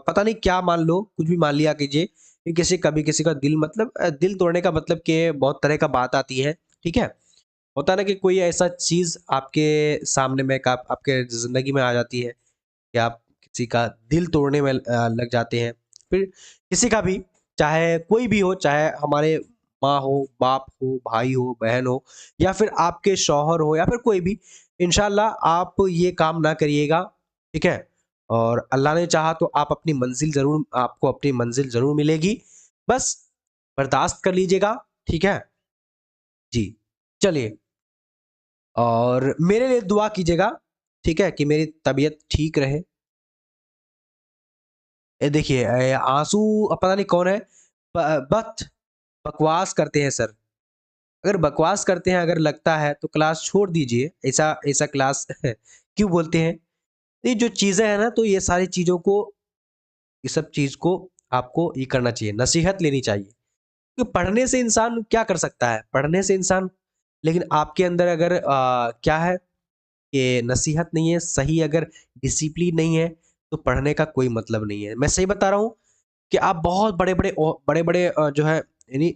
पता नहीं क्या मान लो, कुछ भी मान लिया कीजिए कि कभी किसी का दिल मतलब दिल तोड़ने का मतलब कि बहुत तरह का बात आती है, ठीक है। होता है ना कि कोई ऐसा चीज आपके सामने में आपके जिंदगी में आ जाती है कि आप किसी का दिल तोड़ने में लग जाते हैं। फिर किसी का भी, चाहे कोई भी हो, चाहे हमारे माँ हो, बाप हो, भाई हो, बहन हो, या फिर आपके शौहर हो, या फिर कोई भी, इंशाल्लाह आप ये काम ना करिएगा, ठीक है। और अल्लाह ने चाहा तो आप अपनी मंजिल जरूर, आपको अपनी मंजिल जरूर मिलेगी। बस बर्दाश्त कर लीजिएगा, ठीक है जी। चलिए, और मेरे लिए दुआ कीजिएगा, ठीक है, कि मेरी तबीयत ठीक रहे। ये देखिए आंसू, पता नहीं कौन है, बत बकवास करते हैं सर। अगर बकवास करते हैं, अगर लगता है तो क्लास छोड़ दीजिए। ऐसा ऐसा क्लास क्यों बोलते हैं? ये जो चीजें हैं ना, तो ये सारी चीजों को, ये सब चीज को आपको ये करना चाहिए, नसीहत लेनी चाहिए। क्योंकि पढ़ने से इंसान क्या कर सकता है? पढ़ने से इंसान, लेकिन आपके अंदर अगर क्या है कि नसीहत नहीं है, सही अगर डिसिप्लिन नहीं है, तो पढ़ने का कोई मतलब नहीं है। मैं सही बता रहा हूँ कि आप बहुत बड़े-बड़े जो है यानी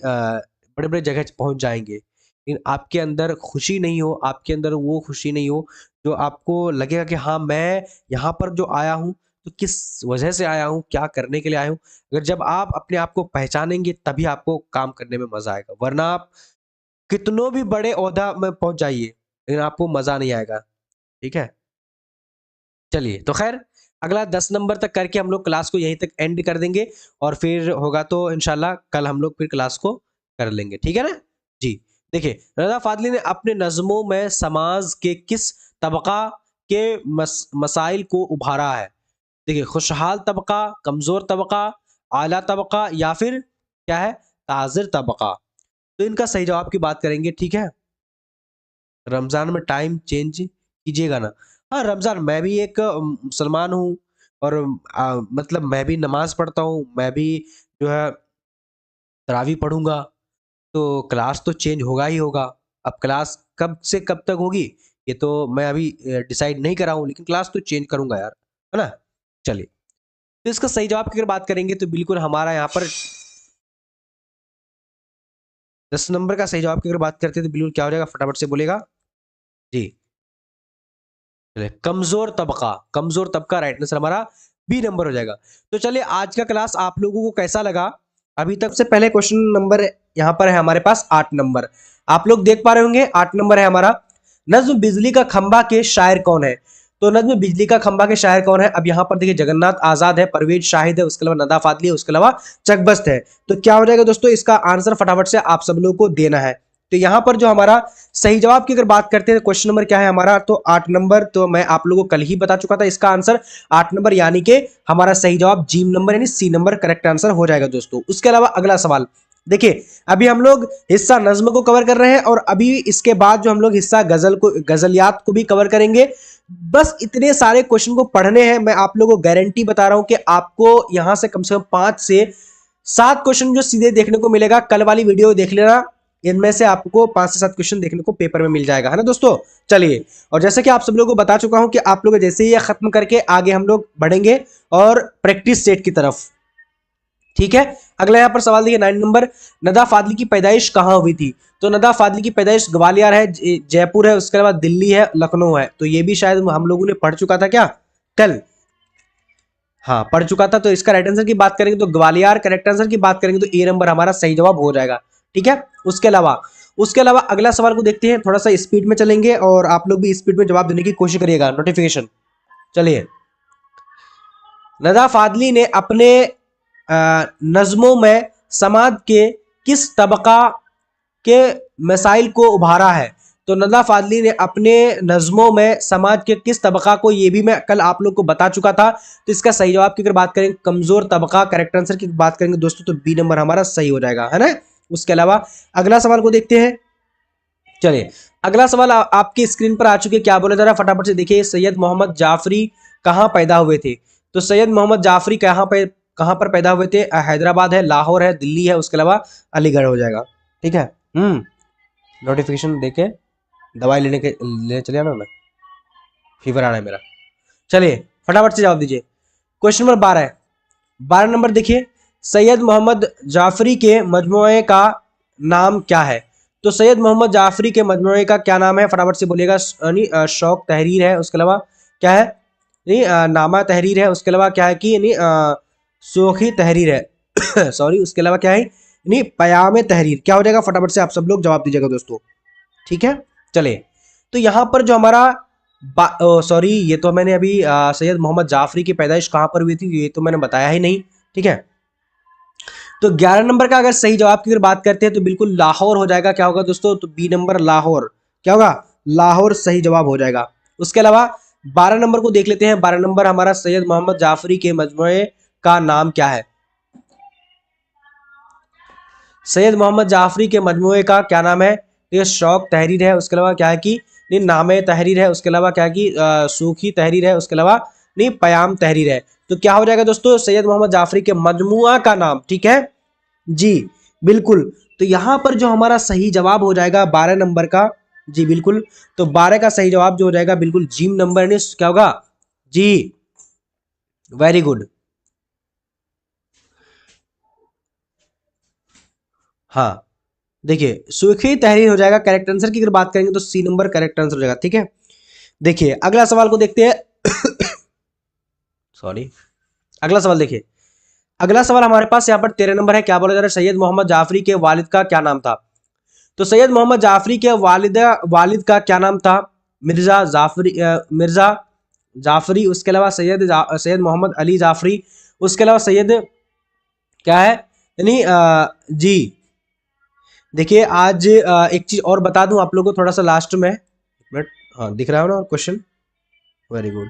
बड़े-बड़े जगह पहुँच जाएँगे। लेकिन आपके अंदर खुशी नहीं हो, आपके अंदर वो खुशी नहीं हो, जो आपको लगेगा कि हाँ, मैं यहाँ पर जो आया हूँ, तो किस वजह से आया हूँ, क्या करने के लिए आया हूँ। अगर जब आप अपने आप को पहचानेंगे तभी आपको काम करने में मजा आएगा, वरना आप कितनों भी बड़े ओहदा में पहुंच जाइए लेकिन आपको मजा नहीं आएगा। ठीक है, चलिए तो खैर अगला 10 नंबर तक करके हम लोग क्लास को यहीं तक एंड कर देंगे, और फिर होगा तो इंशाल्लाह कल हम लोग फिर क्लास को कर लेंगे। ठीक है ना जी। देखिए, रज़ा फादली ने अपने नज़्मों में समाज के किस तबका के मसाइल को उभारा है। देखिए, खुशहाल तबका, कमजोर तबका, आला तबका, या फिर क्या है, ताजिर तबका। तो इनका सही जवाब की बात करेंगे। ठीक है, रमजान में टाइम चेंज कीजिएगा ना। हाँ, रमजान मैं भी एक मुसलमान हूँ, और मतलब मैं भी नमाज पढ़ता हूँ, मैं भी जो है तरावी पढ़ूंगा, तो क्लास तो चेंज होगा ही होगा। अब क्लास कब से कब तक होगी ये तो मैं अभी डिसाइड नहीं करा हूँ, लेकिन क्लास तो चेंज करूंगा यार, है ना। चलिए, तो इसका सही जवाब की अगर बात करेंगे तो बिल्कुल हमारा यहाँ पर 10 नंबर का सही जवाब की अगर बात करते हैं तो बिल्कुल क्या हो जाएगा, फटाफट से बोलेगा जी। चलिए, कमजोर तबका, कमजोर तबका राइट आंसर हमारा बी नंबर हो जाएगा। तो चलिए, आज का क्लास आप लोगों को कैसा लगा। अभी तक से पहले क्वेश्चन नंबर यहाँ पर है हमारे पास 8 नंबर, आप लोग देख पा रहे होंगे 8 नंबर है हमारा। नज्म बिजली का खंबा के शायर कौन है। तो नज्म बिजली का खंबा के शायर कौन है, अब यहाँ पर देखिए जगन्नाथ आजाद है, परवेज शाहिद है, उसके अलावा नदा फादली है, उसके अलावा चकबस्त है। तो क्या हो जाएगा दोस्तों, इसका आंसर फटाफट से आप सब लोगों को देना है। तो यहाँ पर जो हमारा सही जवाब की अगर बात करते हैं, क्वेश्चन नंबर क्या है हमारा, तो 8 नंबर। तो मैं आप लोगों को कल ही बता चुका था इसका आंसर 8 नंबर, यानी कि हमारा सही जवाब जी नंबर यानी सी नंबर करेक्ट आंसर हो जाएगा दोस्तों। उसके अलावा अगला सवाल देखिए, अभी हम लोग हिस्सा नज्म को कवर कर रहे हैं, और अभी इसके बाद जो हम लोग हिस्सा गजल को, गजलियात को भी कवर करेंगे। बस इतने सारे क्वेश्चन को पढ़ने हैं। मैं आप लोगों को गारंटी बता रहा हूं कि आपको यहां से कम 5 से 7 क्वेश्चन जो सीधे देखने को मिलेगा। कल वाली वीडियो देख लेना, इनमें से आपको 5 से 7 क्वेश्चन देखने को पेपर में मिल जाएगा, है ना दोस्तों। चलिए, और जैसे कि आप सब लोगों को बता चुका हूं कि आप लोग जैसे ही ये खत्म करके आगे हम लोग बढ़ेंगे और प्रैक्टिस सेट की तरफ। ठीक है, अगला यहाँ पर सवाल देखिए 9 नंबर, नदा फादली की पैदाइश कहाँ हुई थी। तो नदा फादली की पैदाइश ग्वालियर है, जयपुर है, उसके बाद दिल्ली है, लखनऊ है। तो ये भी शायद हम लोगों ने पढ़ चुका था क्या कल, हाँ पढ़ चुका था। तो इसका राइट आंसर की बात करेंगे तो ग्वालियर, करेक्ट आंसर की बात करेंगे तो ए नंबर हमारा सही जवाब हो जाएगा। ठीक है, उसके अलावा अगला सवाल को देखते हैं, थोड़ा सा स्पीड में चलेंगे और आप लोग भी स्पीड में जवाब देने की कोशिश करिएगा, नोटिफिकेशन। चलिए, नदा फादली ने अपने नज्मों में समाज के किस तबका के मसाइल को उभारा है। तो नदा फादली ने अपने नज्मों में समाज के किस तबका को, ये भी मैं कल आप लोग को बता चुका था। तो इसका सही जवाब की अगर बात करें कमजोर तबका, करेक्ट आंसर की बात करेंगे दोस्तों, तो बी नंबर हमारा सही हो जाएगा, है ना। उसके अलावा अगला सवाल को देखते हैं। चलिए, अगला सवाल आपकी स्क्रीन पर आ चुके, क्या बोला जा रहा है फटाफट से देखिए। सैयद मोहम्मद जाफरी कहाँ पैदा हुए थे। तो सैयद मोहम्मद जाफरी कहाँ पर पैदा हुए थे, हैदराबाद है, लाहौर है, दिल्ली है, उसके अलावा अलीगढ़ हो जाएगा। ठीक है, नोटिफिकेशन देके दवाई लेने चले आना ना, फीवर आ रहा है मेरा। चलिए, फटाफट से जवाब दीजिए। क्वेश्चन नंबर 12 है, 12 नंबर देखिए, सैयद मोहम्मद जाफरी के मजमुए का नाम क्या है। तो सैयद मोहम्मद जाफरी के मजमुए का क्या नाम है, फटाफट से बोलिएगा। शौक तहरीर है, उसके अलावा क्या है, नामा तहरीर है, उसके अलावा क्या है कि शोखी तहरीर है सॉरी, उसके अलावा क्या है, पयाम तहरीर। क्या हो जाएगा, फटाफट से आप सब लोग जवाब दीजिएगा दोस्तों। ठीक है, चलिए, तो यहां पर जो हमारा सॉरी, ये तो मैंने अभी सैयद मोहम्मद जाफरी की पैदाइश कहां पर हुई थी ये तो मैंने बताया ही नहीं। ठीक है, तो 11 नंबर का अगर सही जवाब की अगर बात करते हैं तो बिल्कुल लाहौर हो जाएगा। क्या होगा दोस्तों, तो बी नंबर लाहौर, क्या होगा, लाहौर सही जवाब हो जाएगा। उसके अलावा 12 नंबर को देख लेते हैं। 12 नंबर हमारा सैयद मोहम्मद जाफरी के मजमुए का नाम क्या है। सैयद मोहम्मद जाफरी के मजमुए का क्या नाम है, तो ये शौक तहरीर है, उसके अलावा क्या है कि नामे तहरीर है, उसके अलावा क्या है कि सूखी तहरीर है, उसके अलावा पयाम तहरीर है। तो क्या हो जाएगा दोस्तों, सैयद मोहम्मद जाफरी के मजमुआ का नाम। ठीक है जी, बिल्कुल। तो यहां पर जो हमारा सही जवाब हो जाएगा 12 नंबर का, जी बिल्कुल, तो 12 का सही जवाब जो हो जाएगा बिल्कुल जी नंबर ने क्या होगा, जी, वेरी गुड। हाँ, देखिए, सूखी तहरीर हो जाएगा करेक्ट आंसर की अगर बात करेंगे तो सी नंबर करेक्ट आंसर हो जाएगा। ठीक है, देखिए अगला सवाल को देखते हैं सॉरी, अगला सवाल देखिए। अगला सवाल हमारे पास यहाँ पर 13 नंबर है। क्या बोला जा रहा है? सैयद मोहम्मद जाफरी के वालिद का क्या नाम था? तो सैयद मोहम्मद जाफरी के वालिद का क्या नाम था? मिर्जा जाफरी, उसके अलावा सैयद मोहम्मद अली जाफरी, उसके अलावा सैयद क्या है यानी जी। देखिए आज एक चीज और बता दूं आप लोगों को थोड़ा सा लास्ट में, मिनट, हाँ दिख रहा है ना क्वेश्चन, वेरी गुड।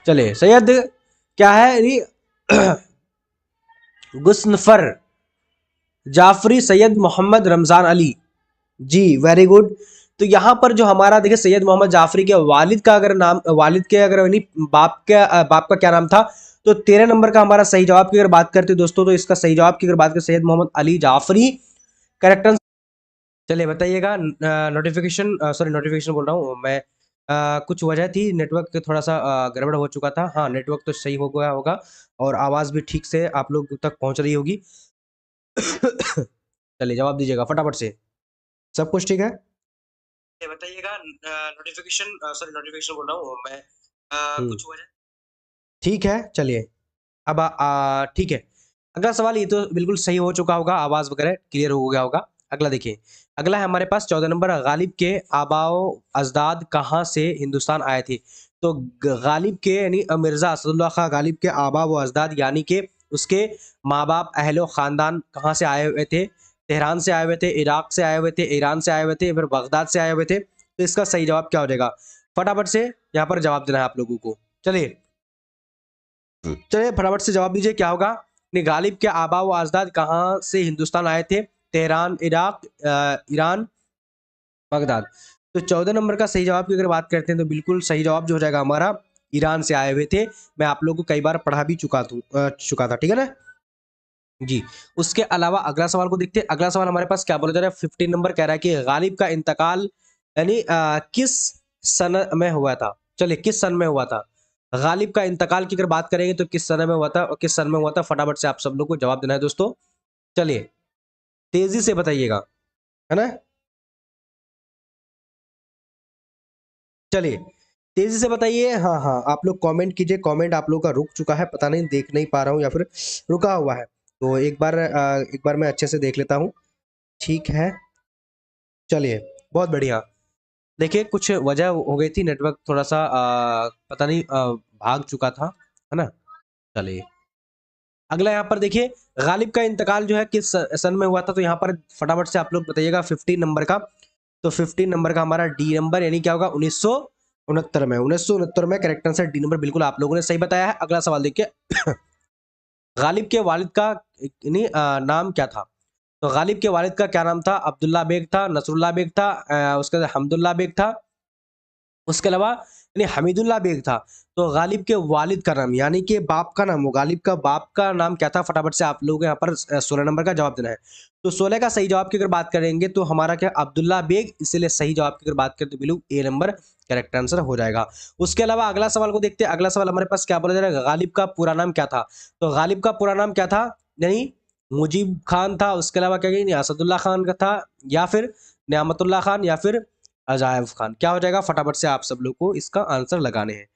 चलिए सैयद क्या है यानी गुस्नफर जाफरी सैयद मोहम्मद रमजान अली, जी वेरी गुड। तो यहां पर जो हमारा देखिए सैयद मोहम्मद जाफरी के वालिद का अगर नाम, वालिद के अगर यानी बाप का क्या नाम था, तो 13 नंबर का हमारा सही जवाब की अगर बात करते हैं दोस्तों, तो इसका सही जवाब की अगर बात करें सैयद मोहम्मद अली जाफरी, करेक्ट। चलिए बताइएगा। नोटिफिकेशन, सॉरी नोटिफिकेशन बोल रहा हूँ मैं, कुछ वजह थी, नेटवर्क थोड़ा सा गड़बड़ हो चुका था। हाँ नेटवर्क तो सही हो गया होगा और आवाज़ भी ठीक से आप लोग तक पहुंच रही होगी। चलिए जवाब दीजिएगा फटाफट से, सब कुछ ठीक है? ये बताइएगा। नोटिफिकेशन, सॉरी नोटिफिकेशन बोल रहा हूँ मैं, कुछ वजह ठीक है। चलिए अब ठीक है। अगला सवाल, ये तो बिल्कुल सही हो चुका होगा, आवाज वगैरह क्लियर हो गया होगा। अगला देखिए, अगला है हमारे पास 14 नंबर, गालिब के आबाओ अजदाद कहाँ से हिंदुस्तान आए थे? तो गालिब के यानी मिर्जा असदुल्ला खां गालिब के आबा व अजदाद यानी कि उसके माँ बाप अहलो ख़ानदान कहाँ से आए हुए थे? तेहरान से आए हुए थे, इराक से आए हुए थे, ईरान से आए हुए थे, फिर बगदाद से आए हुए थे। तो इसका सही जवाब क्या हो जाएगा? फटाफट से यहाँ पर जवाब देना है आप लोगों को। चलिए चलिए फटाफट से जवाब दीजिए क्या होगा? गालिब के आबा व अजदाद कहाँ से हिंदुस्तान आए थे? Tehran, Iraq, Iran, Baghdad. तो 14 नंबर का सही जवाब की अगर बात करते हैं तो बिल्कुल सही जवाब जो हो जाएगा हमारा, ईरान से आए हुए थे। मैं आप लोगों को कई बार पढ़ा भी चुका था, ठीक है ना जी। उसके अलावा अगला सवाल को देखते हैं। अगला सवाल हमारे पास क्या बोला जा रहा है? 15 नंबर कह रहा है कि गालिब का इंतकाल यानी किस सन में हुआ था? चलिए किस सन में हुआ था? गालिब का इंतकाल की अगर बात करेंगे तो किस सन में हुआ था और किस सन में हुआ था? फटाफट से आप सब लोग को जवाब देना है दोस्तों। चलिए तेजी से बताइएगा, है ना? चलिए तेजी से बताइए। हाँ हाँ आप लोग कमेंट कीजिए, कमेंट आप लोग का रुक चुका है, पता नहीं देख नहीं पा रहा हूँ या फिर रुका हुआ है। तो एक बार मैं अच्छे से देख लेता हूँ, ठीक है। चलिए बहुत बढ़िया। देखिए कुछ वजह हो गई थी, नेटवर्क थोड़ा सा पता नहीं भाग चुका था, है ना? चलिए अगला यहाँ पर देखिए, गालिब का इंतकाल जो है किस सन में हुआ था? तो यहाँ पर फटाफट से आप लोग बताइएगा 15 नंबर का। तो 15 नंबर का हमारा डी नंबर यानी क्या होगा? 1969 में। 1969 में करेक्ट आंसर डी नंबर, बिल्कुल आप लोगों ने सही बताया है। अगला सवाल देखिए। गालिब के वालिद का यानी नाम क्या था? तो गालिब के वालिद का क्या नाम था? अब्दुल्ला बेग था, नसरुल्ला बेग था, उसके बाद हमदुल्ला बेग था, उसके अलावा यानी हमीदुल्ला बेग था। तो गालिब के वालिद का नाम यानी कि बाप का नाम, वो गालिब का बाप का नाम क्या था? फटाफट से आप लोग यहाँ पर 16 नंबर का जवाब देना है। तो 16 का सही जवाब की अगर बात करेंगे तो हमारा क्या? अब्दुल्ला बेग, इसलिए सही जवाब की अगर बात करें तो बिल्कुल ए नंबर करेक्ट आंसर हो जाएगा। उसके अलावा अगला सवाल को देखते हैं। अगला सवाल हमारे पास क्या बोला जा रहा है? गालिब का पूरा नाम क्या था? तो गालिब का पूरा नाम क्या था? यानी मुजीब खान था, उसके अलावा क्या कहेंगे? असदुल्ला खान का था, या फिर नियामतुल्लाह खान, या फिर अजायब खान। क्या हो जाएगा? फटाफट से आप सब लोग को इसका आंसर लगाने हैं।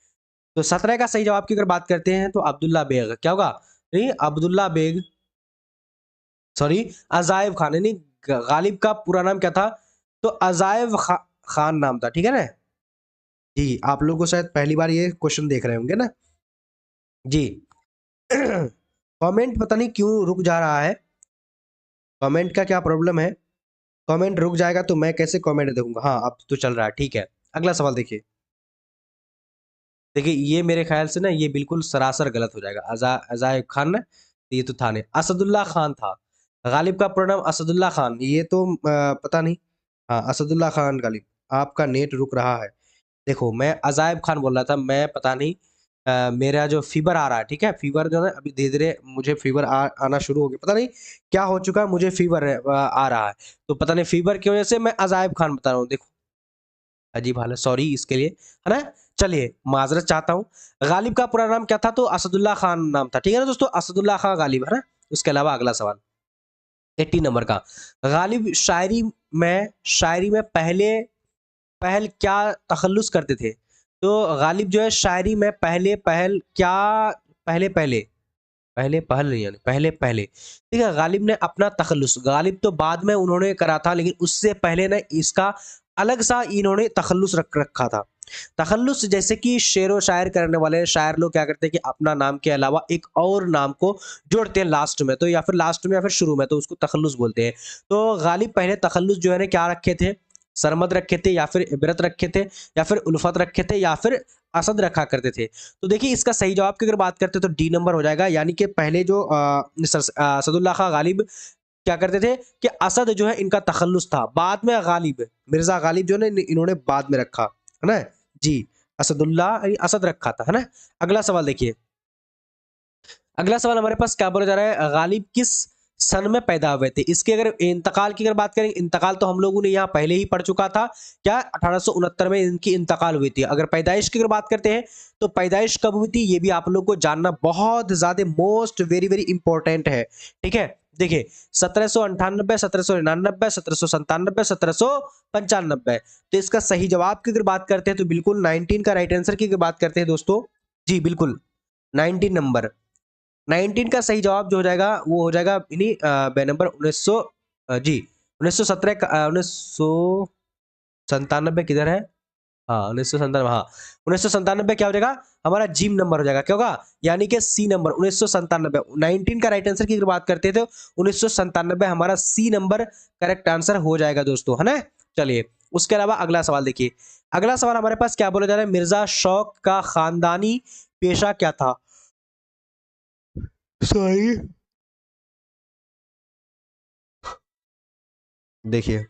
तो 17 का सही जवाब की अगर बात करते हैं तो अब्दुल्ला बेग। क्या होगा? नहीं अब्दुल्ला बेग, सॉरी अजायब खान, यानी गालिब का पूरा नाम क्या था? तो खान नाम था, ठीक है ना जी। आप लोगों को शायद पहली बार ये क्वेश्चन देख रहे होंगे ना जी। कमेंट पता नहीं क्यों रुक जा रहा है, कमेंट का क्या प्रॉब्लम है? कमेंट रुक जाएगा तो मैं कैसे कमेंट दूंगा? हाँ अब तो चल रहा है, ठीक है। अगला सवाल देखिए। देखिए ये मेरे ख्याल से ना ये बिल्कुल सरासर गलत हो जाएगा। अजायब खान ना, तो ये तो था नहीं, असदुल्ला खान था। गालिब का पूरा नाम असदुल्ला खान, ये तो पता नहीं। हाँ असदुल्ला खान गालिब। आपका नेट रुक रहा है। देखो मैं अजायब खान बोल रहा था, मैं पता नहीं मेरा जो फीवर आ रहा है, ठीक है, फीवर जो है अभी धीरे धीरे मुझे फीवर आना शुरू हो गया, पता नहीं क्या हो चुका है, मुझे फीवर आ रहा है। तो पता नहीं फीवर की वजह से मैं अजायब खान बता रहा हूँ। देखो अजीब हाल है, सॉरी इसके लिए, है ना? चलिए माजरत चाहता हूँ। गालिब का पूरा नाम क्या था? तो असदुल्ला खान नाम था, ठीक है ना दोस्तों? असदुल्ला खान गालिब, है ना? उसके अलावा अगला सवाल 80 नंबर का, गालिब शायरी में पहले पहल क्या तखल्लुस करते थे। तो गालिब जो है शायरी में पहले पहल क्या, पहले पहले पहले पहल नहीं, यानी पहले पहले, ठीक है। गालिब ने अपना तखल्लुस, गालिब तो बाद में उन्होंने करा था, लेकिन उससे पहले ने इसका अलग सा इन्होंने तखल्लुस रख रखा था। तखल्लुस जैसे कि शेर व शायर करने वाले शायर लोग क्या करते हैं कि अपना नाम के अलावा एक और नाम को जोड़ते हैं लास्ट में, तो या फिर लास्ट में या फिर शुरू में, तो उसको तखल्लुस बोलते हैं। तो गालिब पहले तखल्लुस जो है ना क्या रखे थे, सरमद रखे थे, या फिर इबरत रखे थे, या फिर उल्फत रखे थे, या फिर असद रखा करते थे। तो देखिए इसका सही जवाब की अगर बात करते हैं तो डी नंबर हो जाएगा, यानी कि पहले जो असदुल्ला खां गालिब क्या करते थे कि असद जो है इनका तखल्लुस था, बाद में गालिब, मिर्जा गालिब जो है ना इन्होंने बाद में रखा, है ना जी। असदुल्ला यानी असद रखा था, है ना। अगला सवाल देखिए, अगला सवाल हमारे पास क्या बोला जा रहा है, गालिब किस सन में पैदा हुए थे। इसके अगर इंतकाल की अगर बात करें, इंतकाल तो हम लोगों ने यहाँ पहले ही पढ़ चुका था, क्या 1869 में इनकी इंतकाल हुई थी। अगर पैदाइश की अगर बात करते हैं तो पैदाइश कब हुई थी, ये भी आप लोग को जानना बहुत ज्यादा मोस्ट वेरी वेरी इंपॉर्टेंट है, ठीक है। देखिए 1798, 1799, 1797, 1795। तो इसका सही जवाब की अगर बात करते हैं तो बिल्कुल 19 का राइट आंसर की अगर बात करते हैं दोस्तों, जी बिल्कुल 19 नंबर, 19 का सही जवाब जो हो जाएगा वो हो जाएगा इन्हीं बे नंबर 1900, जी 1917 का 1997 किधर है, हाँ 1997, हाँ 1997 क्या हो जाएगा हमारा जीम नंबर हो जाएगा, क्या होगा, यानी कि सी नंबर 1997। 19 का राइट आंसर की अगर बात करते हैं तो 1997 हमारा सी नंबर करेक्ट आंसर हो जाएगा दोस्तों, है ना। चलिए उसके अलावा अगला सवाल देखिए, अगला सवाल हमारे पास क्या बोला जा रहा है, मिर्जा शौक का खानदानी पेशा क्या था। सही, देखिए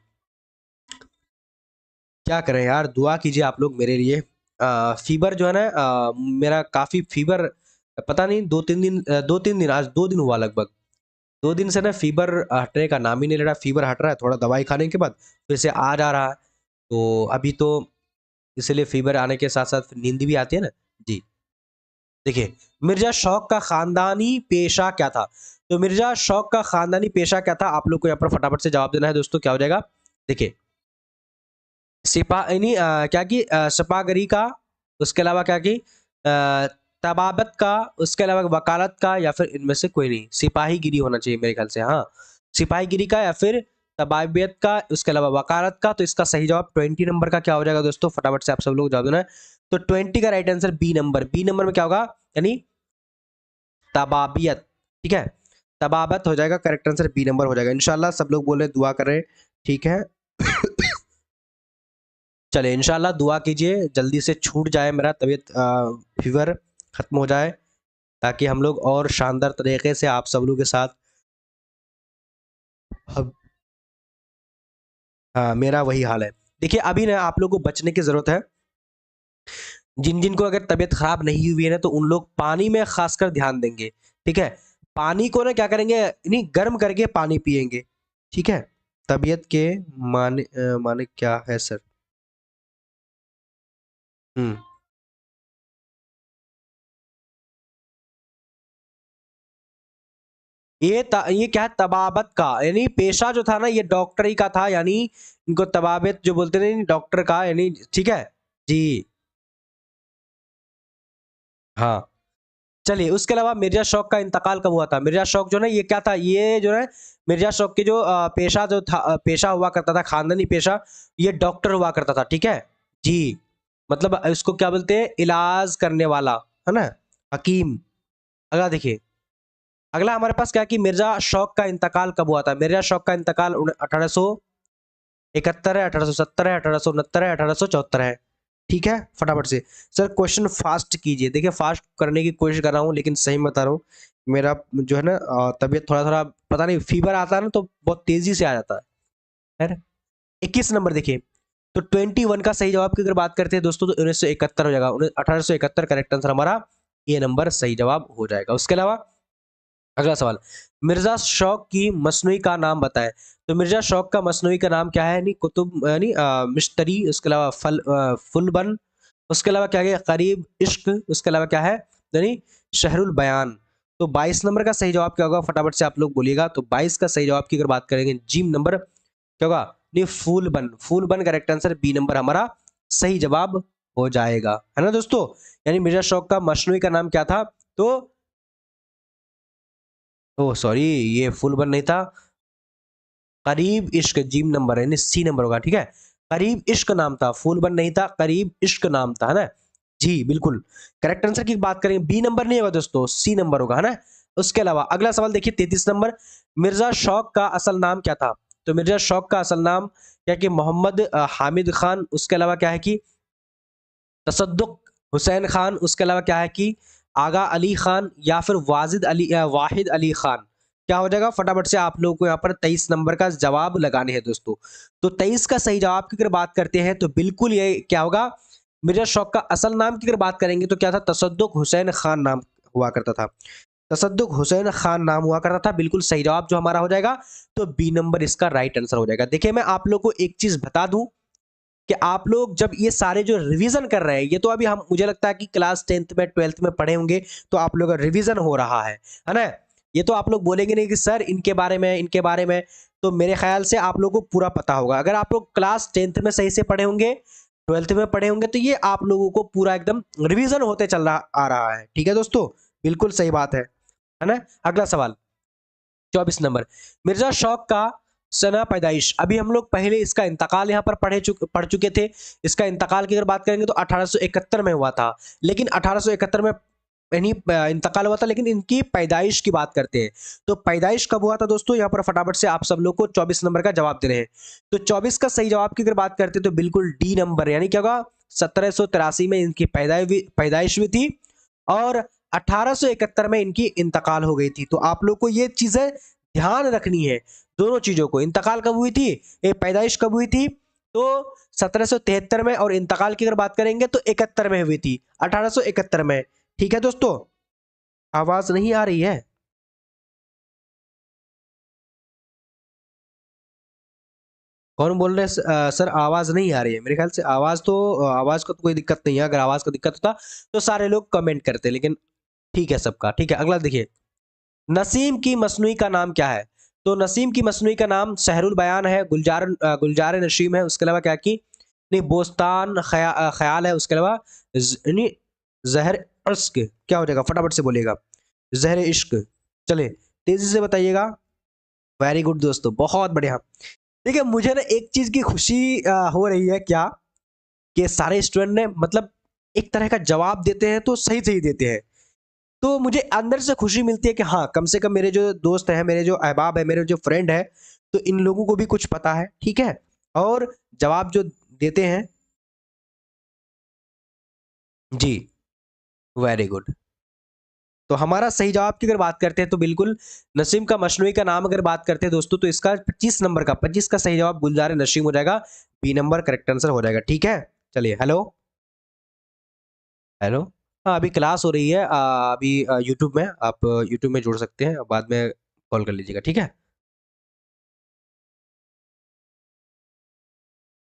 क्या करें यार, दुआ कीजिए आप लोग मेरे लिए। फीवर जो है ना मेरा काफी फीवर, पता नहीं 2-3 दिन, 2-3 दिन, आज 2 दिन हुआ लगभग, 2 दिन से ना फीवर हटने का नाम ही नहीं ले रहा। फीवर हट रहा है थोड़ा दवाई खाने के बाद, फिर से आ जा रहा है, तो अभी तो इसलिए फीवर आने के साथ साथ नींद भी आती है ना जी। देखिए मिर्जा शौक का खानदानी पेशा क्या था। तो मिर्जा शौक का खानदानी पेशा क्या था, आप लोग को यहाँ पर फटाफट से जवाब देना है दोस्तों। क्या हो जाएगा, देखिए सिपाही क्या की सिपागरी का, उसके अलावा क्या की तबाबत का, उसके अलावा वकालत का, या फिर इनमें से कोई नहीं, सिपाहीगिरी होना चाहिए मेरे ख्याल से, हाँ सिपाहीगिरी का या फिर तबाबियत का, उसके अलावा वकालत का। तो इसका सही जवाब 20 नंबर का क्या हो जाएगा दोस्तों, फटाफट से आप सब लोग जवाब देना है। तो 20 का right answer B number, B number में क्या होगा, यानी तबाबियत, ठीक है, तबाबत हो जाएगा, करेक्ट आंसर बी नंबर हो जाएगा। इंशाल्लाह सब लोग बोल रहे दुआ कर रहे हैं, ठीक है। चले इंशाल्लाह दुआ कीजिए जल्दी से छूट जाए मेरा तबीयत, फीवर खत्म हो जाए, ताकि हम लोग और शानदार तरीके से आप सब लोगों के साथ हम, हाँ मेरा वही हाल है। देखिए अभी ना आप लोग को बचने की जरूरत है, जिन जिन को अगर तबीयत खराब नहीं हुई है ना तो उन लोग पानी में खासकर ध्यान देंगे, ठीक है। पानी को ना क्या करेंगे, नहीं गर्म करके पानी पिएंगे, ठीक है। तबीयत के माने माने क्या है सर, हम्म, ये क्या है, तबाबत का यानी पेशा जो था ना ये डॉक्टरी का था, यानी इनको तबाबत जो बोलते हैं डॉक्टर का, यानी ठीक है जी, हाँ। चलिए उसके अलावा मिर्जा शौक का इंतकाल कब हुआ था। मिर्जा शौक जो ना ये क्या था, ये जो है मिर्जा शौक की जो पेशा जो था, पेशा हुआ करता था खानदानी पेशा, ये डॉक्टर हुआ करता था, ठीक है जी। मतलब इसको क्या बोलते हैं, इलाज करने वाला, है ना, हकीम। अगला देखिए, अगला हमारे पास क्या कि मिर्जा शौक का इंतकाल कब हुआ था। मिर्जा शौक का इंतकाल 1871 है, 1870 है, 1869 है, 1874 है, ठीक है। फटाफट से सर क्वेश्चन फास्ट कीजिए, देखिए फास्ट करने की कोशिश कर रहा हूँ, लेकिन सही बता रहा हूँ मेरा जो है ना तबीयत थोड़ा थोड़ा पता नहीं, फीवर आता है ना तो बहुत तेजी से आ जाता है। 21 नंबर देखिए, तो 21 का सही जवाब की अगर बात करते हैं दोस्तों तो 1971 हो जाएगा, 1871 करेक्ट आंसर हमारा ए नंबर सही जवाब हो जाएगा। उसके अलावा अगला सवाल, मिर्जा शौक की मसनूई का नाम बताएं। तो मिर्जा शौक का मसनूई का नाम क्या है, यानी कुतुब यानी मिश्तरी, उसके अलावा फुलबन, उसके अलावा क्या है करीब इश्क, उसके अलावा क्या है यानी शहरुल बयान। तो 22 नंबर का सही जवाब क्या होगा, फटाफट से आप लोग बोलिएगा। तो 22 का सही जवाब की अगर बात करेंगे, जीम नंबर क्या होगा, नहीं फूल बन, फूल बन करेक्ट आंसर बी नंबर हमारा सही जवाब हो जाएगा, है ना दोस्तों। यानी मिर्जा शौक का मशनूई का नाम क्या था? तो ओ सॉरी, ये फुल वन नहीं था, करीब इश्क, जीम नंबर है, यानी सी नंबर होगा, ठीक है। करीब इश्क नाम था, फुल वन नहीं था, करीब इश्क नाम था, है ना। जी बिल्कुल, करेक्ट आंसर की बात करें, बी नंबर नहीं होगा दोस्तों, सी नंबर होगा, है ना। उसके अलावा अगला सवाल देखिए 33 नंबर, मिर्जा शौक का असल नाम क्या था? तो मिर्जा शौक का असल नाम क्या कि मोहम्मद हामिद खान, उसके अलावा क्या है कि तसद्दुक हुसैन खान, उसके अलावा क्या है कि आगा अली खान, या फिर वाजिद अली वाहिद अली खान। क्या हो जाएगा? फटाफट से आप लोगों को यहाँ पर 23 नंबर का जवाब लगाने हैं दोस्तों। तो 23 का सही जवाब की अगर बात करते हैं तो बिल्कुल ये क्या होगा, मिर्जा शौक का असल नाम की अगर बात करेंगे तो क्या था, तसद्दुक हुसैन खान नाम हुआ करता था। तसद्दुक हुसैन खान नाम हुआ करता था, बिल्कुल सही जवाब जो हमारा हो जाएगा। तो बी नंबर इसका राइट आंसर हो जाएगा। देखिए मैं आप लोग को एक चीज बता दूं कि आप लोग जब ये सारे जो रिवीजन कर रहे हैं, ये तो अभी हम, मुझे लगता है कि क्लास 10th में 12th में पढ़े होंगे, तो आप लोग का रिवीजन हो रहा है ना। ये तो आप लोग बोलेंगे नहीं कि सर इनके बारे में, इनके बारे में, तो मेरे ख्याल से आप लोगों को पूरा पता होगा। अगर आप लोग क्लास 10th में सही से पढ़े होंगे, 12th में पढ़े होंगे, तो ये आप लोगों को पूरा एकदम रिवीजन होते चल रहा आ रहा है, ठीक है दोस्तों, बिल्कुल सही बात है ना। अगला सवाल 24 नंबर, मिर्जा शौक का सना पैदाइश, अभी हम लोग पहले इसका इंतकाल यहाँ पर पढ़ चुके थे। इसका इंतकाल की अगर बात करेंगे तो 1871 में हुआ था, लेकिन 1871 में यानी इंतकाल हुआ था, लेकिन इनकी पैदाइश की बात करते हैं। तो पैदाइश कब हुआ था दोस्तों? यहाँ पर फटाफट से आप सब लोग को 24 नंबर का जवाब दे रहे हैं। तो 24 का सही जवाब की अगर बात करते हैं तो बिल्कुल डी नंबर, यानी क्या होगा, 1783 में इनकी पैदाइश हुई थी, और 1871 में इनकी इंतकाल हो गई थी। तो आप लोग को ये चीजें ध्यान रखनी है, दोनों चीजों को। इंतकाल कब हुई थी, ये पैदाइश कब हुई थी? तो 1773 में, और इंतकाल की अगर बात करेंगे तो 71 में हुई थी, 1871 में, ठीक है दोस्तों। आवाज नहीं आ रही है? कौन बोल रहे हैं? सर आवाज नहीं आ रही है, मेरे ख्याल से आवाज तो, आवाज का तो कोई दिक्कत नहीं है। अगर आवाज का दिक्कत होता तो सारे लोग कमेंट करते, लेकिन ठीक है सबका, ठीक है। अगला देखिए, नसीम की मसनूई का नाम क्या है? तो नसीम की मसनूई का नाम सहरुल बयान है, गुलजार नशीम है, उसके अलावा क्या की नहीं, बोस्तान ख्याल है, उसके अलावा नहीं, जहर इश्क, क्या हो जाएगा फटाफट से बोलिएगा, जहर इश्क। चले तेजी से बताइएगा। वेरी गुड दोस्तों, बहुत बढ़िया। देखिए मुझे ना एक चीज की खुशी हो रही है, क्या कि सारे स्टूडेंट ने मतलब एक तरह का जवाब देते हैं तो सही सही देते हैं। तो मुझे अंदर से खुशी मिलती है कि हाँ, कम से कम मेरे जो दोस्त हैं, मेरे जो अहबाब है, मेरे जो फ्रेंड है, तो इन लोगों को भी कुछ पता है, ठीक है, और जवाब जो देते हैं। जी, वेरी गुड। तो हमारा सही जवाब की अगर बात करते हैं तो बिल्कुल नसीम का मशनूई का नाम अगर बात करते हैं दोस्तों, तो इसका 25 नंबर का 25 का सही जवाब गुलजार नशीम हो जाएगा, बी नंबर करेक्ट आंसर हो जाएगा, ठीक है। चलिए, हेलो हेलो। हाँ अभी क्लास हो रही है, अभी यूट्यूब में, आप यूट्यूब में जुड़ सकते हैं, बाद में कॉल कर लीजिएगा, ठीक है।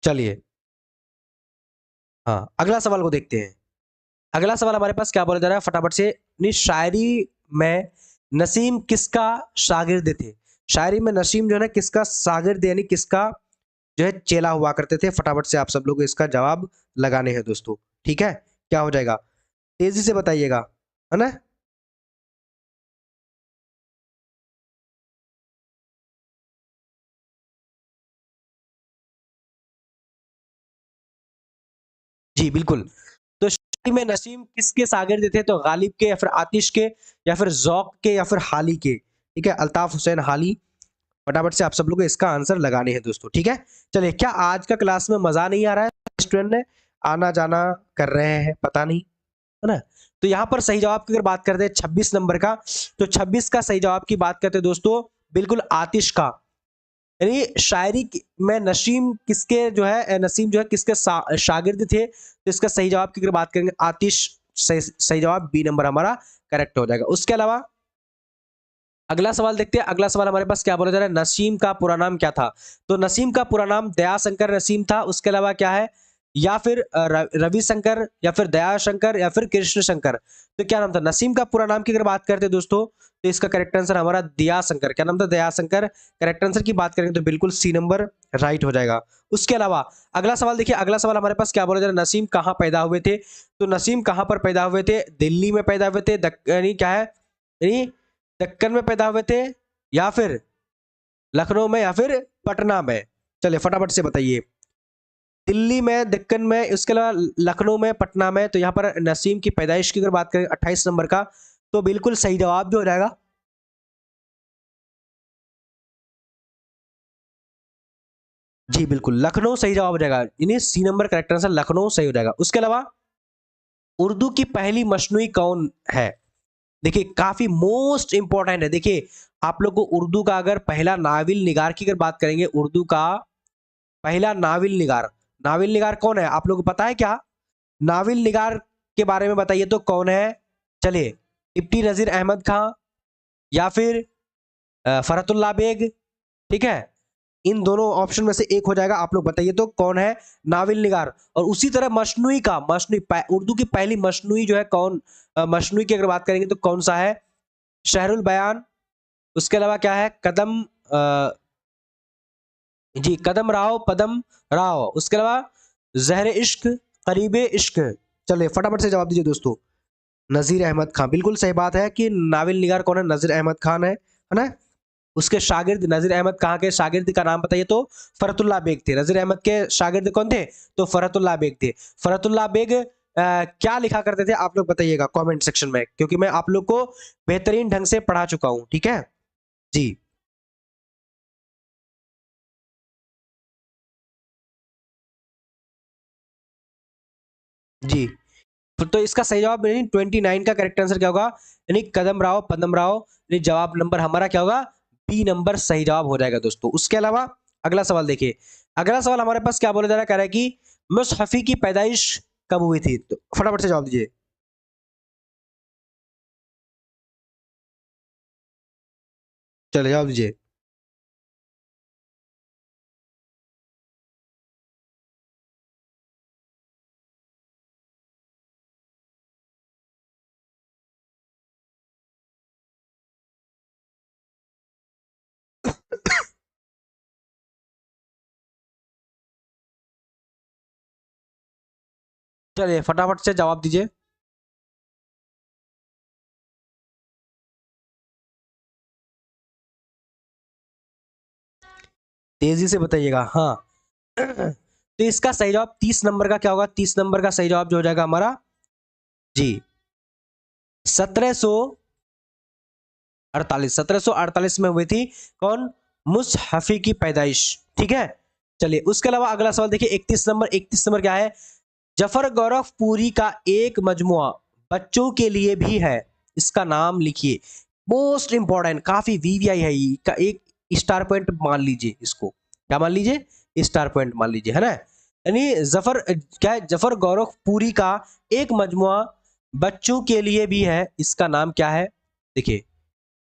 चलिए, हाँ अगला सवाल को देखते हैं। अगला सवाल हमारे पास क्या बोला जा रहा है, फटाफट से, शायरी में नसीम किसका शागिर्द थे? शायरी में नसीम जो है ना, किसका शागिर्द यानी किसका जो है चेला हुआ करते थे? फटाफट से आप सब लोग इसका जवाब लगाने हैं दोस्तों, ठीक है। क्या हो जाएगा, तेजी से बताइएगा, है ना। जी बिल्कुल। तो शायरी में नसीम किसके शागिर्द थे? तो गालिब के, या फिर आतिश के, या फिर जौक के, या फिर हाली के, ठीक है, अल्ताफ हुसैन हाली। फटाफट से आप सब लोग को इसका आंसर लगाने हैं दोस्तों, ठीक है। चलिए, क्या आज का क्लास में मजा नहीं आ रहा है? स्टूडेंट ने आना जाना कर रहे हैं, पता नहीं, है ना। तो यहाँ पर सही जवाब की अगर बात करते हैं 26 नंबर का, तो 26 का सही जवाब की बात करते हैं दोस्तों, बिल्कुल आतिश का। यानी में नसीम किसके जो है, नसीम जो है किसके शागिर्द थे? तो इसका सही जवाब की अगर बात करेंगे आतिश, सही जवाब बी नंबर हमारा करेक्ट हो जाएगा। उसके अलावा अगला सवाल देखते हैं। अगला सवाल हमारे पास क्या बोला जा रहा है, नसीम का पूरा नाम क्या था? तो नसीम का पूरा नाम दयाशंकर नसीम था। उसके अलावा क्या है, या फिर रविशंकर या फिर दयाशंकर या फिर कृष्ण शंकर। तो क्या नाम था नसीम का पूरा नाम की अगर बात करते हैं दोस्तों, तो इसका करेक्ट आंसर हमारा दयाशंकर। क्या नाम था? दयाशंकर। करेक्ट आंसर की बात करेंगे तो बिल्कुल सी नंबर राइट हो जाएगा। उसके अलावा अगला सवाल देखिए, अगला सवाल हमारे पास क्या बोला जा रहा है, नसीम कहाँ पैदा हुए थे? तो नसीम कहाँ पर पैदा हुए थे? दिल्ली में पैदा हुए थे, यानी क्या है, यानी दक्कन में पैदा हुए थे, या फिर लखनऊ में, या फिर पटना में? चलिए फटाफट से बताइए। दिल्ली में, दक्कन में, उसके अलावा लखनऊ में, पटना में। तो यहाँ पर नसीम की पैदाइश की अगर बात करें 28 नंबर का, तो बिल्कुल सही जवाब भी हो जाएगा। जी बिल्कुल, लखनऊ सही जवाब हो जाएगा, यानी C number correct answer Lucknow सही हो जाएगा। उसके अलावा उर्दू की पहली मशनूई कौन है? देखिए काफी मोस्ट इंपॉर्टेंट है। देखिए आप लोग को उर्दू का अगर पहला नाविल निगार की अगर बात करेंगे, उर्दू का पहला नाविल निगार, नाविल निगार कौन है आप लोग को पता है क्या? नाविल निगार के बारे में बताइए तो कौन है? चलिए, इब्ती नजीर अहमद खां, या फिर फरहतुल्लाह बेग, ठीक है, इन दोनों ऑप्शन में से एक हो जाएगा। आप लोग बताइए तो कौन है नाविल निगार। और उसी तरह मशनूई का, उर्दू की पहली मशनूई जो है कौन, मशनूई की अगर बात करेंगे तो कौन सा है? शहरुल बयान। उसके अलावा क्या है, कदम जी कदम राव, पदम राव। उसके अलावा जहर इश्क, करीबे इश्क। चलिए फटाफट से जवाब दीजिए दोस्तों। नजीर अहमद खान, बिल्कुल सही बात है कि नाविल निगार कौन है? नजीर अहमद खान है ना। उसके शागिर्द, नजीर अहमद खान के शागिर्द का नाम बताइए तो फरहतुल्लाह बेग थे। नजीर अहमद के शागिर्द कौन थे? तो फरहतुल्लाह बेग थे। फरहतुल्लाह बेग क्या लिखा करते थे आप लोग बताइएगा कमेंट सेक्शन में, क्योंकि मैं आप लोग को बेहतरीन ढंग से पढ़ा चुका हूं, ठीक है जी। जी तो इसका सही जवाब यानी 29 का करेक्ट आंसर क्या होगा? यानी कदम राव, पदम राव। यानी जवाब नंबर हमारा क्या होगा? बी नंबर सही जवाब हो जाएगा दोस्तों। उसके अलावा अगला सवाल देखिए, अगला सवाल हमारे पास क्या बोला जा रहा है, कह रहा है कि मुसहफी की पैदाइश कब हुई थी? तो फटाफट से जवाब दीजिए। चलिए जवाब दीजिए। चलिए फटाफट से जवाब दीजिए। तेजी से बताइएगा हाँ। तो इसका सही जवाब 30 नंबर का क्या होगा? 30 नंबर का सही जवाब जो हो जाएगा हमारा, जी 1748, 1748 में हुई थी कौन? मुसहफी की पैदाइश, ठीक है। चलिए उसके अलावा अगला सवाल देखिए 31 नंबर। 31 नंबर क्या है? जफर गौरव पुरी का एक मजमुआ बच्चों के लिए भी है, इसका नाम लिखिए। मोस्ट इंपॉर्टेंट, काफी वीवीआई है ये का, एक स्टार पॉइंट मान लीजिए इसको। क्या मान लीजिए? स्टार पॉइंट मान लीजिए, है ना। यानी जफर क्या है, जफर गौरव पुरी का एक मजमुआ बच्चों के लिए भी है, इसका नाम क्या है? देखिए,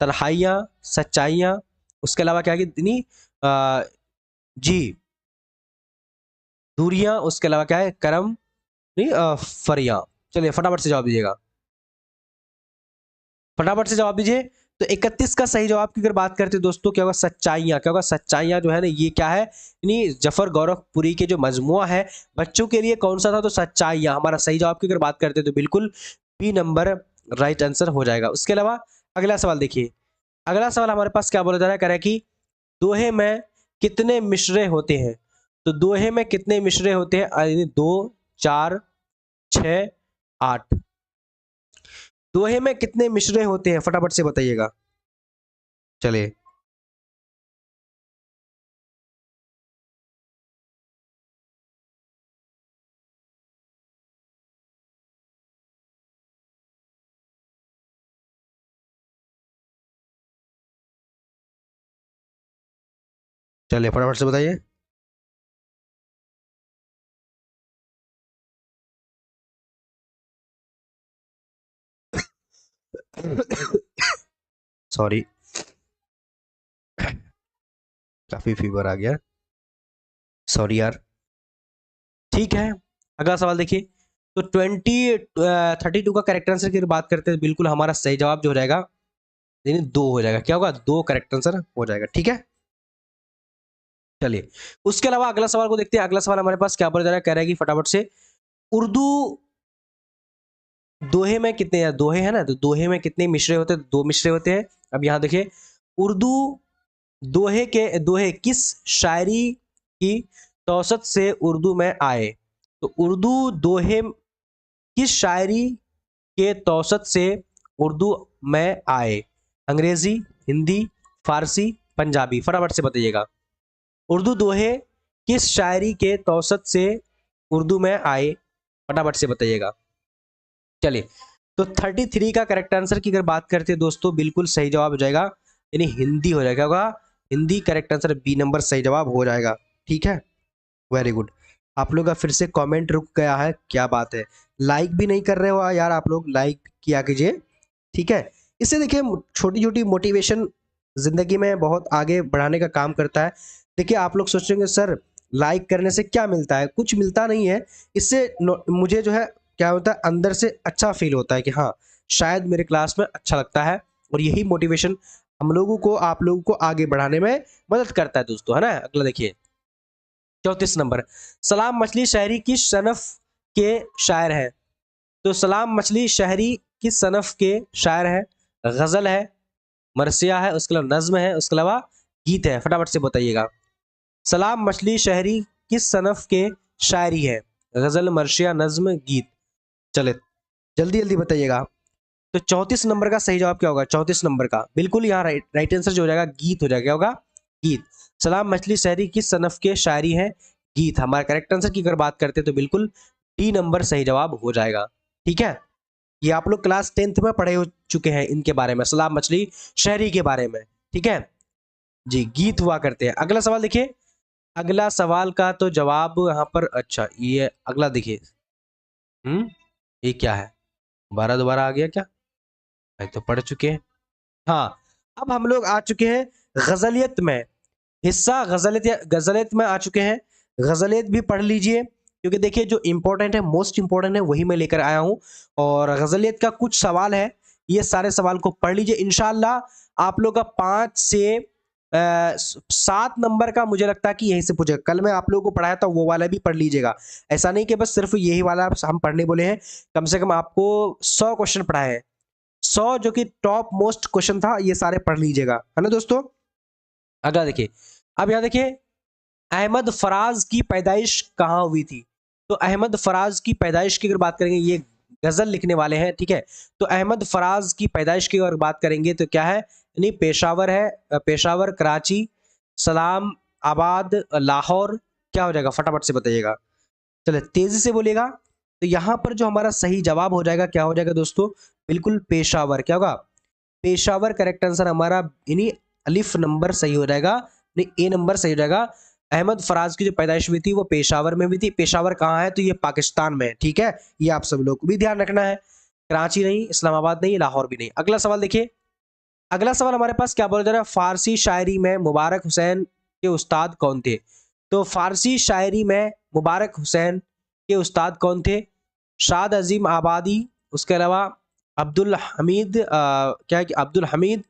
तन्हाइयाँ, सच्चाइयाँ, उसके अलावा क्या है कि जी दूरियां, उसके अलावा क्या है, करम, नहीं फरियां। चलिए फटाफट से जवाब दीजिएगा, फटाफट से जवाब दीजिए। तो 31 का सही जवाब की अगर बात करते हैं दोस्तों, क्या होगा? सच्चाइयाँ। क्या होगा? सच्चाइयाँ जो है ना, ये क्या है, यानी जफर गौरखपुरी के जो मजमुआ है बच्चों के लिए कौन सा था? तो सच्चाइयाँ हमारा सही जवाब की अगर बात करते हैं तो बिल्कुल बी नंबर राइट आंसर हो जाएगा। उसके अलावा अगला सवाल देखिए, अगला सवाल हमारे पास क्या बोला जा रहा है, कह रहा है कि दोहे में कितने मिसरे होते हैं? तो दोहे में कितने मिसरे होते हैं? यानी 2, 4, 6, 8। दोहे में कितने मिसरे होते हैं फटाफट से बताइएगा। चलिए चलिए फटाफट से बताइए। सॉरी, काफी फीवर आ गया, सॉरी यार। ठीक है, अगला सवाल देखिए, तो 32 का करेक्ट आंसर की बात करते हैं, बिल्कुल हमारा सही जवाब जो हो जाएगा यानी 2 हो जाएगा। क्या होगा? 2 करेक्ट आंसर हो जाएगा। ठीक है, चलिए उसके अलावा अगला सवाल को देखते हैं। अगला सवाल हमारे पास क्या बोला जा रहा है, कह रहा है कि फटाफट से उर्दू दोहे में कितने, दोहे है ना, तो दोहे में कितने मिसरे होते हैं? 2 मिसरे होते हैं। अब यहां देखिए, उर्दू दोहे किस शायरी की तौसत से उर्दू में आए? तो उर्दू दोहे किस शायरी के तौसत से उर्दू में आए? अंग्रेजी, हिंदी, फारसी, पंजाबी, फटाफट से बताइएगा। उर्दू दोहे किस शायरी के तौसत से उर्दू में आए? फटाफट से बताइएगा। चलिए, तो 33 का करेक्ट आंसर की अगर बात करते हैं दोस्तों, बिल्कुल सही जवाब हो जाएगा, यानी हिंदी हो जाएगा। होगा Hindi, correct answer B number सही जवाब हो जाएगा। ठीक है, वेरी गुड। आप लोग का फिर से कमेंट रुक गया है, क्या बात है, लाइक भी नहीं कर रहे हो यार, आप लोग लाइक किया कीजिए। ठीक है, इससे देखिए छोटी छोटी मोटिवेशन जिंदगी में बहुत आगे बढ़ाने का काम करता है। देखिए आप लोग सोचेंगे सर लाइक करने से क्या मिलता है, कुछ मिलता नहीं है। इससे मुझे जो है क्या होता है, अंदर से अच्छा फील होता है कि हाँ शायद मेरे क्लास में अच्छा लगता है, और यही मोटिवेशन हम लोगों को, आप लोगों को आगे बढ़ाने में मदद करता है दोस्तों, है ना। अगला देखिए 34 नंबर, सलाम मछली शहरी किस सनफ के शायर है? तो सलाम मछली शहरी किस सनफ के शायर है? गजल है, मरसिया है, उसके अलावा नज्म है, उसके अलावा गीत है, फटाफट से बताइएगा। सलाम मछली शहरी किस सनफ के शायरी है? गजल, मरसिया, नज्म, गीत। चले जल्दी जल्दी बताइएगा। तो 34 नंबर का सही जवाब क्या होगा? 34 नंबर का बिल्कुल यहाँ राइट आंसर जो हो जाएगा गीत हो जाएगा। क्या होगा? गीत। सलाम मछली शहरी किस सनफ के शायरी है? गीत। हमारा करेक्ट आंसर की अगर बात करते हैं तो बिल्कुल डी नंबर सही जवाब हो जाएगा। ठीक है, ये आप लोग क्लास 10th में पढ़े हो चुके हैं इनके बारे में, सलाम मछली शहरी के बारे में। ठीक है जी, गीत हुआ करते हैं। अगला सवाल देखिए, अगला सवाल का तो जवाब यहाँ पर, अच्छा ये अगला देखिए, ये क्या है, दोबारा दोबारा आ गया क्या भाई? तो पढ़ चुके हैं। हाँ, अब हम लोग आ चुके हैं गजलियत में, हिस्सा गजलियत में आ चुके हैं। गजलियत भी पढ़ लीजिए, क्योंकि देखिए जो इंपॉर्टेंट है, मोस्ट इंपॉर्टेंट है, वही मैं लेकर आया हूं। और गजलियत का कुछ सवाल है, ये सारे सवाल को पढ़ लीजिए। इंशाल्लाह आप लोग का 5 से 7 नंबर का मुझे लगता है कि यहीं से पूछेगा। कल मैं आप लोगों को पढ़ाया था वो वाला भी पढ़ लीजिएगा। ऐसा नहीं कि बस सिर्फ यही वाला हम पढ़ने बोले हैं, कम से कम आपको 100 क्वेश्चन पढ़ाए हैं। 100 जो कि टॉप मोस्ट क्वेश्चन था, ये सारे पढ़ लीजिएगा, है ना दोस्तों। अगला देखिए, अब यहां देखिए, अहमद फराज की पैदाइश कहाँ हुई थी? तो अहमद फराज की पैदाइश की अगर बात करेंगे, ये गजल लिखने वाले हैं, ठीक है। तो अहमद फराज की पैदाइश की अगर बात करेंगे तो क्या है, यानी पेशावर है, पेशावर, कराची, सलाम आबाद, लाहौर, क्या हो जाएगा फटाफट से बताइएगा। चलिए तेजी से बोलिएगा। तो यहां पर जो हमारा सही जवाब हो जाएगा, क्या हो जाएगा दोस्तों? बिल्कुल पेशावर। क्या होगा? पेशावर करेक्ट आंसर हमारा, यानी अलिफ नंबर सही हो जाएगा, नहीं ए नंबर सही हो जाएगा। अहमद फराज की जो पैदाइश हुई थी वो पेशावर में हुई थी। पेशावर कहाँ है? तो ये पाकिस्तान में है। ठीक है, ये आप सब लोग को भी ध्यान रखना है। कराची नहीं, इस्लामाबाद नहीं, लाहौर भी नहीं। अगला सवाल देखिए, अगला सवाल हमारे पास क्या बोला जा रहा है, फारसी शायरी में मुबारक हुसैन के उस्ताद कौन थे? तो फारसी शायरी में मुबारक हुसैन के उस्ताद कौन थे? शाद अजीम आबादी, उसके अलावा अब्दुल हमीद, क्या है कि अब्दुल हमीद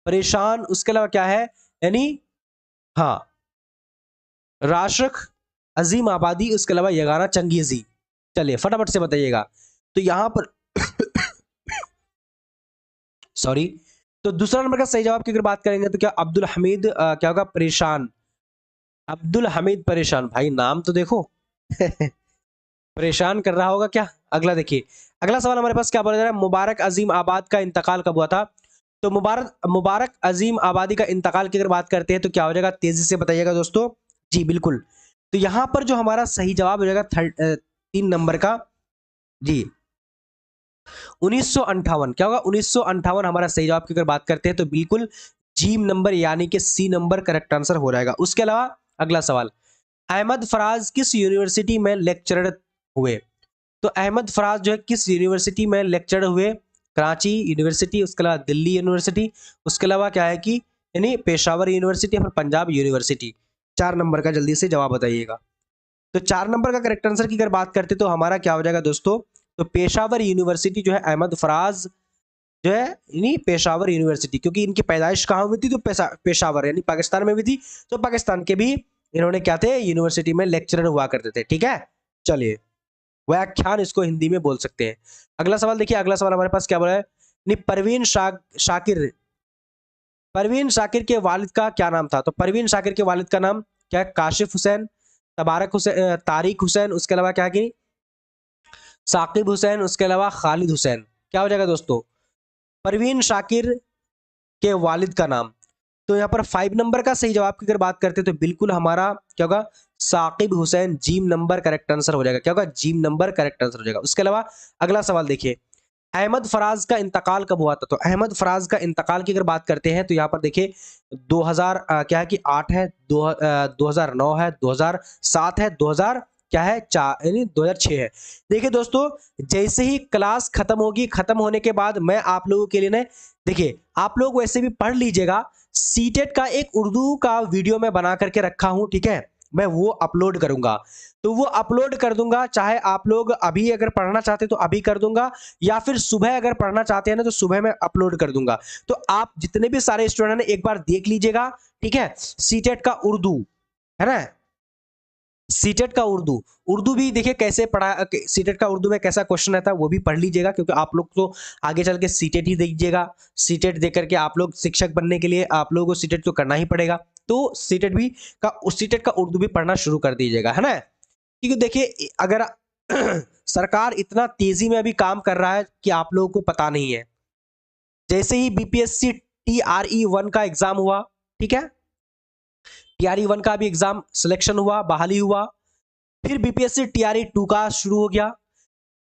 परेशान, उसके अलावा क्या है, यानी हाँ राशिक अजीम आबादी, उसके अलावा यगाना चंगेजी। चलिए फटाफट से बताइएगा। तो यहां पर सॉरी, तो दूसरा नंबर का सही जवाब की अगर बात करेंगे तो क्या अब्दुल हमीद, क्या होगा, परेशान। अब्दुल हमीद परेशान, भाई नाम तो देखो परेशान कर रहा होगा क्या। अगला देखिए, अगला सवाल हमारे पास क्या बोला जा रहा है, मुबारक अजीम आबाद का इंतकाल कब हुआ था? तो मुबारक अजीम आबादी का इंतकाल की अगर बात करते हैं तो क्या हो जाएगा, तेजी से बताइएगा दोस्तों। जी बिल्कुल, तो यहां पर जो हमारा सही जवाब हो जाएगा 3 नंबर का, जी 1958। क्या होगा? 1958 हमारा सही जवाब की अगर बात करते हैं तो बिल्कुल जी नंबर यानी कि सी नंबर करेक्ट आंसर हो जाएगा। उसके अलावा अगला सवाल, अहमद फराज किस यूनिवर्सिटी में लेक्चरर हुए? तो अहमद फराज जो है किस यूनिवर्सिटी में लेक्चरर हुए? कराची यूनिवर्सिटी, उसके अलावा दिल्ली यूनिवर्सिटी, उसके अलावा क्या है कि यानी पेशावर यूनिवर्सिटी या फिर पंजाब यूनिवर्सिटी। 4 नंबर का जल्दी से जवाब बताइएगा। तो 4 नंबर का करेक्ट आंसर की अगर बात करते तो हमारा क्या हो जाएगा दोस्तों, तो पेशावर यूनिवर्सिटी जो है अहमद फराज जो है, यानी पेशावर यूनिवर्सिटी, क्योंकि इनकी पैदाइश कहाँ हुई थी, तो पेशावर यानी पाकिस्तान में भी थी, तो पाकिस्तान के भी इन्होंने क्या थे, यूनिवर्सिटी में लेक्चरर हुआ करते थे। ठीक है, चलिए, व्याख्यान इसको हिंदी में बोल सकते हैं। अगला सवाल देखिए, अगला सवाल हमारे पास क्या बोला है, शाकिर, परवीन शाकिर के वालिद का क्या नाम था, तो परवीन शाकिर के वालिद का नाम क्या है, काशिफ हुसैन, तबारक हुसैन, तारिक हुसैन, उसके अलावा क्या की साकिब हुसैन, उसके अलावा खालिद हुसैन। क्या हो जाएगा दोस्तों, परवीन शाकिर के वालिद का नाम। तो यहाँ पर 5 नंबर का सही जवाब की अगर बात करते हैं तो बिल्कुल हमारा क्या होगा, साकिब हुसैन, जीम नंबर करेक्ट आंसर हो जाएगा। क्या होगा, जीम नंबर करेक्ट आंसर हो जाएगा। उसके अलावा अगला सवाल देखिए, अहमद फराज का इंतकाल कब हुआ था, तो अहमद फराज का इंतकाल की अगर बात करते हैं तो यहाँ पर देखिए 2000 क्या है कि 8 है, 2009 है, 2007 है, 2000 क्या है 4 यानी 2006 है। देखिए दोस्तों, जैसे ही क्लास खत्म होगी, खत्म होने के बाद मैं आप लोगों के लिए ना, देखिए आप लोग वैसे भी पढ़ लीजिएगा, सीटेट का एक उर्दू का वीडियो मैं बना करके रखा हूं, ठीक है, मैं वो अपलोड करूंगा, तो वो अपलोड कर दूंगा, चाहे आप लोग अभी अगर पढ़ना चाहते तो अभी कर दूंगा, या फिर सुबह अगर पढ़ना चाहते हैं ना तो सुबह में अपलोड कर दूंगा। तो आप जितने भी सारे स्टूडेंट हैं एक बार देख लीजिएगा, ठीक है, सीटेट का उर्दू है ना, सीटेट का उर्दू, उर्दू भी देखिए कैसे पढ़ा, सीटेट का उर्दू में कैसा क्वेश्चन रहता है वो भी पढ़ लीजिएगा, क्योंकि आप लोग तो आगे चल के सीटेट ही दीजिएगा, सीटेट दे करके आप लोग शिक्षक बनने के लिए आप लोगों को सीटेट तो करना ही पड़ेगा, तो सीटेट भी का सीटेट का उर्दू भी पढ़ना शुरू कर दीजिएगा, है ना। क्योंकि देखिए अगर सरकार इतना तेजी में अभी काम कर रहा है कि आप लोगों को पता नहीं है, जैसे ही बीपीएससी TRE 1 का एग्जाम हुआ, ठीक है, TRE 1 का भी एग्जाम सिलेक्शन हुआ, बहाली हुआ, फिर बीपीएससी TRE 2 का शुरू हो गया,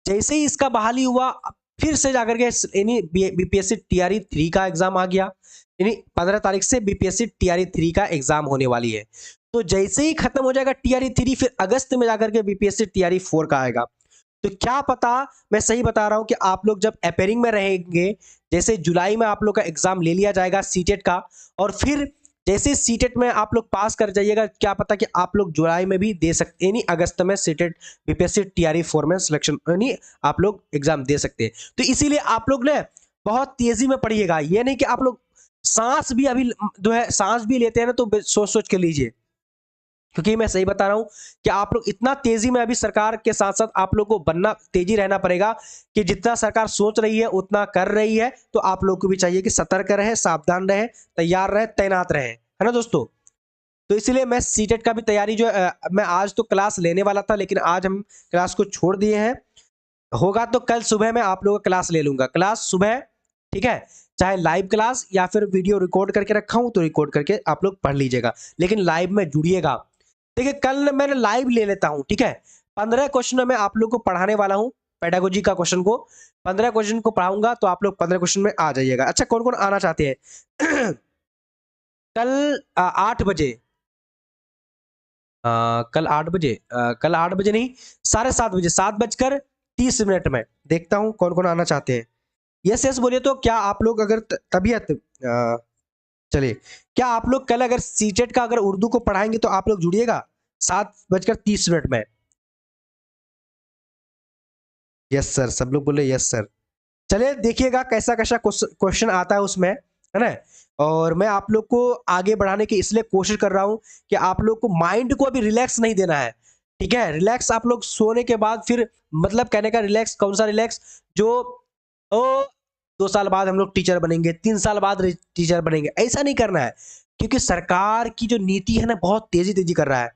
जैसे ही इसका बहाली हुआ फिर से जाकर के यानी बीपीएससी TRE 3 का एग्जाम आ गया, यानी 15 तारीख से बीपीएससी TRE 3 का एग्जाम होने वाली है। तो जैसे ही खत्म हो जाएगा TRE 3, फिर अगस्त में जाकर के बीपीएससी TRE 4 का आएगा। तो क्या पता, मैं सही बता रहा हूं कि आप लोग जब अपेयरिंग में रहेंगे, जैसे जुलाई में आप लोग का एग्जाम ले लिया जाएगा सीटेट का, और फिर जैसे सीटेट में आप लोग पास कर जाइएगा, क्या पता कि आप लोग जुलाई में भी दे सकते, यानी अगस्त में सीटेट बीपीएससी TRE 4 में सिलेक्शन यानी आप लोग एग्जाम दे सकते हैं। तो इसीलिए आप लोग ने बहुत तेजी में पढ़िएगा, ये नहीं कि आप लोग सांस भी अभी जो है सांस भी लेते हैं ना तो सोच सोच के लीजिए, क्योंकि मैं सही बता रहा हूं कि आप लोग इतना तेजी में अभी सरकार के साथ साथ आप लोग को बनना, तेजी रहना पड़ेगा, कि जितना सरकार सोच रही है उतना कर रही है, तो आप लोग को भी चाहिए कि सतर्क रहे, सावधान रहे, तैयार रहे, तैनात रहे, है ना दोस्तों। तो इसलिए मैं सीटेट का भी तैयारी जो मैं आज तो क्लास लेने वाला था, लेकिन आज हम क्लास को छोड़ दिए हैं, होगा तो कल सुबह मैं आप लोगों का क्लास ले लूंगा, क्लास सुबह, ठीक है, चाहे लाइव क्लास या फिर वीडियो रिकॉर्ड करके रखा हूं तो रिकॉर्ड करके आप लोग पढ़ लीजिएगा, लेकिन लाइव में जुड़िएगा। देखिए कल मैंने लाइव ले लेता हूं, ठीक है, 15 क्वेश्चन में आप लोग को पढ़ाने वाला हूं, पेडागोजी का क्वेश्चन को 15 क्वेश्चन को पढ़ाऊंगा, तो आप लोग 15 क्वेश्चन में आ जाइएगा। अच्छा, कौन कौन आना चाहते हैं कल 8 बजे, कल 8 बजे नहीं, 7:30 बजे, 7:30 में देखता हूं कौन कौन आना चाहते हैं। यस यस बोलिए, तो क्या आप लोग अगर तबीयत चलिए, क्या आप लोग कल अगर सीटेट का अगर उर्दू को पढ़ाएंगे तो आप लोग जुड़िएगा 7:30 में। यस सर, सब लोग बोले यस सर। चलिए देखिएगा कैसा कैसा क्वेश्चन आता है उसमें, है ना, और मैं आप लोग को आगे बढ़ाने की इसलिए कोशिश कर रहा हूं कि आप लोग को माइंड को अभी रिलैक्स नहीं देना है, ठीक है, रिलैक्स आप लोग सोने के बाद फिर, मतलब कहने का रिलैक्स कौन सा रिलैक्स, जो ओ 2 साल बाद हम लोग टीचर बनेंगे, 3 साल बाद टीचर बनेंगे, ऐसा नहीं करना है, क्योंकि सरकार की जो नीति है ना बहुत तेजी तेजी कर रहा है।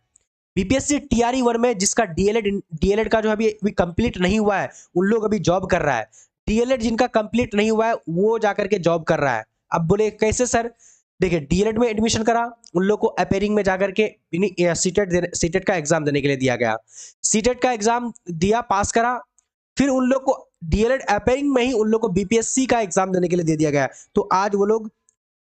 बीपीएससी TRE 1 में जिसका डीएलएड का जो अभी कंप्लीट नहीं हुआ है, उन लोग अभी जॉब कर रहा है, डीएलएड जिनका कंप्लीट नहीं हुआ है वो जाकर के जॉब कर रहा है। अब बोले कैसे सर, देखिए डीएलएड में एडमिशन करा, उन लोग को अपेयरिंग में जाकर के सीटेट का एग्जाम देने के लिए दिया गया, सीटेट का एग्जाम दिया, पास करा, फिर उन लोग को डीएलएड अपेयरिंग में ही उन लोग को बीपीएससी का एग्जाम देने के लिए दे दिया गया, तो आज वो लोग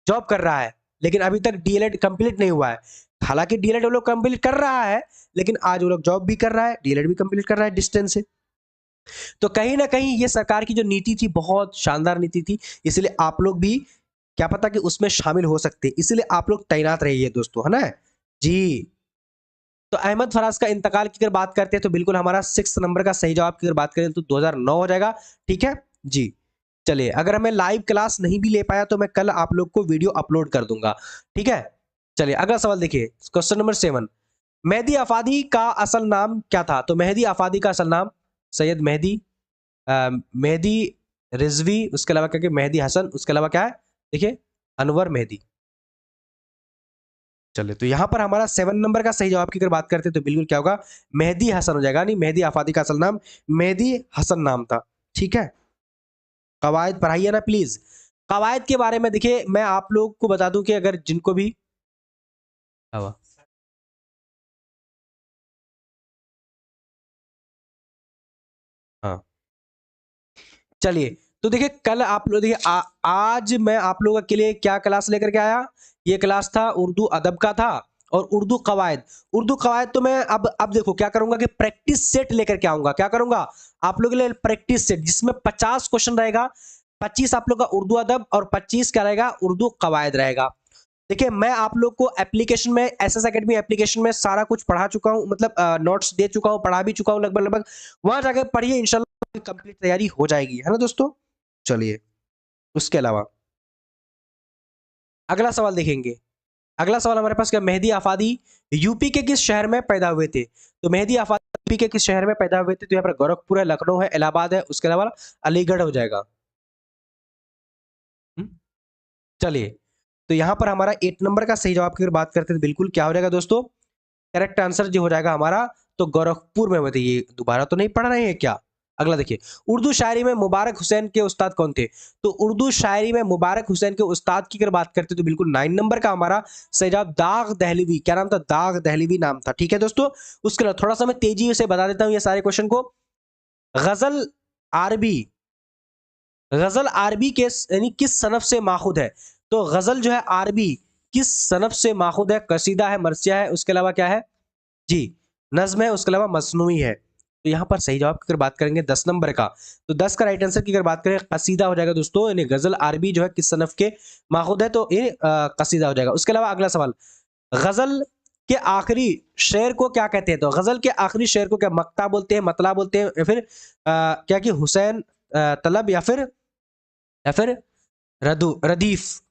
जॉब कर रहा है, लेकिन अभी तक डीएलएड कंप्लीट नहीं हुआ है। हालांकि डीएलएड वो लोग कंप्लीट कर रहा है, लेकिन आज वो लोग जॉब भी कर रहा है, डीएलएड भी कंप्लीट कर रहा है डिस्टेंस से। तो कहीं ना कहीं ये सरकार की जो नीति थी बहुत शानदार नीति थी, इसलिए आप लोग भी क्या पता कि उसमें शामिल हो सकते हैं, इसलिए आप लोग तैनात रहिए दोस्तों, है ना जी। तो अहमद फराज का इंतकाल की अगर बात करते हैं तो बिल्कुल हमारा 6 नंबर का सही जवाब की अगर बात करें तो 2009 हो जाएगा। ठीक है जी। चलिए, अगर हमें लाइव क्लास नहीं भी ले पाया तो मैं कल आप लोग को वीडियो अपलोड कर दूंगा। ठीक है, चलिए अगला सवाल देखिए, क्वेश्चन नंबर 7। मेहदी आफादी का असल नाम क्या था? तो मेहदी आफादी का असल नाम सैयद मेहदी, मेहदी रिजवी, उसके अलावा क्या, मेहदी हसन, उसके अलावा क्या है, देखिए अनवर मेहदी। चलिए, तो यहां पर हमारा 7 नंबर का सही जवाब की अगर बात करते हैं तो बिल्कुल क्या होगा, मेहदी हसन हो जाएगा। नहीं, मेहदी आफादी का असल नाम मेहदी हसन नाम था। ठीक है, कवायद पढ़ाइए ना प्लीज। कवायद के बारे में देखिए, मैं आप लोग को बता दूं कि अगर जिनको भी हाँ, चलिए, तो देखिए कल आप लोग देखिए, आज मैं आप लोगों के लिए क्या क्लास लेकर के आया। ये क्लास था उर्दू अदब का था और उर्दू कवायद। उर्दू कवायद तो मैं अब देखो क्या करूंगा कि प्रैक्टिस सेट लेकर के आऊंगा। क्या करूंगा, आप लोगों के लिए प्रैक्टिस सेट, जिसमें 50 क्वेश्चन रहेगा। 25 आप लोग का उर्दू अदब और 25 क्या रहेगा, उर्दू कवायद रहेगा। देखिए, मैं आप लोग को एप्लीकेशन में, एसएस एकेडमी एप्लीकेशन में सारा कुछ पढ़ा चुका हूं, मतलब नोट्स दे चुका हूं, पढ़ा भी चुका हूं लगभग लगभग। वहां जाके पढ़िए, इंशाल्लाह कंप्लीट तैयारी हो जाएगी, है ना दोस्तों। चलिए, उसके अलावा अगला सवाल देखेंगे। अगला सवाल हमारे पास क्या, मेहदी आफादी यूपी के किस शहर में पैदा हुए थे? तो मेहदी आफादी यूपी के किस शहर में पैदा हुए थे? तो यहाँ पर गोरखपुर है, लखनऊ है, इलाहाबाद है, उसके अलावा अलीगढ़ हो जाएगा। हम्म? चलिए, तो यहां पर हमारा 8 नंबर का सही जवाब की अगर बात करते हैं तो बिल्कुल क्या हो जाएगा दोस्तों, करेक्ट आंसर जो हो जाएगा हमारा, तो गोरखपुर में। बताइए, दोबारा तो नहीं पढ़ रहे हैं क्या? अगला देखिए, उर्दू शायरी में मुबारक हुसैन के उस्ताद कौन थे? तो उर्दू शायरी में मुबारक हुसैन के उस्ताद की अगर बात करते हैं तो बिल्कुल 9 नंबर का हमारा सही जवाब दाग दहलवी। क्या नाम था? दाग दहलवी नाम था। ठीक है दोस्तों, उसके अलावा थोड़ा सा मैं तेजी से बता देता हूं ये सारे क्वेश्चन को। गजल आरबी, गजल आरबी के यानी किस सनफ से माखुद है? तो गजल जो है आरबी किस सनफ से माखुद है? कसीदा है, मरसिया है, उसके अलावा क्या है जी, नज्म है, उसके अलावा मसनूई है। तो यहाँ पर सही जवाब की अगर बात करेंगे 10 नंबर का, तो 10 का राइट आंसर की अगर बात करें कसीदा हो जाएगा दोस्तों। यानी गजल अरबी जो है किस सनफ के माखुद है, तो ये कसीदा हो जाएगा। उसके अलावा अगला सवाल, गजल के आखिरी शेर को क्या कहते हैं? तो गजल के आखिरी शेर को क्या मक्ता बोलते हैं, मतला बोलते हैं, या फिर क्या कि हुसैन तलब, या फिर रदीफ?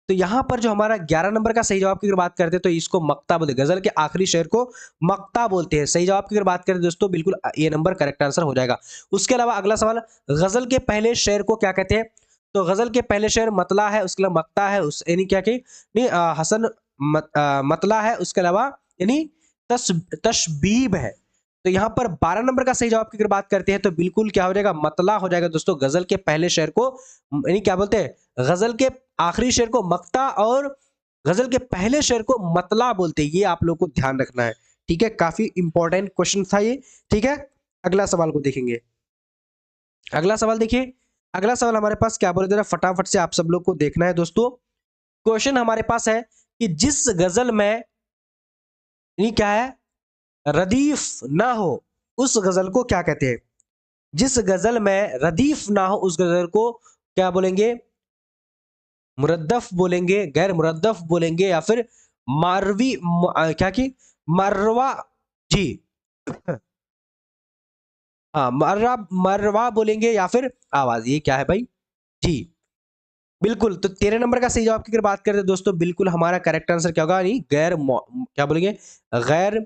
तो यहां पर जो हमारा 11 नंबर का सही जवाब की अगर बात करते हैं तो इसको मक्ता बोलते हैं। गजल के आखिरी शेर को मक्ता बोलते हैं। सही जवाब की अगर बात करें दोस्तों, बिल्कुल ये नंबर करेक्ट आंसर हो जाएगा। उसके अलावा अगला सवाल, गजल के पहले शेर को क्या कहते हैं? तो गजल के पहले शेर मतला है, उसके अलावा मक्ता है, उस यानी क्या कि नहीं हसन मतला है, उसके अलावा यानी तशबीब है। तो यहाँ पर 12 नंबर का सही जवाब की अगर बात करते हैं तो बिल्कुल क्या हो जाएगा, मतला हो जाएगा दोस्तों। गजल के पहले शेर को यानी क्या बोलते हैं, गजल के आखिरी शेर को मक्ता और गजल के पहले शेर को मतला बोलते हैं। ये आप लोग को ध्यान रखना है। ठीक है, काफी इंपॉर्टेंट क्वेश्चन था ये। ठीक है, अगला सवाल को देखेंगे। अगला सवाल देखिए, अगला सवाल हमारे पास क्या बोले, जरा फटाफट से आप सब लोग को देखना है दोस्तों। क्वेश्चन हमारे पास है कि जिस गजल में ये क्या है, रदीफ ना हो, उस गजल को क्या कहते हैं? जिस गजल में रदीफ ना हो उस गजल को क्या बोलेंगे? मुरद्दफ बोलेंगे, गैर मुरद्दफ बोलेंगे, या फिर मारवी क्या की मरवा जी, हाँ मर्रा मरवा बोलेंगे, या फिर आवाज। ये क्या है भाई जी, बिल्कुल। तो 13 नंबर का सही जवाब की अगर बात करें तो दोस्तों बिल्कुल हमारा करेक्ट आंसर क्या होगा, नहीं क्या बोलेंगे, गैर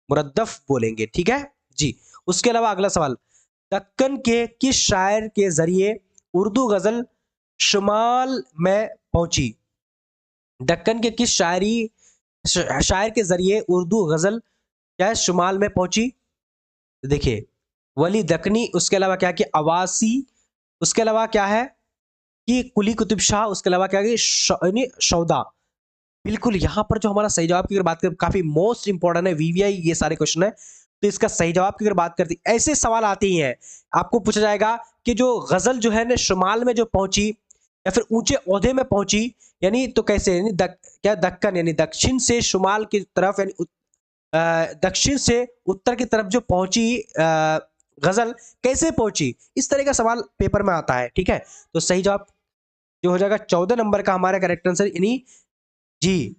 मुरद्दफ बोलेंगे। ठीक है जी। उसके अलावा अगला सवाल, दक्कन के किस शायर के जरिए उर्दू गजल शुमाल में पहुंची? दक्कन के किस शायर के जरिए उर्दू गजल क्या है, शुमाल में पहुंची? देखिए, वली दक्कनी, उसके अलावा क्या कि अवासी, उसके अलावा क्या है कि कुली कुतुब शाह, उसके अलावा क्या है कि शौदा। बिल्कुल, यहां पर जो हमारा सही जवाब की अगर बात करें, काफी मोस्ट इंपॉर्टेंट है, वीवीआई ये सारे क्वेश्चन है। तो इसका सही जवाब की अगर बात करती, ऐसे सवाल आते ही हैं, आपको पूछा जाएगा कि जो गजल जो है ना शुमाल में जो पहुंची या फिर ऊंचे ओहदे में पहुंची, यानी तो कैसे, यानी क्या दक्कन यानी दक्षिण से शुमाल की तरफ, यानी दक्षिण से उत्तर की तरफ जो पहुंची गजल कैसे पहुंची, इस तरह का सवाल पेपर में आता है। ठीक है, तो सही जवाब जो हो जाएगा 14 नंबर का हमारा करेक्ट आंसर, यानी जी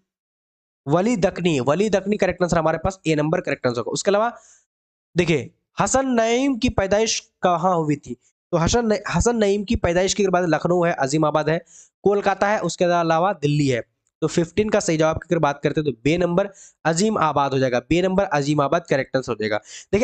वली दखनी करेक्ट आंसर हमारे पास ए नंबर करेक्ट आंसर होगा। उसके अलावा देखिए हसन नईम की पैदाइश कहाँ हुई थी? तो हसन नईम की पैदाइश की बात लखनऊ है, अजीमाबाद है, कोलकाता है, उसके अलावा दिल्ली है। तो 15 का सही जवाब की अगर बात करते हैं तो बे नंबर अजीम आबाद हो जाएगा, बे नंबर अजीमाबाद करेक्ट आंसर हो जाएगा। देखिए